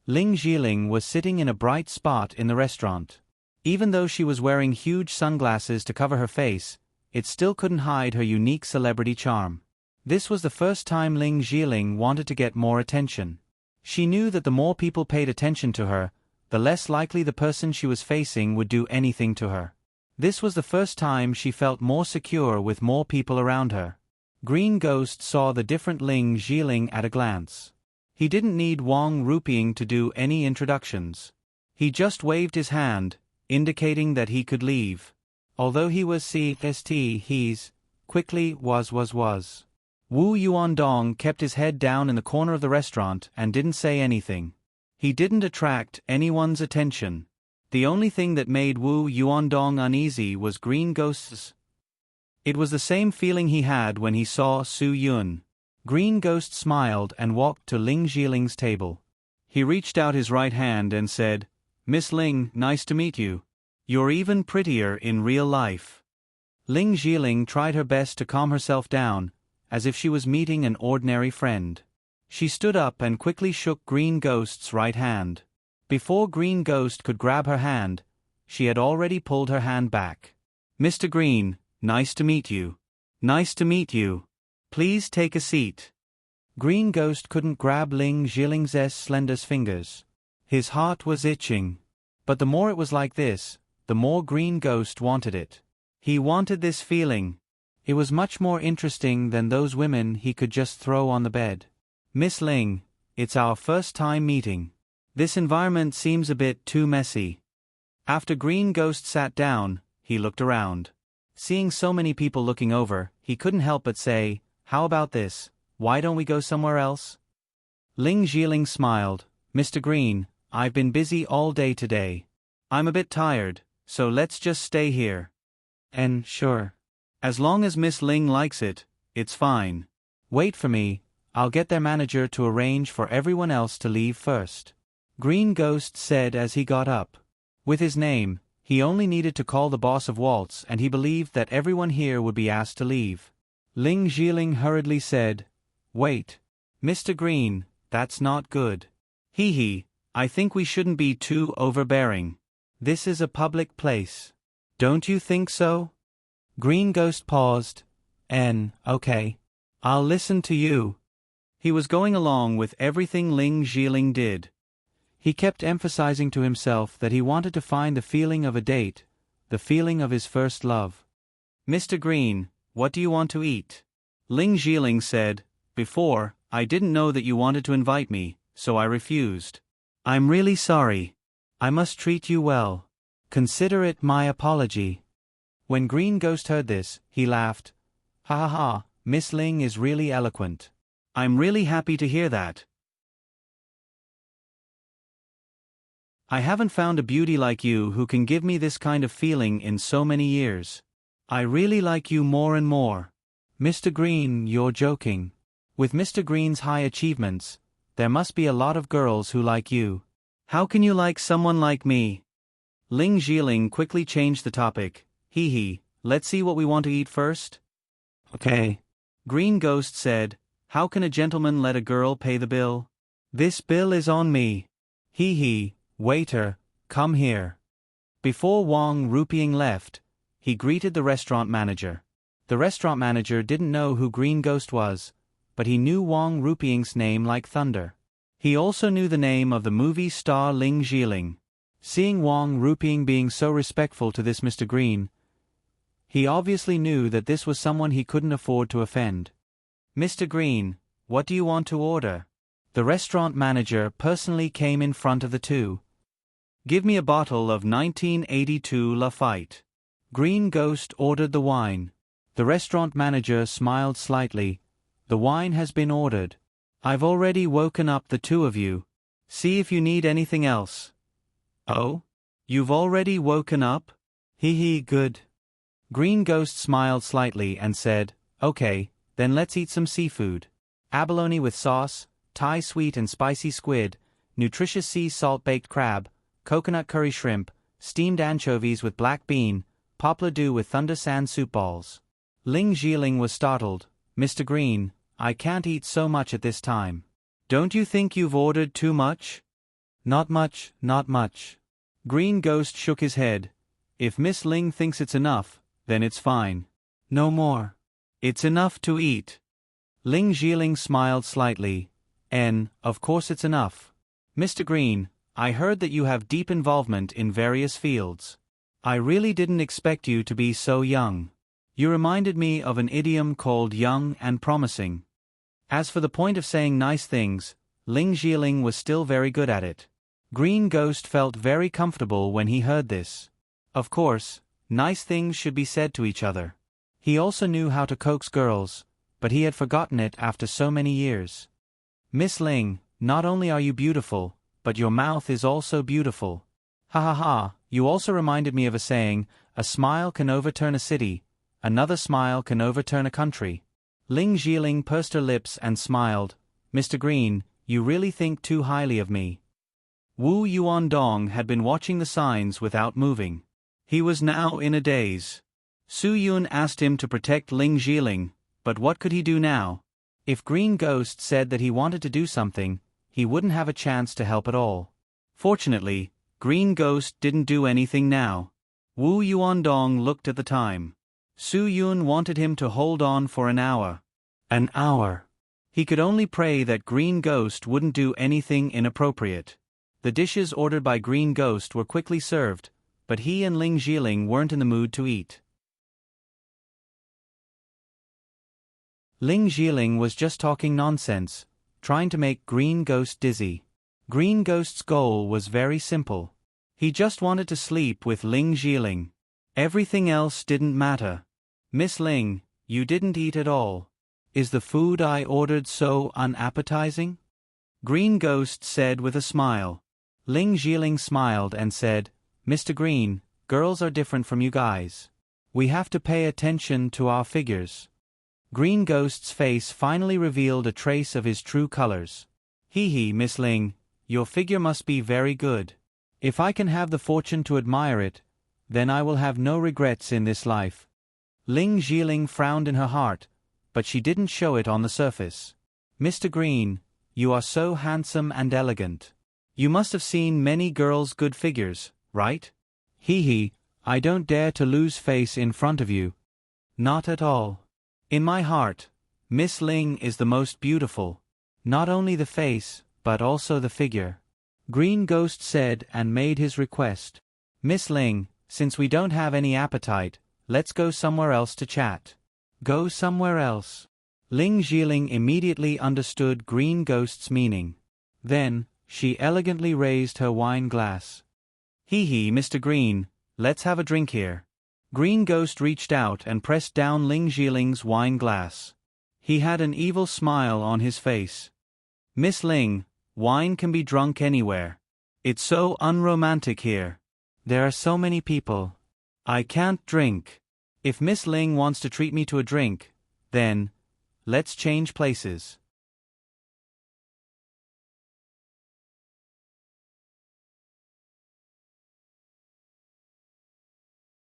Ling Zhiling was sitting in a bright spot in the restaurant. Even though she was wearing huge sunglasses to cover her face, it still couldn't hide her unique celebrity charm. This was the first time Ling Zhiling wanted to get more attention. She knew that the more people paid attention to her, the less likely the person she was facing would do anything to her. This was the first time she felt more secure with more people around her. Green Ghost saw the different Ling Zhiling at a glance. He didn't need Wong Ruping to do any introductions. He just waved his hand, indicating that he could leave. Although he was he's quickly was. Wu Yuandong kept his head down in the corner of the restaurant and didn't say anything. He didn't attract anyone's attention. The only thing that made Wu Yuandong uneasy was Green Ghost's It was the same feeling he had when he saw Su Yun. Green Ghost smiled and walked to Ling Jiling's table. He reached out his right hand and said, "Miss Ling, nice to meet you. You're even prettier in real life." Ling Jiling tried her best to calm herself down, as if she was meeting an ordinary friend. She stood up and quickly shook Green Ghost's right hand. Before Green Ghost could grab her hand, she had already pulled her hand back. "Mr. Green, nice to meet you." "Nice to meet you. Please take a seat." Green Ghost couldn't grab Ling Jiling's slender fingers. His heart was itching. But the more it was like this, the more Green Ghost wanted it. He wanted this feeling. It was much more interesting than those women he could just throw on the bed. "Miss Ling, it's our first time meeting. This environment seems a bit too messy." After Green Ghost sat down, he looked around. Seeing so many people looking over, he couldn't help but say, "How about this? Why don't we go somewhere else?" Ling Jiling smiled. "Mr. Green, I've been busy all day today. I'm a bit tired, so let's just stay here." "And sure. As long as Miss Ling likes it, it's fine. Wait for me, I'll get their manager to arrange for everyone else to leave first," Green Ghost said as he got up. With his name, he only needed to call the boss of Waltz, and he believed that everyone here would be asked to leave. Ling Jiling hurriedly said, "Wait. Mr. Green, that's not good. Hee, I think we shouldn't be too overbearing. This is a public place. Don't you think so?" Green Ghost paused. Okay. I'll listen to you." He was going along with everything Ling Jiling did. He kept emphasizing to himself that he wanted to find the feeling of a date, the feeling of his first love. "Mr. Green, what do you want to eat?" Ling Jiling said, "Before, I didn't know that you wanted to invite me, so I refused. I'm really sorry. I must treat you well. Consider it my apology." When Green Ghost heard this, he laughed. "Ha ha ha, Miss Ling is really eloquent. I'm really happy to hear that. I haven't found a beauty like you who can give me this kind of feeling in so many years. I really like you more and more." "Mr. Green, you're joking. With Mr. Green's high achievements, there must be a lot of girls who like you. How can you like someone like me?" Ling Jiling quickly changed the topic. Hee, let's see what we want to eat first." "Okay." Green Ghost said, "How can a gentleman let a girl pay the bill?" "This bill is on me." Hee, waiter, come here." Before Wang Rupiang left, he greeted the restaurant manager. The restaurant manager didn't know who Green Ghost was, but he knew Wang Rupiang's name like thunder. He also knew the name of the movie star Ling Jiling. Seeing Wang Rupiang being so respectful to this Mr. Green, he obviously knew that this was someone he couldn't afford to offend. "Mr. Green, what do you want to order?" The restaurant manager personally came in front of the two. "Give me a bottle of 1982 Lafite." Green Ghost ordered the wine. The restaurant manager smiled slightly. "The wine has been ordered. I've already woken up the two of you. See if you need anything else." "Oh? You've already woken up?" Hee, good. Green Ghost smiled slightly and said, "Okay, then let's eat some seafood. Abalone with sauce, Thai sweet and spicy squid, nutritious sea salt baked crab, coconut curry shrimp, steamed anchovies with black bean, poplar dew with thunder sand soup balls." Ling Jiling was startled. "Mr. Green, I can't eat so much at this time. Don't you think you've ordered too much?" Not much. Green Ghost shook his head. "If Miss Ling thinks it's enough, then it's fine. No more. It's enough to eat." Ling Jiling smiled slightly. Of course it's enough. "Mr. Green, I heard that you have deep involvement in various fields. I really didn't expect you to be so young. You reminded me of an idiom called young and promising." As for the point of saying nice things, Ling Jiling was still very good at it. Green Ghost felt very comfortable when he heard this. Of course, nice things should be said to each other. He also knew how to coax girls, but he had forgotten it after so many years. "Miss Ling, not only are you beautiful, but your mouth is also beautiful. Ha ha ha, you also reminded me of a saying, a smile can overturn a city, Another smile can overturn a country. Ling Zhiling pursed her lips and smiled. Mr. Green, you really think too highly of me. Wu Yuandong had been watching the signs without moving. He was now in a daze. Su Yun asked him to protect Ling Zhiling, but what could he do now? If Green Ghost said that he wanted to do something, he wouldn't have a chance to help at all. Fortunately, Green Ghost didn't do anything now. Wu Yuandong looked at the time. Su Yun wanted him to hold on for an hour. An hour. He could only pray that Green Ghost wouldn't do anything inappropriate. The dishes ordered by Green Ghost were quickly served, but he and Ling Zhiling weren't in the mood to eat. Ling Zhiling was just talking nonsense, trying to make Green Ghost dizzy. Green Ghost's goal was very simple. He just wanted to sleep with Ling Zhiling. Everything else didn't matter. Miss Ling, you didn't eat at all. Is the food I ordered so unappetizing? Green Ghost said with a smile. Ling Zhiling smiled and said, Mr. Green, girls are different from you guys. We have to pay attention to our figures. Green Ghost's face finally revealed a trace of his true colors. Hee hee, Miss Ling, your figure must be very good. If I can have the fortune to admire it, then I will have no regrets in this life. Ling Zhiling frowned in her heart, but she didn't show it on the surface. Mr. Green, you are so handsome and elegant. You must have seen many girls' good figures, right? Hee hee, I don't dare to lose face in front of you. Not at all. In my heart, Miss Ling is the most beautiful. Not only the face, but also the figure. Green Ghost said and made his request. Miss Ling, since we don't have any appetite, let's go somewhere else to chat. Go somewhere else. Ling Zhiling immediately understood Green Ghost's meaning. Then, she elegantly raised her wine glass. Hee hee, Mr. Green, let's have a drink here. Green Ghost reached out and pressed down Ling Zhiling's wine glass. He had an evil smile on his face. Miss Ling, wine can be drunk anywhere. It's so unromantic here. There are so many people. I can't drink. If Miss Ling wants to treat me to a drink, then, let's change places.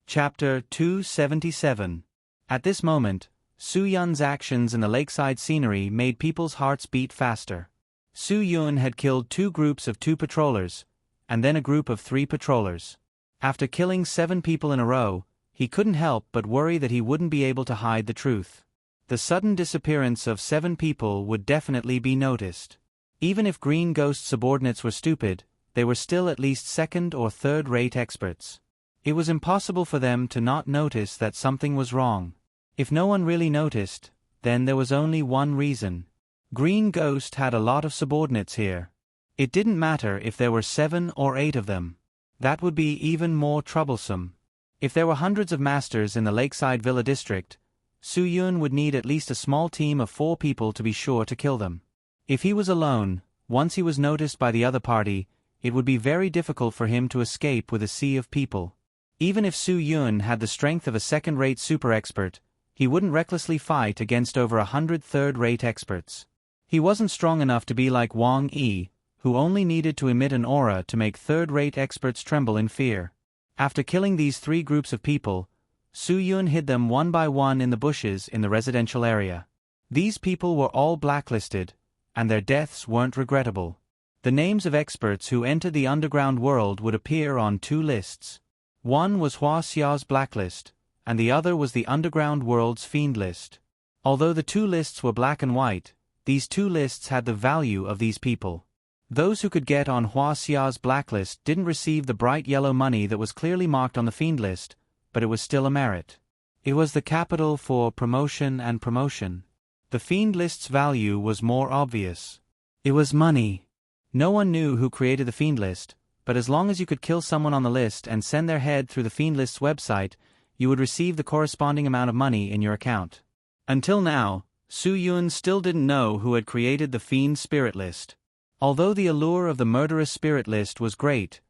Chapter 277. At this moment, Su Yun's actions in the lakeside scenery made people's hearts beat faster. Su Yun had killed 2 groups of 2 patrollers, and then a group of 3 patrollers. After killing 7 people in a row, he couldn't help but worry that he wouldn't be able to hide the truth. The sudden disappearance of 7 people would definitely be noticed. Even if Green Ghost's subordinates were stupid, they were still at least second- or third-rate experts. It was impossible for them to not notice that something was wrong. If no one really noticed, then there was only one reason. Green Ghost had a lot of subordinates here. It didn't matter if there were 7 or 8 of them. That would be even more troublesome. If there were hundreds of masters in the Lakeside Villa district, Su Yun would need at least a small team of 4 people to be sure to kill them. If he was alone, once he was noticed by the other party, it would be very difficult for him to escape with a sea of people. Even if Su Yun had the strength of a second-rate super expert, he wouldn't recklessly fight against over 100 third-rate experts. He wasn't strong enough to be like Wang Yi, who only needed to emit an aura to make third-rate experts tremble in fear. After killing these 3 groups of people, Su Yun hid them one by one in the bushes in the residential area. These people were all blacklisted, and their deaths weren't regrettable. The names of experts who entered the underground world would appear on 2 lists. One was Hua Xia's blacklist, and the other was the underground world's fiend list. Although the 2 lists were black and white, these 2 lists had the value of these people. Those who could get on Hua Xia's blacklist didn't receive the bright yellow money that was clearly marked on the fiend list, but it was still a merit. It was the capital for promotion and promotion. The fiend list's value was more obvious. It was money. No one knew who created the fiend list, but as long as you could kill someone on the list and send their head through the fiend list's website, you would receive the corresponding amount of money in your account. Until now, Su Yun still didn't know who had created the fiend spirit list. Although the allure of the murderous spirit list was great,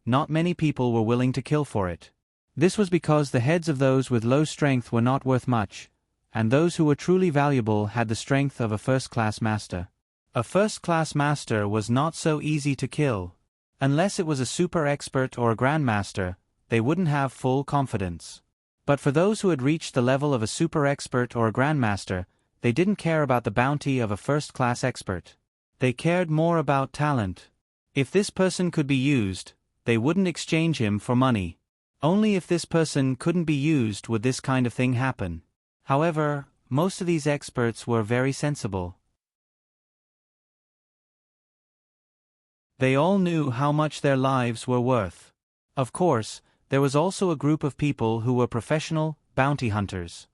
not many people were willing to kill for it. This was because the heads of those with low strength were not worth much, and those who were truly valuable had the strength of a first-class master. A first-class master was not so easy to kill. Unless it was a super expert or a grandmaster, they wouldn't have full confidence. But for those who had reached the level of a super expert or a grandmaster, they didn't care about the bounty of a first-class expert. They cared more about talent. If this person could be used, they wouldn't exchange him for money. Only if this person couldn't be used would this kind of thing happen. However, most of these experts were very sensible. They all knew how much their lives were worth. Of course, there was also a group of people who were professional bounty hunters.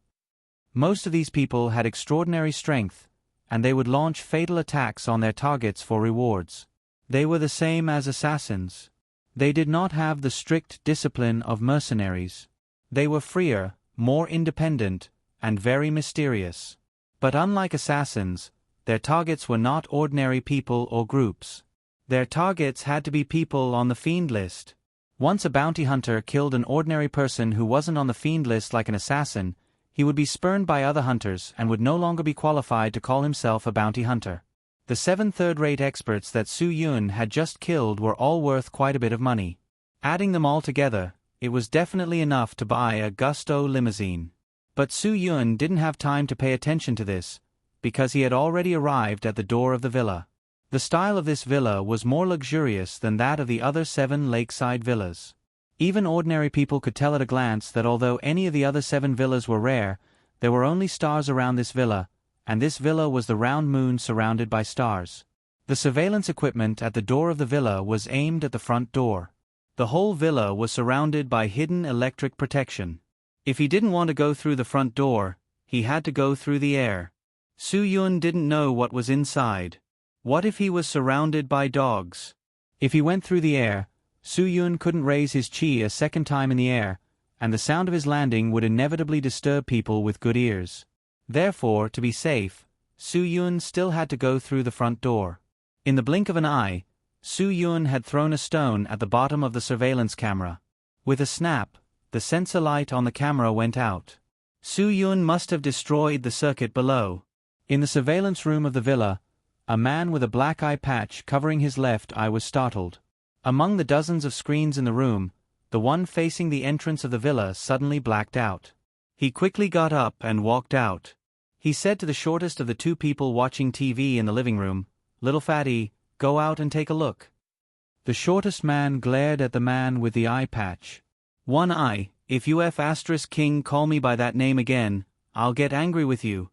Most of these people had extraordinary strength, and they would launch fatal attacks on their targets for rewards. They were the same as assassins. They did not have the strict discipline of mercenaries. They were freer, more independent, and very mysterious. But unlike assassins, their targets were not ordinary people or groups. Their targets had to be people on the fiend list. Once a bounty hunter killed an ordinary person who wasn't on the fiend list like an assassin, he would be spurned by other hunters and would no longer be qualified to call himself a bounty hunter. The 7 third-rate experts that Su Yun had just killed were all worth quite a bit of money. Adding them all together, it was definitely enough to buy a Gusto limousine. But Su Yun didn't have time to pay attention to this, because he had already arrived at the door of the villa. The style of this villa was more luxurious than that of the other 7 lakeside villas. Even ordinary people could tell at a glance that although any of the other 7 villas were rare, there were only stars around this villa, and this villa was the round moon surrounded by stars. The surveillance equipment at the door of the villa was aimed at the front door. The whole villa was surrounded by hidden electric protection. If he didn't want to go through the front door, he had to go through the air. Su Yun didn't know what was inside. What if he was surrounded by dogs? If he went through the air, Su Yun couldn't raise his chi a second time in the air, and the sound of his landing would inevitably disturb people with good ears. Therefore, to be safe, Su Yun still had to go through the front door. In the blink of an eye, Su Yun had thrown a stone at the bottom of the surveillance camera. With a snap, the sensor light on the camera went out. Su Yun must have destroyed the circuit below. In the surveillance room of the villa, a man with a black eye patch covering his left eye was startled. Among the dozens of screens in the room, the one facing the entrance of the villa suddenly blacked out. He quickly got up and walked out. He said to the shortest of the 2 people watching TV in the living room, "Little fatty, go out and take a look." The shortest man glared at the man with the eye patch. "One eye, if you King call me by that name again, I'll get angry with you."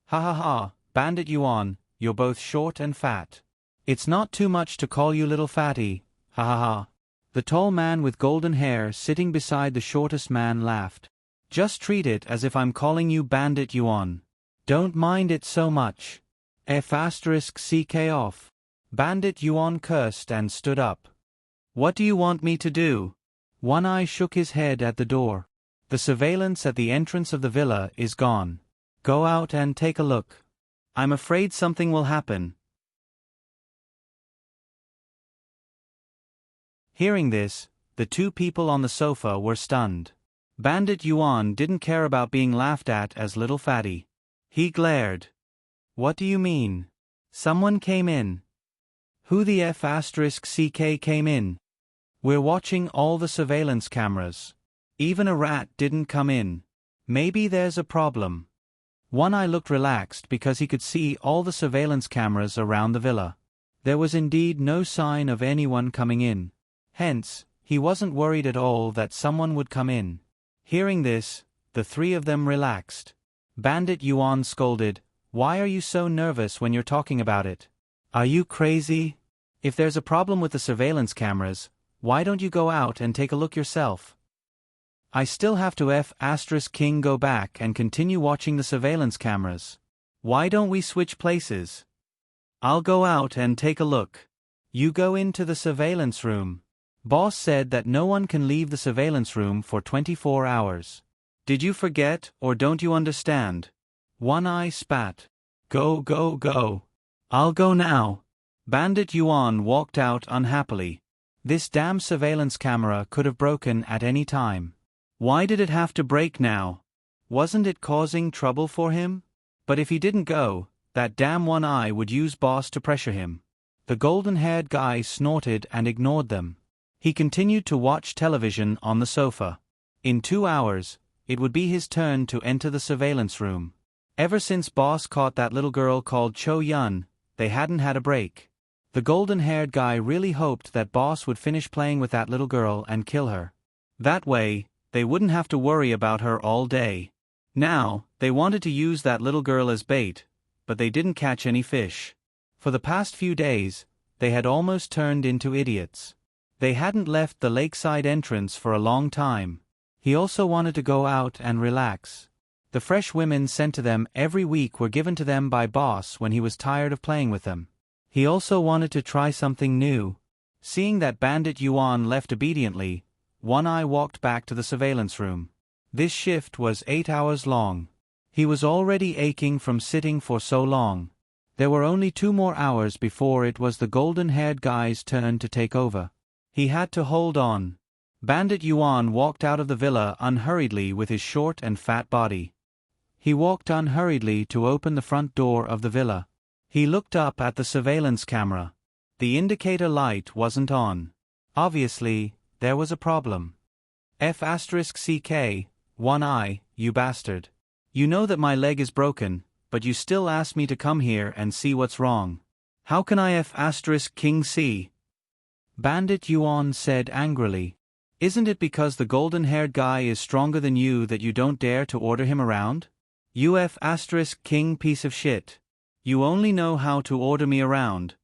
"Ha ha ha, Bandit Yuan, you're both short and fat. It's not too much to call you little fatty, ha ha ha." The tall man with golden hair sitting beside the shortest man laughed. "Just treat it as if I'm calling you Bandit Yuan. Don't mind it so much. *CK off." Bandit Yuan cursed and stood up. "What do you want me to do?" One Eye shook his head at the door. "The surveillance at the entrance of the villa is gone. Go out and take a look. I'm afraid something will happen." Hearing this, the 2 people on the sofa were stunned. Bandit Yuan didn't care about being laughed at as little fatty. He glared. "What do you mean? Someone came in." "Who the *CK came in? We're watching all the surveillance cameras. Even a rat didn't come in. Maybe there's a problem." One Eye looked relaxed because he could see all the surveillance cameras around the villa. There was indeed no sign of anyone coming in. Hence, he wasn't worried at all that someone would come in. Hearing this, the 3 of them relaxed. Bandit Yuan scolded, "Why are you so nervous when you're talking about it? Are you crazy? If there's a problem with the surveillance cameras, why don't you go out and take a look yourself? I still have to King go back and continue watching the surveillance cameras. Why don't we switch places? I'll go out and take a look. You go into the surveillance room. Boss said that no one can leave the surveillance room for 24 hours. Did you forget or don't you understand?" One Eye spat. "Go go go. I'll go now." Bandit Yuan walked out unhappily. This damn surveillance camera could have broken at any time. Why did it have to break now? Wasn't it causing trouble for him? But if he didn't go, that damn one eye would use boss to pressure him. The golden-haired guy snorted and ignored them. He continued to watch television on the sofa. In 2 hours, it would be his turn to enter the surveillance room. Ever since boss caught that little girl called Cho Yun, they hadn't had a break. The golden-haired guy really hoped that boss would finish playing with that little girl and kill her. That way, they wouldn't have to worry about her all day. Now, they wanted to use that little girl as bait, but they didn't catch any fish. For the past few days, they had almost turned into idiots. They hadn't left the lakeside entrance for a long time. He also wanted to go out and relax. The fresh women sent to them every week were given to them by boss when he was tired of playing with them. He also wanted to try something new. Seeing that Bandit Yuan left obediently, One Eye walked back to the surveillance room. This shift was 8 hours long. He was already aching from sitting for so long. There were only 2 more hours before it was the golden-haired guy's turn to take over. He had to hold on. Bandit Yuan walked out of the villa unhurriedly with his short and fat body. He walked unhurriedly to open the front door of the villa. He looked up at the surveillance camera. The indicator light wasn't on. Obviously, there was a problem. F***CK, One Eye, you bastard. You know that my leg is broken, but you still ask me to come here and see what's wrong. How can I F***King C? Bandit Yuan said angrily. Isn't it because the golden-haired guy is stronger than you that you don't dare to order him around? You F***king piece of shit. You only know how to order me around.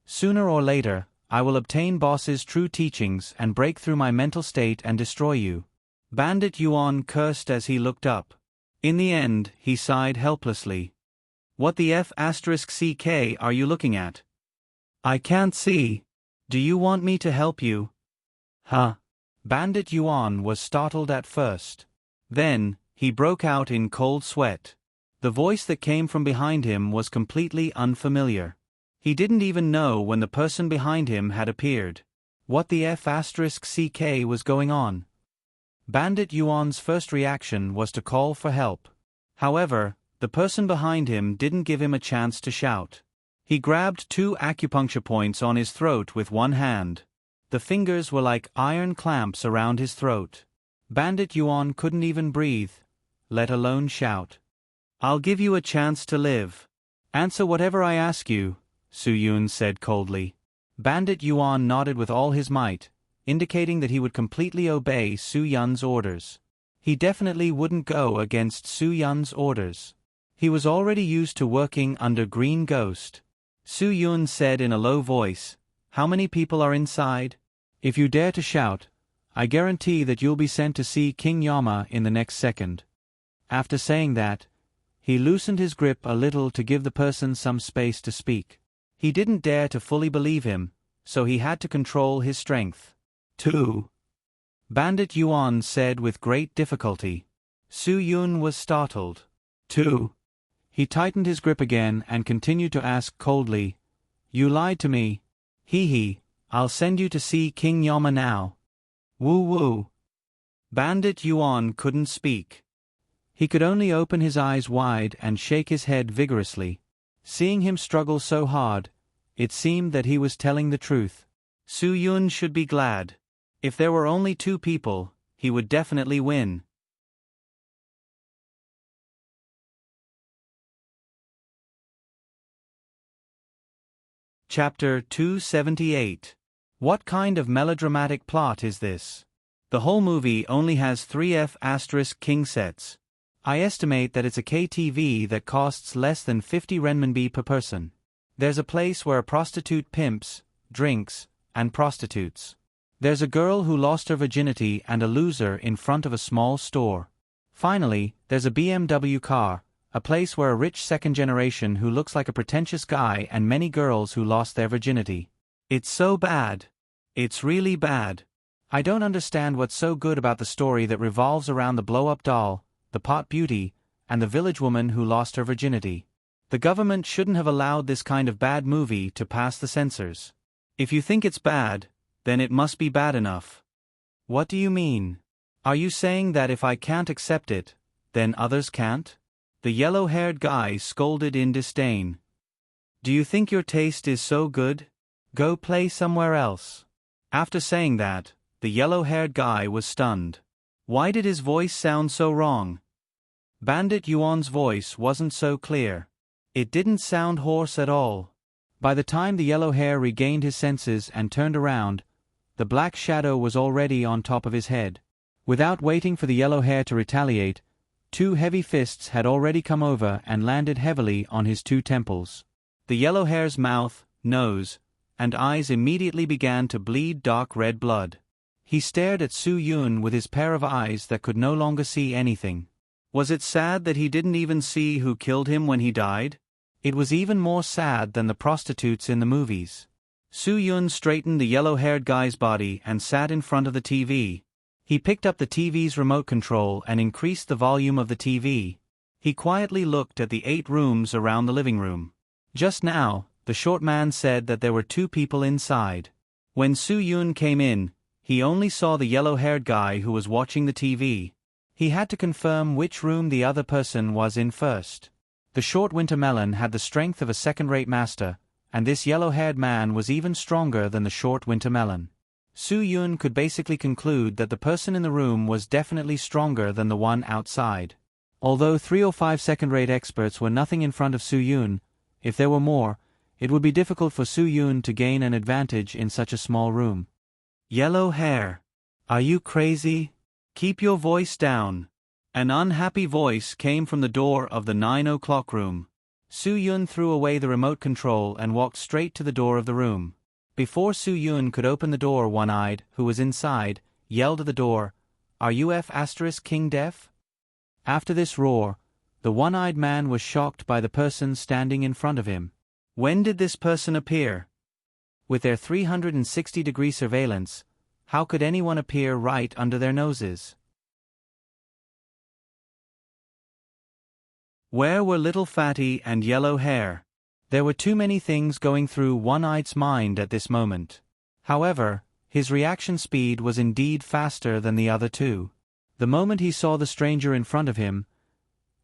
Sooner or later, I will obtain boss's true teachings and break through my mental state and destroy you. Bandit Yuan cursed as he looked up. In the end, he sighed helplessly. What the F***CK are you looking at? I can't see. Do you want me to help you? Huh? Bandit Yuan was startled at first. Then, he broke out in cold sweat. The voice that came from behind him was completely unfamiliar. He didn't even know when the person behind him had appeared. What the F***CK was going on? Bandit Yuan's first reaction was to call for help. However, the person behind him didn't give him a chance to shout. He grabbed 2 acupuncture points on his throat with one hand. The fingers were like iron clamps around his throat. Bandit Yuan couldn't even breathe, let alone shout. I'll give you a chance to live. Answer whatever I ask you, Su Yun said coldly. Bandit Yuan nodded with all his might, indicating that he would completely obey Su Yun's orders. He definitely wouldn't go against Su Yun's orders. He was already used to working under Green Ghost. Su Yun said in a low voice, How many people are inside? If you dare to shout, I guarantee that you'll be sent to see King Yama in the next second. After saying that, he loosened his grip a little to give the person some space to speak. He didn't dare to fully believe him, so he had to control his strength. 2. Bandit Yuan said with great difficulty. Su Yun was startled. 2. He tightened his grip again and continued to ask coldly, You lied to me. Hee, I'll send you to see King Yama now. Woo woo. Bandit Yuan couldn't speak. He could only open his eyes wide and shake his head vigorously. Seeing him struggle so hard, it seemed that he was telling the truth. Su Yun should be glad. If there were only 2 people, he would definitely win. Chapter 278. What kind of melodramatic plot is this? The whole movie only has 3 F***king sets. I estimate that it's a KTV that costs less than 50 renminbi per person. There's a place where a prostitute pimps, drinks, and prostitutes. There's a girl who lost her virginity and a loser in front of a small store. Finally, there's a BMW car, a place where a rich second generation who looks like a pretentious guy and many girls who lost their virginity. It's so bad. It's really bad. I don't understand what's so good about the story that revolves around the blow-up doll, the pot beauty, and the village woman who lost her virginity. The government shouldn't have allowed this kind of bad movie to pass the censors. If you think it's bad, Then it must be bad enough. What do you mean? Are you saying that if I can't accept it, then others can't? The yellow-haired guy scolded in disdain. Do you think your taste is so good? Go play somewhere else. After saying that, the yellow-haired guy was stunned. Why did his voice sound so wrong? Bandit Yuan's voice wasn't so clear. It didn't sound hoarse at all. By the time the yellow hair regained his senses and turned around, the black shadow was already on top of his head. Without waiting for the yellow hair to retaliate, 2 heavy fists had already come over and landed heavily on his 2 temples. The yellow hair's mouth, nose, and eyes immediately began to bleed dark red blood. He stared at Su Yun with his pair of eyes that could no longer see anything. Was it sad that he didn't even see who killed him when he died? It was even more sad than the prostitutes in the movies. Su Yun straightened the yellow-haired guy's body and sat in front of the TV. He picked up the TV's remote control and increased the volume of the TV. He quietly looked at the 8 rooms around the living room. Just now, the short man said that there were 2 people inside. When Su Yun came in, he only saw the yellow-haired guy who was watching the TV. He had to confirm which room the other person was in first. The short winter melon had the strength of a second-rate master, and this yellow-haired man was even stronger than the short winter melon. Su Yun could basically conclude that the person in the room was definitely stronger than the one outside. Although 3 or 5 second-rate experts were nothing in front of Su Yun, if there were more, it would be difficult for Su Yun to gain an advantage in such a small room. Yellow hair. Are you crazy? Keep your voice down. An unhappy voice came from the door of the 9 o'clock room. Su Yun threw away the remote control and walked straight to the door of the room. Before Su Yun could open the door, One-Eyed, who was inside, yelled at the door, "Are you King deaf?" After this roar, the one-eyed man was shocked by the person standing in front of him. When did this person appear? With their 360-degree surveillance, how could anyone appear right under their noses? Where were Little Fatty and Yellow Hair? There were too many things going through One-Eyed's mind at this moment. However, his reaction speed was indeed faster than the other 2. The moment he saw the stranger in front of him,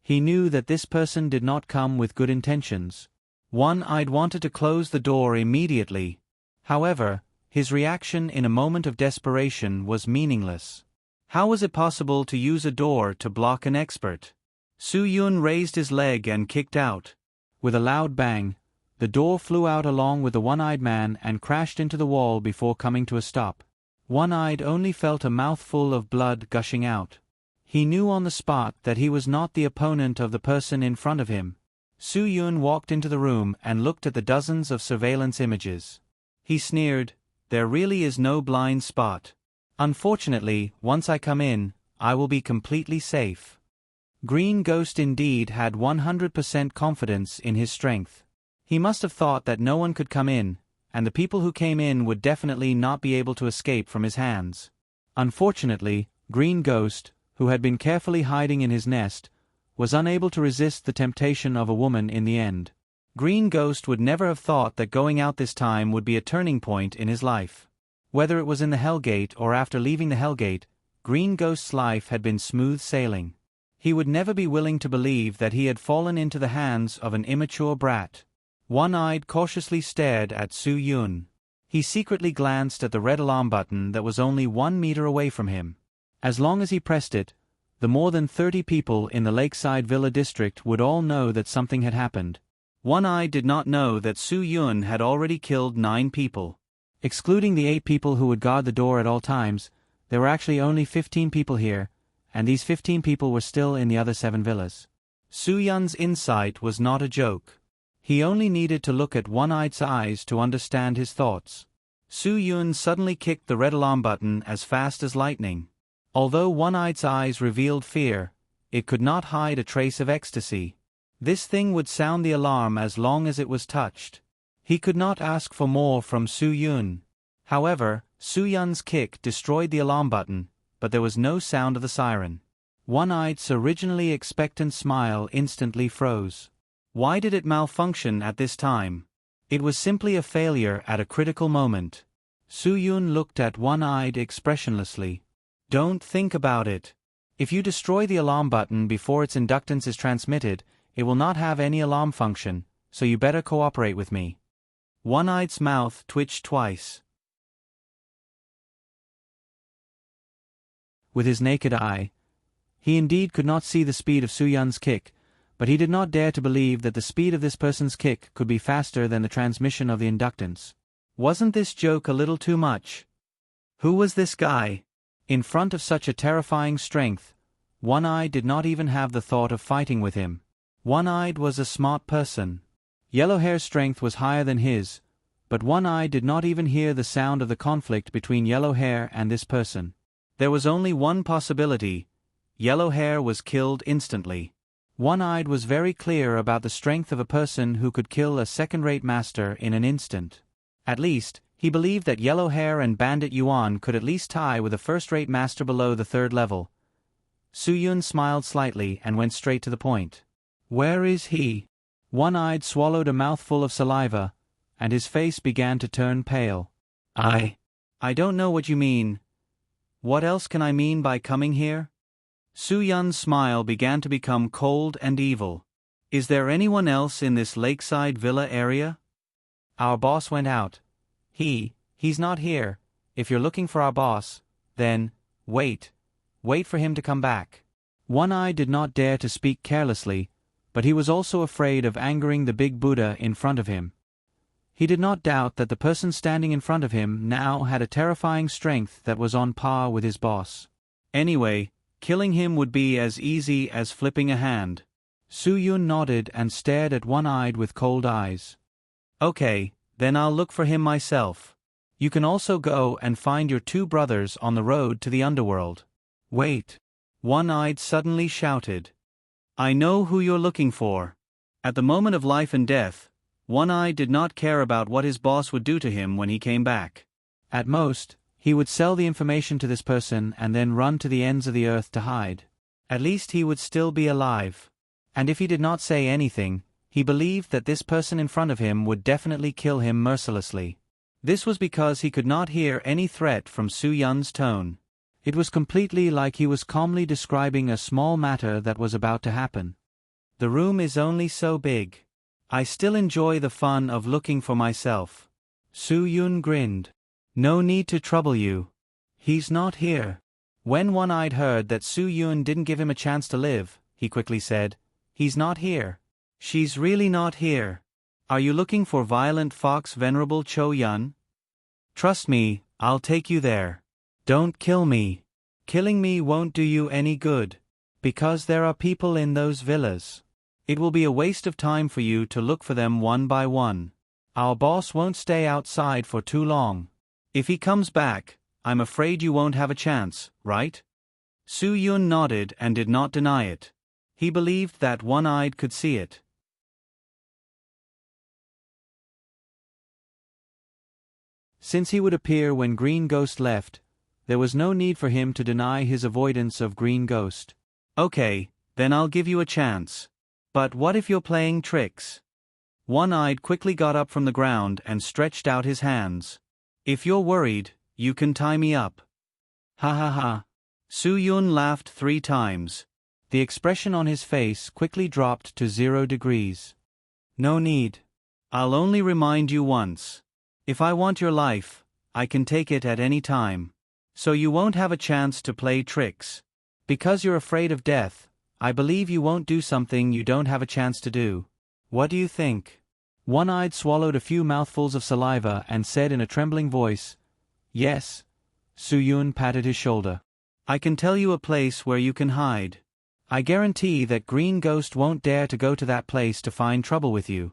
he knew that this person did not come with good intentions. One-Eyed wanted to close the door immediately. However, his reaction in a moment of desperation was meaningless. How was it possible to use a door to block an expert? Su Yun raised his leg and kicked out. With a loud bang, the door flew out along with the one-eyed man and crashed into the wall before coming to a stop. One-Eyed only felt a mouthful of blood gushing out. He knew on the spot that he was not the opponent of the person in front of him. Su Yun walked into the room and looked at the dozens of surveillance images. He sneered, "There really is no blind spot. Unfortunately, once I come in, I will be completely safe." Green Ghost indeed had 100% confidence in his strength. He must have thought that no one could come in, and the people who came in would definitely not be able to escape from his hands. Unfortunately, Green Ghost, who had been carefully hiding in his nest, was unable to resist the temptation of a woman in the end. Green Ghost would never have thought that going out this time would be a turning point in his life. Whether it was in the Hellgate or after leaving the Hellgate, Green Ghost's life had been smooth sailing. He would never be willing to believe that he had fallen into the hands of an immature brat. One-Eyed cautiously stared at Su Yun. He secretly glanced at the red alarm button that was only 1 meter away from him. As long as he pressed it, the more than 30 people in the Lakeside Villa district would all know that something had happened. One-Eyed did not know that Su Yun had already killed 9 people. Excluding the 8 people who would guard the door at all times, there were actually only 15 people here, and these 15 people were still in the other 7 villas. Su Yun's insight was not a joke. He only needed to look at One-Eyed's eyes to understand his thoughts. Su Yun suddenly kicked the red alarm button as fast as lightning. Although One-Eyed's eyes revealed fear, it could not hide a trace of ecstasy. This thing would sound the alarm as long as it was touched. He could not ask for more from Su Yun. However, Su Yun's kick destroyed the alarm button, but there was no sound of the siren. One-Eyed's originally expectant smile instantly froze. Why did it malfunction at this time? It was simply a failure at a critical moment. Su-Yun looked at One-Eyed expressionlessly. Don't think about it. If you destroy the alarm button before its inductance is transmitted, it will not have any alarm function, so you better cooperate with me. One-Eyed's mouth twitched twice. With his naked eye, he indeed could not see the speed of Su-Yun's kick, but he did not dare to believe that the speed of this person's kick could be faster than the transmission of the inductance. Wasn't this joke a little too much? Who was this guy? In front of such a terrifying strength, One-Eyed did not even have the thought of fighting with him. One-Eyed was a smart person. Yellowhair's strength was higher than his, but One-Eyed did not even hear the sound of the conflict between Yellowhair and this person. There was only one possibility. Yellowhair was killed instantly. One-Eyed was very clear about the strength of a person who could kill a second-rate master in an instant. At least, he believed that Yellowhair and Bandit Yuan could at least tie with a first-rate master below the third level. Su-Yun smiled slightly and went straight to the point. Where is he? One-Eyed swallowed a mouthful of saliva, and his face began to turn pale. I don't know what you mean. What else can I mean by coming here? Su-Yun's smile began to become cold and evil. Is there anyone else in this lakeside villa area? Our boss went out. He's not here. If you're looking for our boss, then, wait for him to come back. One-Eye did not dare to speak carelessly, but he was also afraid of angering the big Buddha in front of him. He did not doubt that the person standing in front of him now had a terrifying strength that was on par with his boss. Anyway, killing him would be as easy as flipping a hand. Su-Yun nodded and stared at One-Eyed with cold eyes. Okay, then I'll look for him myself. You can also go and find your two brothers on the road to the underworld. Wait! One-Eyed suddenly shouted. I know who you're looking for. At the moment of life and death, One-Eyed did not care about what his boss would do to him when he came back. At most, he would sell the information to this person and then run to the ends of the earth to hide. At least he would still be alive. And if he did not say anything, he believed that this person in front of him would definitely kill him mercilessly. This was because he could not hear any threat from Su-Yun's tone. It was completely like he was calmly describing a small matter that was about to happen. The room is only so big. I still enjoy the fun of looking for myself. Su-Yun grinned. No need to trouble you. He's not here. When One-Eyed heard that Su-Yun didn't give him a chance to live, he quickly said, He's not here. She's really not here. Are you looking for Violent Fox Venerable Cho-Yun? Trust me, I'll take you there. Don't kill me. Killing me won't do you any good. Because there are people in those villas. It will be a waste of time for you to look for them one by one. Our boss won't stay outside for too long. If he comes back, I'm afraid you won't have a chance, right? Su-Yun nodded and did not deny it. He believed that One-Eyed could see it. Since he would appear when Green Ghost left, there was no need for him to deny his avoidance of Green Ghost. Okay, then I'll give you a chance. But what if you're playing tricks? One-Eyed quickly got up from the ground and stretched out his hands. If you're worried, you can tie me up. Ha ha ha. Su-Yun laughed 3 times. The expression on his face quickly dropped to 0 degrees. No need. I'll only remind you once. If I want your life, I can take it at any time. So you won't have a chance to play tricks. Because you're afraid of death, I believe you won't do something you don't have a chance to do. What do you think? One-Eyed swallowed a few mouthfuls of saliva and said in a trembling voice, Yes. Su-Yun patted his shoulder. I can tell you a place where you can hide. I guarantee that Green Ghost won't dare to go to that place to find trouble with you.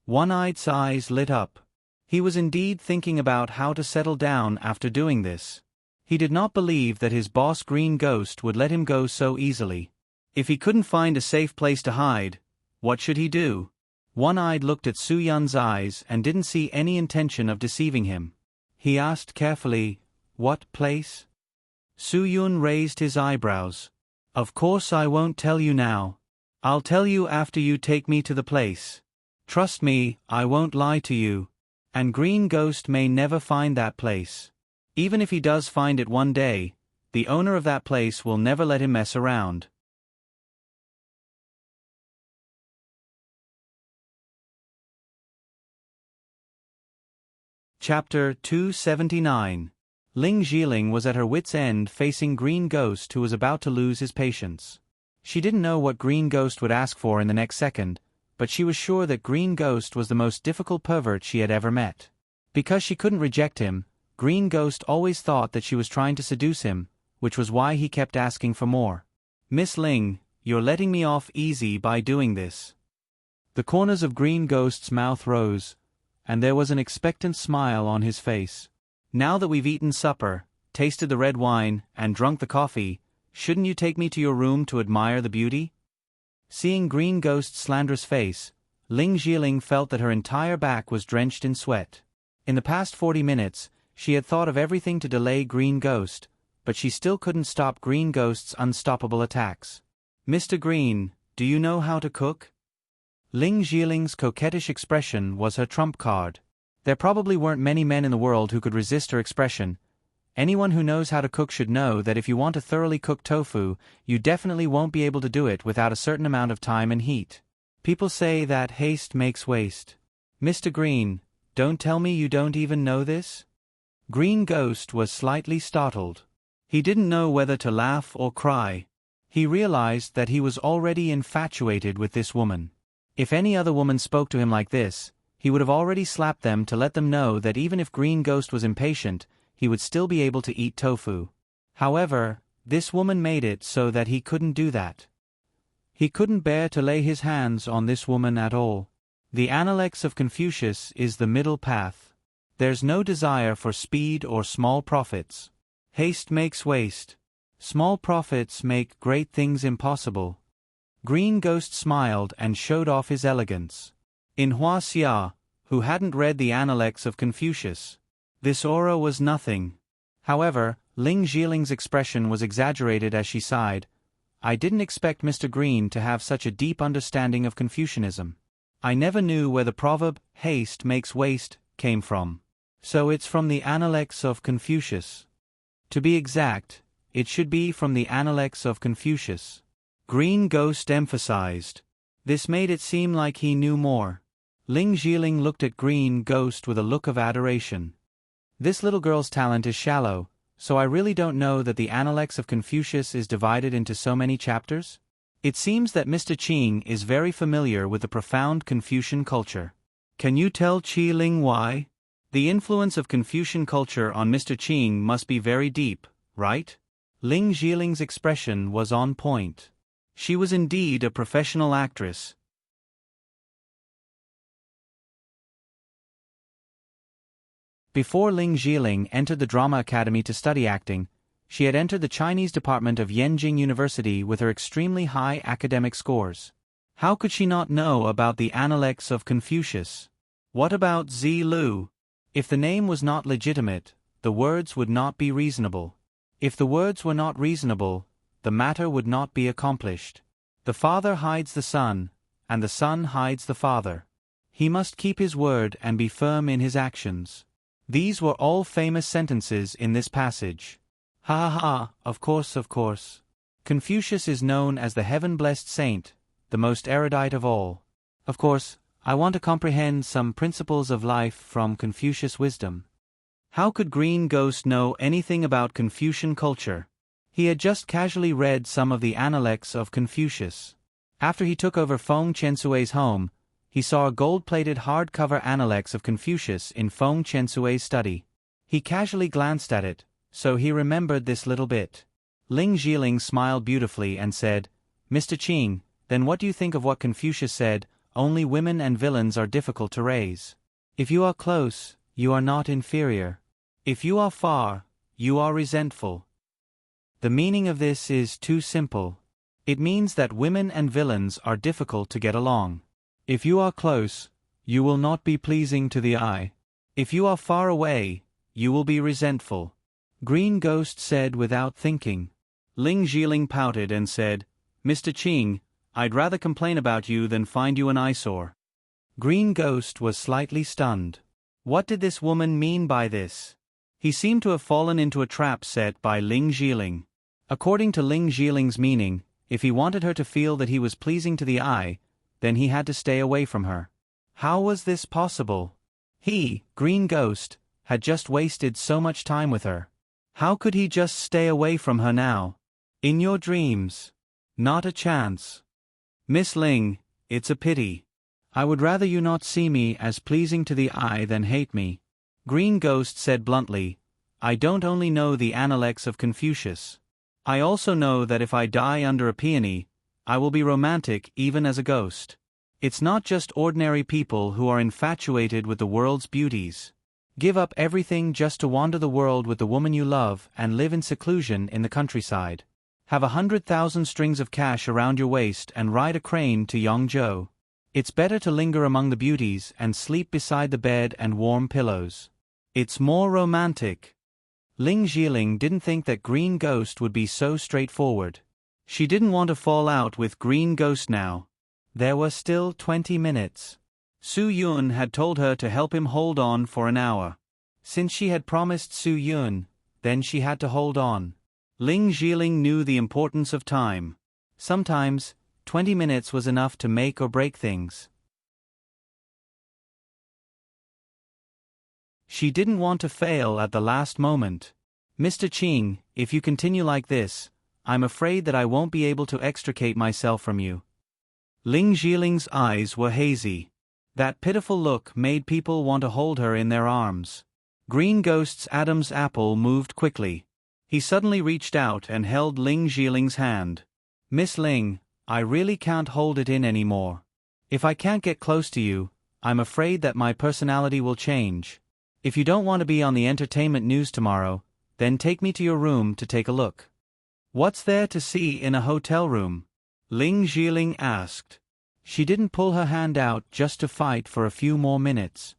One-Eyed's eyes lit up. He was indeed thinking about how to settle down after doing this. He did not believe that his boss Green Ghost would let him go so easily. If he couldn't find a safe place to hide, what should he do? One-Eyed looked at Su-Yun's eyes and didn't see any intention of deceiving him. He asked carefully, What place? Su-Yun raised his eyebrows. Of course I won't tell you now. I'll tell you after you take me to the place. Trust me, I won't lie to you. And Green Ghost may never find that place. Even if he does find it one day, the owner of that place will never let him mess around. Chapter 279. Ling Jiling was at her wit's end facing Green Ghost, who was about to lose his patience. She didn't know what Green Ghost would ask for in the next second, but she was sure that Green Ghost was the most difficult pervert she had ever met. Because she couldn't reject him, Green Ghost always thought that she was trying to seduce him, which was why he kept asking for more. "Miss Ling, you're letting me off easy by doing this." The corners of Green Ghost's mouth rose, and there was an expectant smile on his face. "Now that we've eaten supper, tasted the red wine, and drunk the coffee, shouldn't you take me to your room to admire the beauty?" Seeing Green Ghost's slanderous face, Ling Jiling felt that her entire back was drenched in sweat. In the past 40 minutes, she had thought of everything to delay Green Ghost, but she still couldn't stop Green Ghost's unstoppable attacks. "Mr. Green, do you know how to cook?" Ling Jiling's coquettish expression was her trump card. There probably weren't many men in the world who could resist her expression. Anyone who knows how to cook should know that if you want to thoroughly cook tofu, you definitely won't be able to do it without a certain amount of time and heat. People say that haste makes waste. "Mr. Green, don't tell me you don't even know this?" Green Ghost was slightly startled. He didn't know whether to laugh or cry. He realized that he was already infatuated with this woman. If any other woman spoke to him like this, he would have already slapped them to let them know that even if Green Ghost was impatient, he would still be able to eat tofu. However, this woman made it so that he couldn't do that. He couldn't bear to lay his hands on this woman at all. The Analects of Confucius is the middle path. There's no desire for speed or small profits. Haste makes waste. Small profits make great things impossible. Green Ghost smiled and showed off his elegance. In Hua Xia, who hadn't read the Analects of Confucius, this aura was nothing. However, Ling Jiling's expression was exaggerated as she sighed. "I didn't expect Mr. Green to have such a deep understanding of Confucianism. I never knew where the proverb, 'haste makes waste,' came from. So it's from the Analects of Confucius. To be exact, it should be from the Analects of Confucius." Green Ghost emphasized. This made it seem like he knew more. Ling Jiling looked at Green Ghost with a look of adoration. "This little girl's talent is shallow, so I really don't know that the Analects of Confucius is divided into so many chapters? It seems that Mr. Qing is very familiar with the profound Confucian culture. Can you tell Qi Ling why? The influence of Confucian culture on Mr. Qing must be very deep, right?" Ling Jiling's expression was on point. She was indeed a professional actress. Before Ling Jiling entered the Drama Academy to study acting, she had entered the Chinese department of Yenjing University with her extremely high academic scores. How could she not know about the Analects of Confucius? What about Zi Lu? If the name was not legitimate, the words would not be reasonable. If the words were not reasonable, the matter would not be accomplished. The father hides the son, and the son hides the father. He must keep his word and be firm in his actions. These were all famous sentences in this passage. Ha ha ha, of course, of course. Confucius is known as the heaven-blessed saint, the most erudite of all. Of course, I want to comprehend some principles of life from Confucius' wisdom. How could Green Ghost know anything about Confucian culture? He had just casually read some of the Analects of Confucius. After he took over Feng Chensui's home, he saw a gold-plated hardcover Analects of Confucius in Feng Chensui's study. He casually glanced at it, so he remembered this little bit. Ling Jiling smiled beautifully and said, "Mr. Qing, then what do you think of what Confucius said, 'Only women and villains are difficult to raise. If you are close, you are not inferior. If you are far, you are resentful.' The meaning of this is too simple. It means that women and villains are difficult to get along. If you are close, you will not be pleasing to the eye. If you are far away, you will be resentful." Green Ghost said without thinking. Ling Jiling pouted and said, "Mr. Qing, I'd rather complain about you than find you an eyesore." Green Ghost was slightly stunned. What did this woman mean by this? He seemed to have fallen into a trap set by Ling Zhiling. According to Ling Zhiling's meaning, if he wanted her to feel that he was pleasing to the eye, then he had to stay away from her. How was this possible? He, Green Ghost, had just wasted so much time with her. How could he just stay away from her now? In your dreams. Not a chance. Miss Ling, it's a pity. I would rather you not see me as pleasing to the eye than hate me. Green Ghost said bluntly, I don't only know the Analects of Confucius. I also know that if I die under a peony, I will be romantic even as a ghost. It's not just ordinary people who are infatuated with the world's beauties. Give up everything just to wander the world with the woman you love and live in seclusion in the countryside. Have 100,000 strings of cash around your waist and ride a crane to Yongzhou. It's better to linger among the beauties and sleep beside the bed and warm pillows. It's more romantic. Ling Zhiling didn't think that Green Ghost would be so straightforward. She didn't want to fall out with Green Ghost now. There were still 20 minutes. Su Yun had told her to help him hold on for an hour. Since she had promised Su Yun, then she had to hold on. Ling Zhiling knew the importance of time. Sometimes, 20 minutes was enough to make or break things. She didn't want to fail at the last moment. Mr. Qing, if you continue like this, I'm afraid that I won't be able to extricate myself from you. Ling Zhiling's eyes were hazy. That pitiful look made people want to hold her in their arms. Green Ghost's Adam's apple moved quickly. He suddenly reached out and held Ling Zhiling's hand. Miss Ling, I really can't hold it in anymore. If I can't get close to you, I'm afraid that my personality will change. If you don't want to be on the entertainment news tomorrow, then take me to your room to take a look. What's there to see in a hotel room? Ling Zhiling asked. She didn't pull her hand out just to fight for a few more minutes.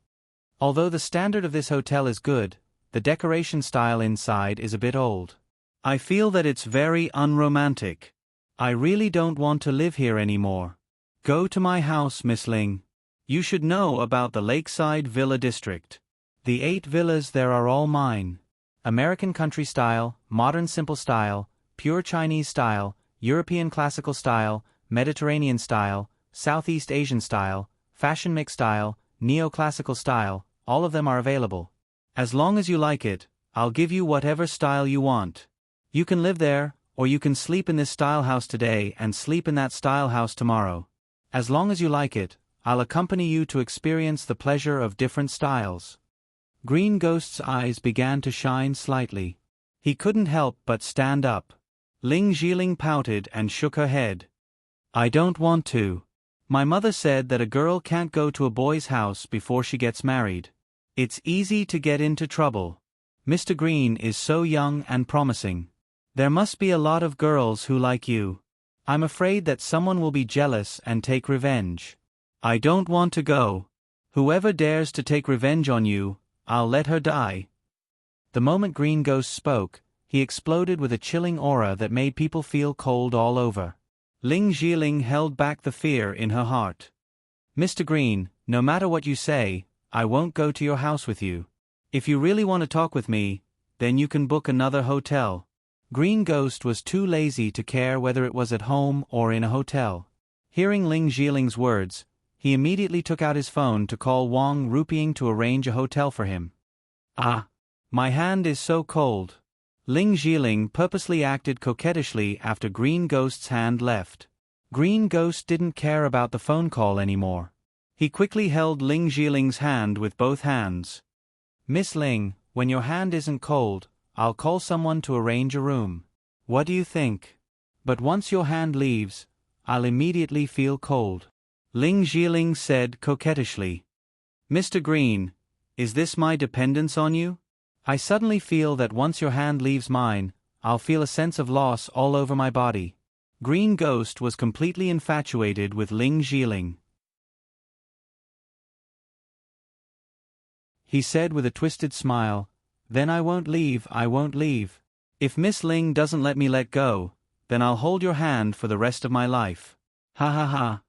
Although the standard of this hotel is good, the decoration style inside is a bit old. I feel that it's very unromantic. I really don't want to live here anymore. Go to my house, Miss Ling. You should know about the Lakeside Villa District. The 8 villas there are all mine. American country style, modern simple style, pure Chinese style, European classical style, Mediterranean style, Southeast Asian style, fashion mix style, neoclassical style, all of them are available. As long as you like it, I'll give you whatever style you want. You can live there, or you can sleep in this style house today and sleep in that style house tomorrow. As long as you like it, I'll accompany you to experience the pleasure of different styles. Green Ghost's eyes began to shine slightly. He couldn't help but stand up. Ling Zhiling pouted and shook her head. I don't want to. My mother said that a girl can't go to a boy's house before she gets married. It's easy to get into trouble. Mr. Green is so young and promising. There must be a lot of girls who like you. I'm afraid that someone will be jealous and take revenge. I don't want to go. Whoever dares to take revenge on you, I'll let her die. The moment Green Ghost spoke, he exploded with a chilling aura that made people feel cold all over. Ling Zhiling held back the fear in her heart. Mr. Green, no matter what you say, I won't go to your house with you. If you really want to talk with me, then you can book another hotel. Green Ghost was too lazy to care whether it was at home or in a hotel. Hearing Ling Zhiling's words, he immediately took out his phone to call Wang Ruping to arrange a hotel for him. Ah! My hand is so cold. Ling Zhiling purposely acted coquettishly after Green Ghost's hand left. Green Ghost didn't care about the phone call anymore. He quickly held Ling Zhiling's hand with both hands. Miss Ling, when your hand isn't cold, I'll call someone to arrange a room. What do you think? But once your hand leaves, I'll immediately feel cold. Ling Zhiling said coquettishly. Mr. Green, is this my dependence on you? I suddenly feel that once your hand leaves mine, I'll feel a sense of loss all over my body. Green Ghost was completely infatuated with Ling Zhiling. He said with a twisted smile, Then I won't leave. If Miss Ling doesn't let me let go, then I'll hold your hand for the rest of my life. Ha ha ha.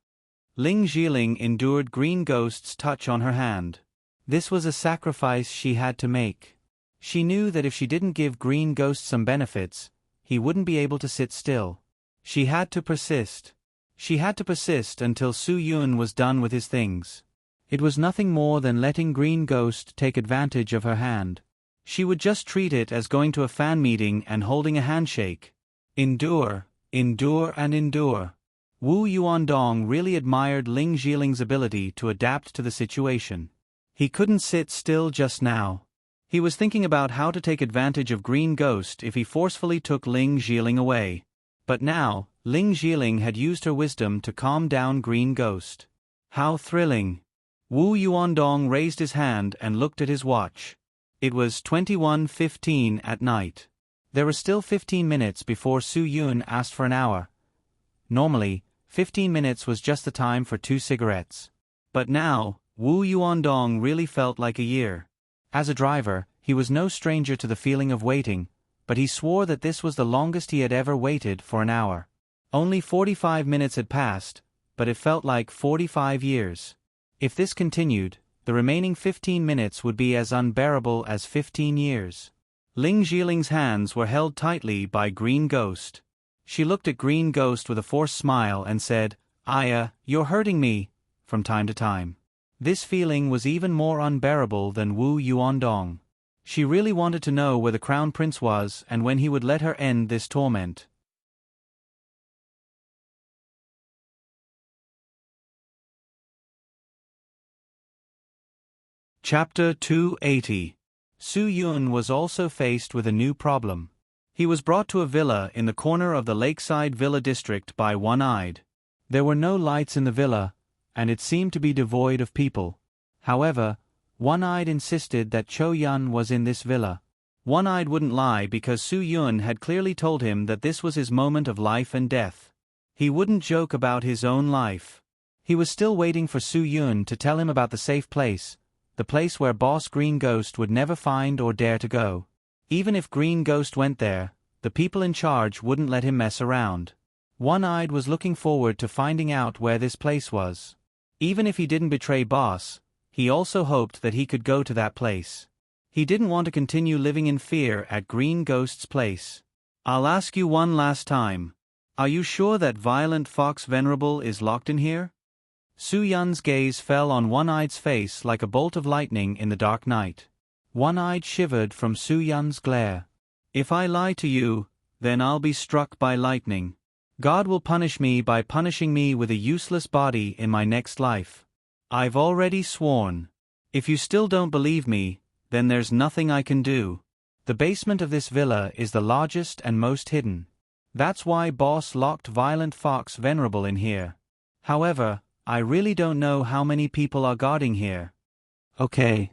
Ling Zhiling endured Green Ghost's touch on her hand. This was a sacrifice she had to make. She knew that if she didn't give Green Ghost some benefits, he wouldn't be able to sit still. She had to persist. She had to persist until Su Yun was done with his things. It was nothing more than letting Green Ghost take advantage of her hand. She would just treat it as going to a fan meeting and holding a handshake. Endure, endure and endure. Wu Yuandong really admired Ling Jiling's ability to adapt to the situation. He couldn't sit still just now. He was thinking about how to take advantage of Green Ghost if he forcefully took Ling Jiling away. But now, Ling Jiling had used her wisdom to calm down Green Ghost. How thrilling! Wu Yuandong raised his hand and looked at his watch. It was 21:15 at night. There were still 15 minutes before Su Yun asked for an hour. Normally, 15 minutes was just the time for 2 cigarettes. But now, Wu Yuandong really felt like a year. As a driver, he was no stranger to the feeling of waiting, but he swore that this was the longest he had ever waited for an hour. Only 45 minutes had passed, but it felt like 45 years. If this continued, the remaining 15 minutes would be as unbearable as 15 years. Ling Jiling's hands were held tightly by Green Ghost. She looked at Green Ghost with a forced smile and said, "Aya, you're hurting me," from time to time. This feeling was even more unbearable than Wu Yuandong. She really wanted to know where the Crown Prince was and when he would let her end this torment. Chapter 280. Su Yun was also faced with a new problem. He was brought to a villa in the corner of the Lakeside Villa district by One-Eyed. There were no lights in the villa, and it seemed to be devoid of people. However, One-Eyed insisted that Cho Yun was in this villa. One-Eyed wouldn't lie because Su Yun had clearly told him that this was his moment of life and death. He wouldn't joke about his own life. He was still waiting for Su Yun to tell him about the safe place, the place where Boss Green Ghost would never find or dare to go. Even if Green Ghost went there, the people in charge wouldn't let him mess around. One-Eyed was looking forward to finding out where this place was. Even if he didn't betray Boss, he also hoped that he could go to that place. He didn't want to continue living in fear at Green Ghost's place. "I'll ask you one last time. Are you sure that Violent Fox Venerable is locked in here?" Su Yun's gaze fell on One-Eyed's face like a bolt of lightning in the dark night. One-Eyed shivered from Su Yun's glare. "If I lie to you, then I'll be struck by lightning. God will punish me by punishing me with a useless body in my next life. I've already sworn. If you still don't believe me, then there's nothing I can do. The basement of this villa is the largest and most hidden. That's why Boss locked Violent Fox Venerable in here. However, I really don't know how many people are guarding here." "Okay.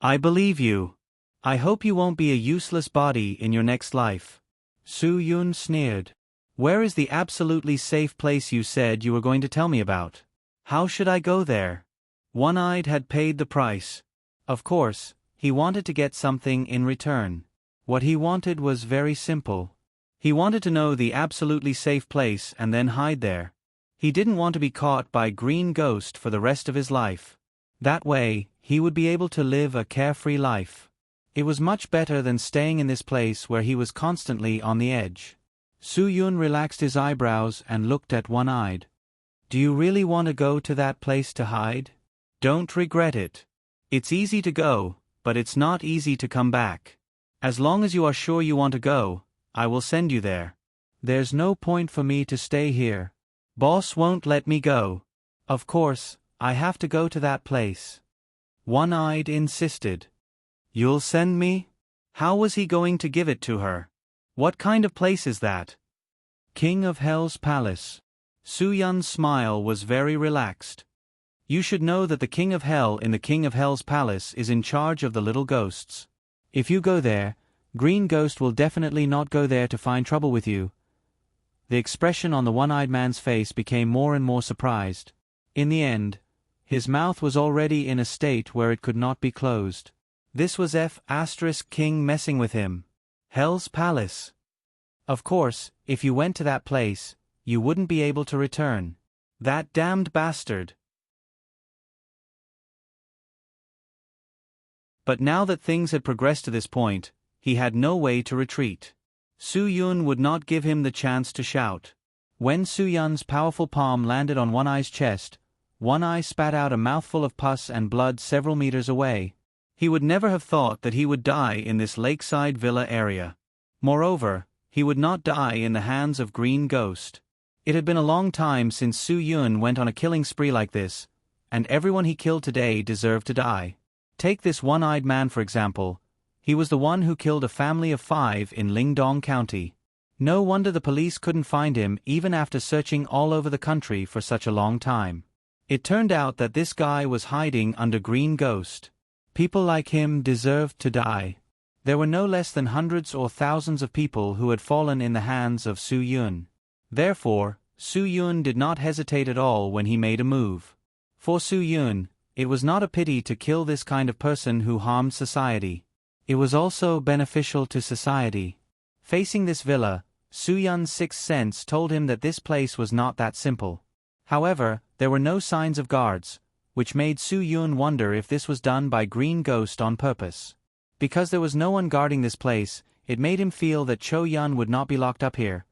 I believe you. I hope you won't be a useless body in your next life." Su Yun sneered. "Where is the absolutely safe place you said you were going to tell me about? How should I go there?" One-Eyed had paid the price. Of course, he wanted to get something in return. What he wanted was very simple. He wanted to know the absolutely safe place and then hide there. He didn't want to be caught by Green Ghost for the rest of his life. That way, he would be able to live a carefree life. It was much better than staying in this place where he was constantly on the edge. Su Yun relaxed his eyebrows and looked at One-Eyed. "Do you really want to go to that place to hide? Don't regret it. It's easy to go, but it's not easy to come back. As long as you are sure you want to go, I will send you there. There's no point for me to stay here. Boss won't let me go. Of course, I have to go to that place." One-Eyed insisted. "You'll send me?" How was he going to give it to her? What kind of place is that? King of Hell's Palace. Su Yun's smile was very relaxed. "You should know that the King of Hell in the King of Hell's Palace is in charge of the little ghosts. If you go there, Green Ghost will definitely not go there to find trouble with you." The expression on the one-eyed man's face became more and more surprised. In the end, his mouth was already in a state where it could not be closed. This was King messing with him. Hell's Palace. Of course, if you went to that place, you wouldn't be able to return. That damned bastard. But now that things had progressed to this point, he had no way to retreat. Su Yun would not give him the chance to shout. When Su Yun's powerful palm landed on One Eye's chest, One Eye spat out a mouthful of pus and blood several meters away. He would never have thought that he would die in this lakeside villa area. Moreover, he would not die in the hands of Green Ghost. It had been a long time since Su Yun went on a killing spree like this, and everyone he killed today deserved to die. Take this one-eyed man for example. He was the one who killed a family of 5 in Lingdong County. No wonder the police couldn't find him even after searching all over the country for such a long time. It turned out that this guy was hiding under Green Ghost. People like him deserved to die. There were no less than hundreds or thousands of people who had fallen in the hands of Su Yun. Therefore, Su Yun did not hesitate at all when he made a move. For Su Yun, it was not a pity to kill this kind of person who harmed society. It was also beneficial to society. Facing this villa, Su Yun's sixth sense told him that this place was not that simple. However, there were no signs of guards, which made Su Yun wonder if this was done by Green Ghost on purpose. Because there was no one guarding this place, it made him feel that Cho Yun would not be locked up here.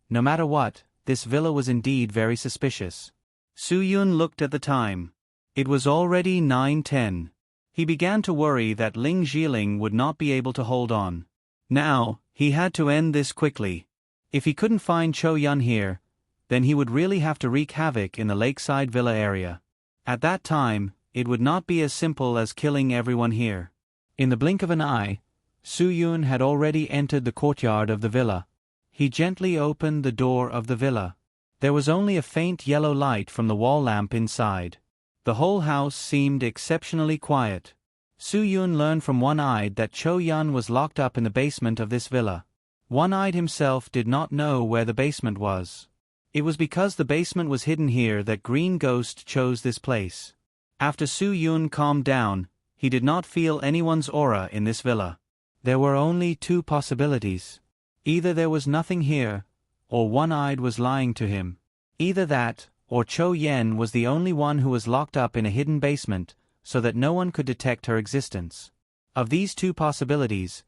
No matter what, this villa was indeed very suspicious. Su Yun looked at the time. It was already 9:10. He began to worry that Ling Jiling would not be able to hold on. Now, he had to end this quickly. If he couldn't find Cho Yun here, then he would really have to wreak havoc in the lakeside villa area. At that time, it would not be as simple as killing everyone here. In the blink of an eye, Su Yun had already entered the courtyard of the villa. He gently opened the door of the villa. There was only a faint yellow light from the wall lamp inside. The whole house seemed exceptionally quiet. Su Yun learned from One-Eyed that Cho Yun was locked up in the basement of this villa. One-Eyed himself did not know where the basement was. It was because the basement was hidden here that Green Ghost chose this place. After Su Yun calmed down, he did not feel anyone's aura in this villa. There were only 2 possibilities. Either there was nothing here, or One-Eyed was lying to him. Either that, or Cho Yen was the only one who was locked up in a hidden basement, so that no one could detect her existence. Of these 2 possibilities,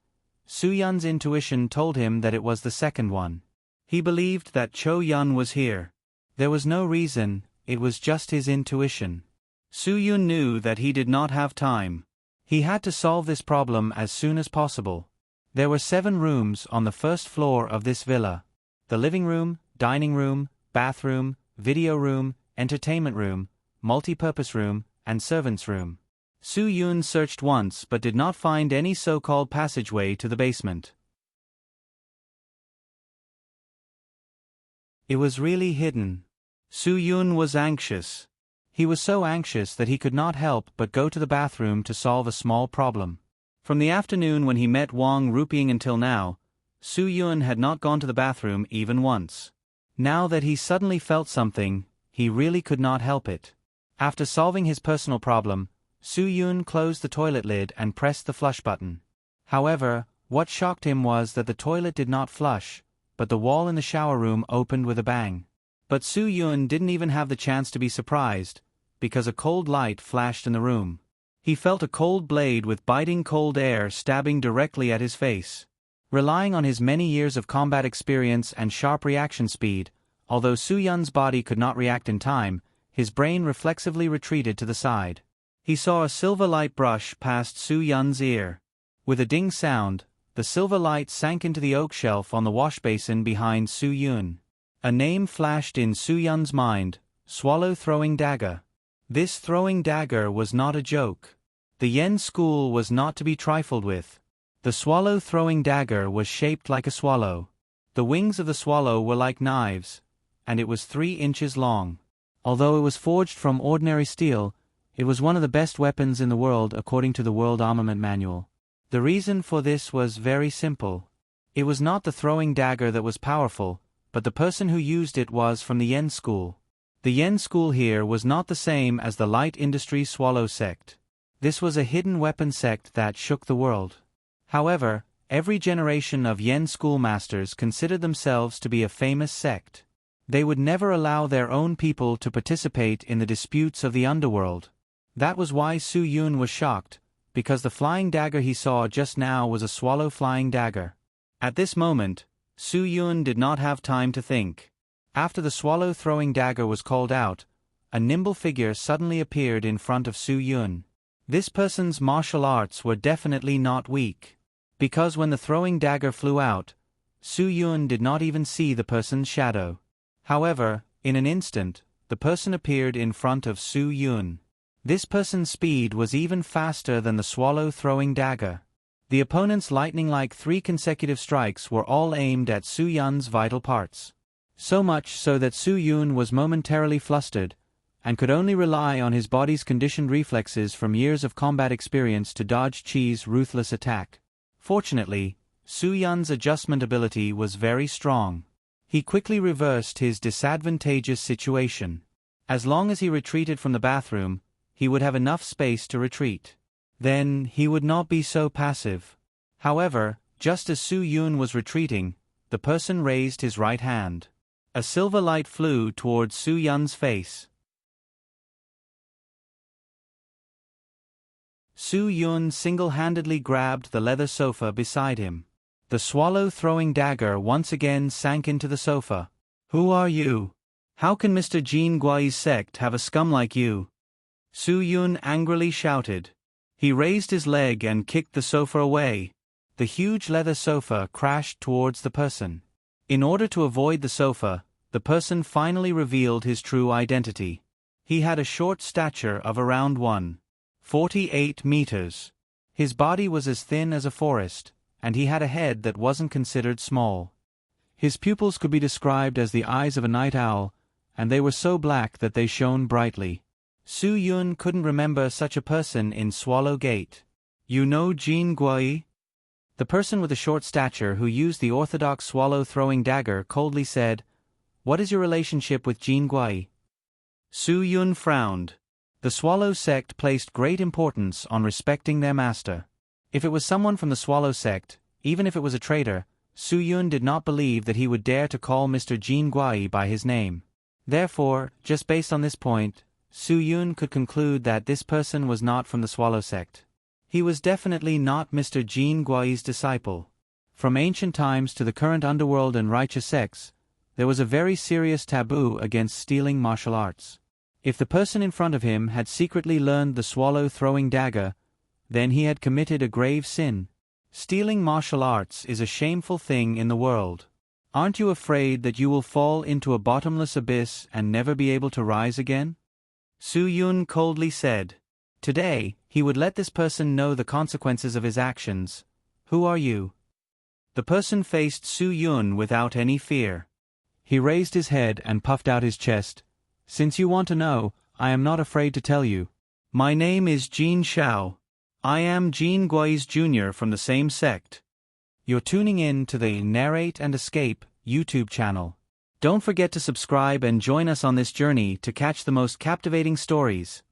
Su Yun's intuition told him that it was the second one. He believed that Cho Yun was here. There was no reason, it was just his intuition. Su Yun knew that he did not have time. He had to solve this problem as soon as possible. There were 7 rooms on the first floor of this villa. The living room, dining room, bathroom, video room, entertainment room, multi-purpose room, and servant's room. Su Yun searched once but did not find any so-called passageway to the basement. It was really hidden. Su Yun was anxious. He was so anxious that he could not help but go to the bathroom to solve a small problem. From the afternoon when he met Wang Rupiang until now, Su Yun had not gone to the bathroom even once. Now that he suddenly felt something, he really could not help it. After solving his personal problem, Su Yun closed the toilet lid and pressed the flush button. However, what shocked him was that the toilet did not flush, but the wall in the shower room opened with a bang. But Su Yun didn't even have the chance to be surprised, because a cold light flashed in the room. He felt a cold blade with biting cold air stabbing directly at his face. Relying on his many years of combat experience and sharp reaction speed, although Su Yun's body could not react in time, his brain reflexively retreated to the side. He saw a silver light brush past Su Yun's ear. With a ding sound, the silver light sank into the oak shelf on the wash basin behind Su Yun. A name flashed in Su Yun's mind: Swallow Throwing Dagger. This throwing dagger was not a joke. The Yen school was not to be trifled with. The swallow throwing dagger was shaped like a swallow. The wings of the swallow were like knives, and it was 3 inches long. Although it was forged from ordinary steel, it was one of the best weapons in the world according to the World Armament Manual. The reason for this was very simple. It was not the throwing dagger that was powerful, but the person who used it was from the Yen school. The Yen school here was not the same as the light industry swallow sect. This was a hidden weapon sect that shook the world. However, every generation of Yen schoolmasters considered themselves to be a famous sect. They would never allow their own people to participate in the disputes of the underworld. That was why Su Yun was shocked, because the flying dagger he saw just now was a swallow flying dagger. At this moment, Su Yun did not have time to think. After the swallow throwing dagger was called out, a nimble figure suddenly appeared in front of Su Yun. This person's martial arts were definitely not weak, because when the throwing dagger flew out, Su Yun did not even see the person's shadow. However, in an instant, the person appeared in front of Su Yun. This person's speed was even faster than the swallow throwing dagger. The opponent's lightning-like 3 consecutive strikes were all aimed at Su Yun's vital parts. So much so that Su Yun was momentarily flustered, and could only rely on his body's conditioned reflexes from years of combat experience to dodge Chi's ruthless attack. Fortunately, Su Yun's adjustment ability was very strong. He quickly reversed his disadvantageous situation. As long as he retreated from the bathroom, he would have enough space to retreat. Then, he would not be so passive. However, just as Su Yun was retreating, the person raised his right hand. A silver light flew towards Su Yun's face. Su Yun single-handedly grabbed the leather sofa beside him. The swallow throwing dagger once again sank into the sofa. "Who are you? How can Mr. Jin Guai's sect have a scum like you?" Su Yun angrily shouted. He raised his leg and kicked the sofa away. The huge leather sofa crashed towards the person. In order to avoid the sofa, the person finally revealed his true identity. He had a short stature of around 1.48 meters. His body was as thin as a forest, and he had a head that wasn't considered small. His pupils could be described as the eyes of a night owl, and they were so black that they shone brightly. Su Yun couldn't remember such a person in Swallow Gate. "You know Jin Guai?" The person with the short stature who used the orthodox swallow-throwing dagger coldly said, "What is your relationship with Jin Guai?" Su Yun frowned. The Swallow sect placed great importance on respecting their master. If it was someone from the Swallow sect, even if it was a traitor, Su Yun did not believe that he would dare to call Mr. Jin Guai by his name. Therefore, just based on this point, Su Yun could conclude that this person was not from the Swallow sect. He was definitely not Mr. Jin Guai's disciple. From ancient times to the current underworld and righteous sects, there was a very serious taboo against stealing martial arts. If the person in front of him had secretly learned the swallow-throwing dagger, then he had committed a grave sin. Stealing martial arts is a shameful thing in the world. Aren't you afraid that you will fall into a bottomless abyss and never be able to rise again? Su Yun coldly said. Today, he would let this person know the consequences of his actions. "Who are you?" The person faced Su Yun without any fear. He raised his head and puffed out his chest. "Since you want to know, I am not afraid to tell you. My name is Jin Shao. I am Jin Guai's junior from the same sect." You're tuning in to the Narrate and Escape YouTube channel. Don't forget to subscribe and join us on this journey to catch the most captivating stories.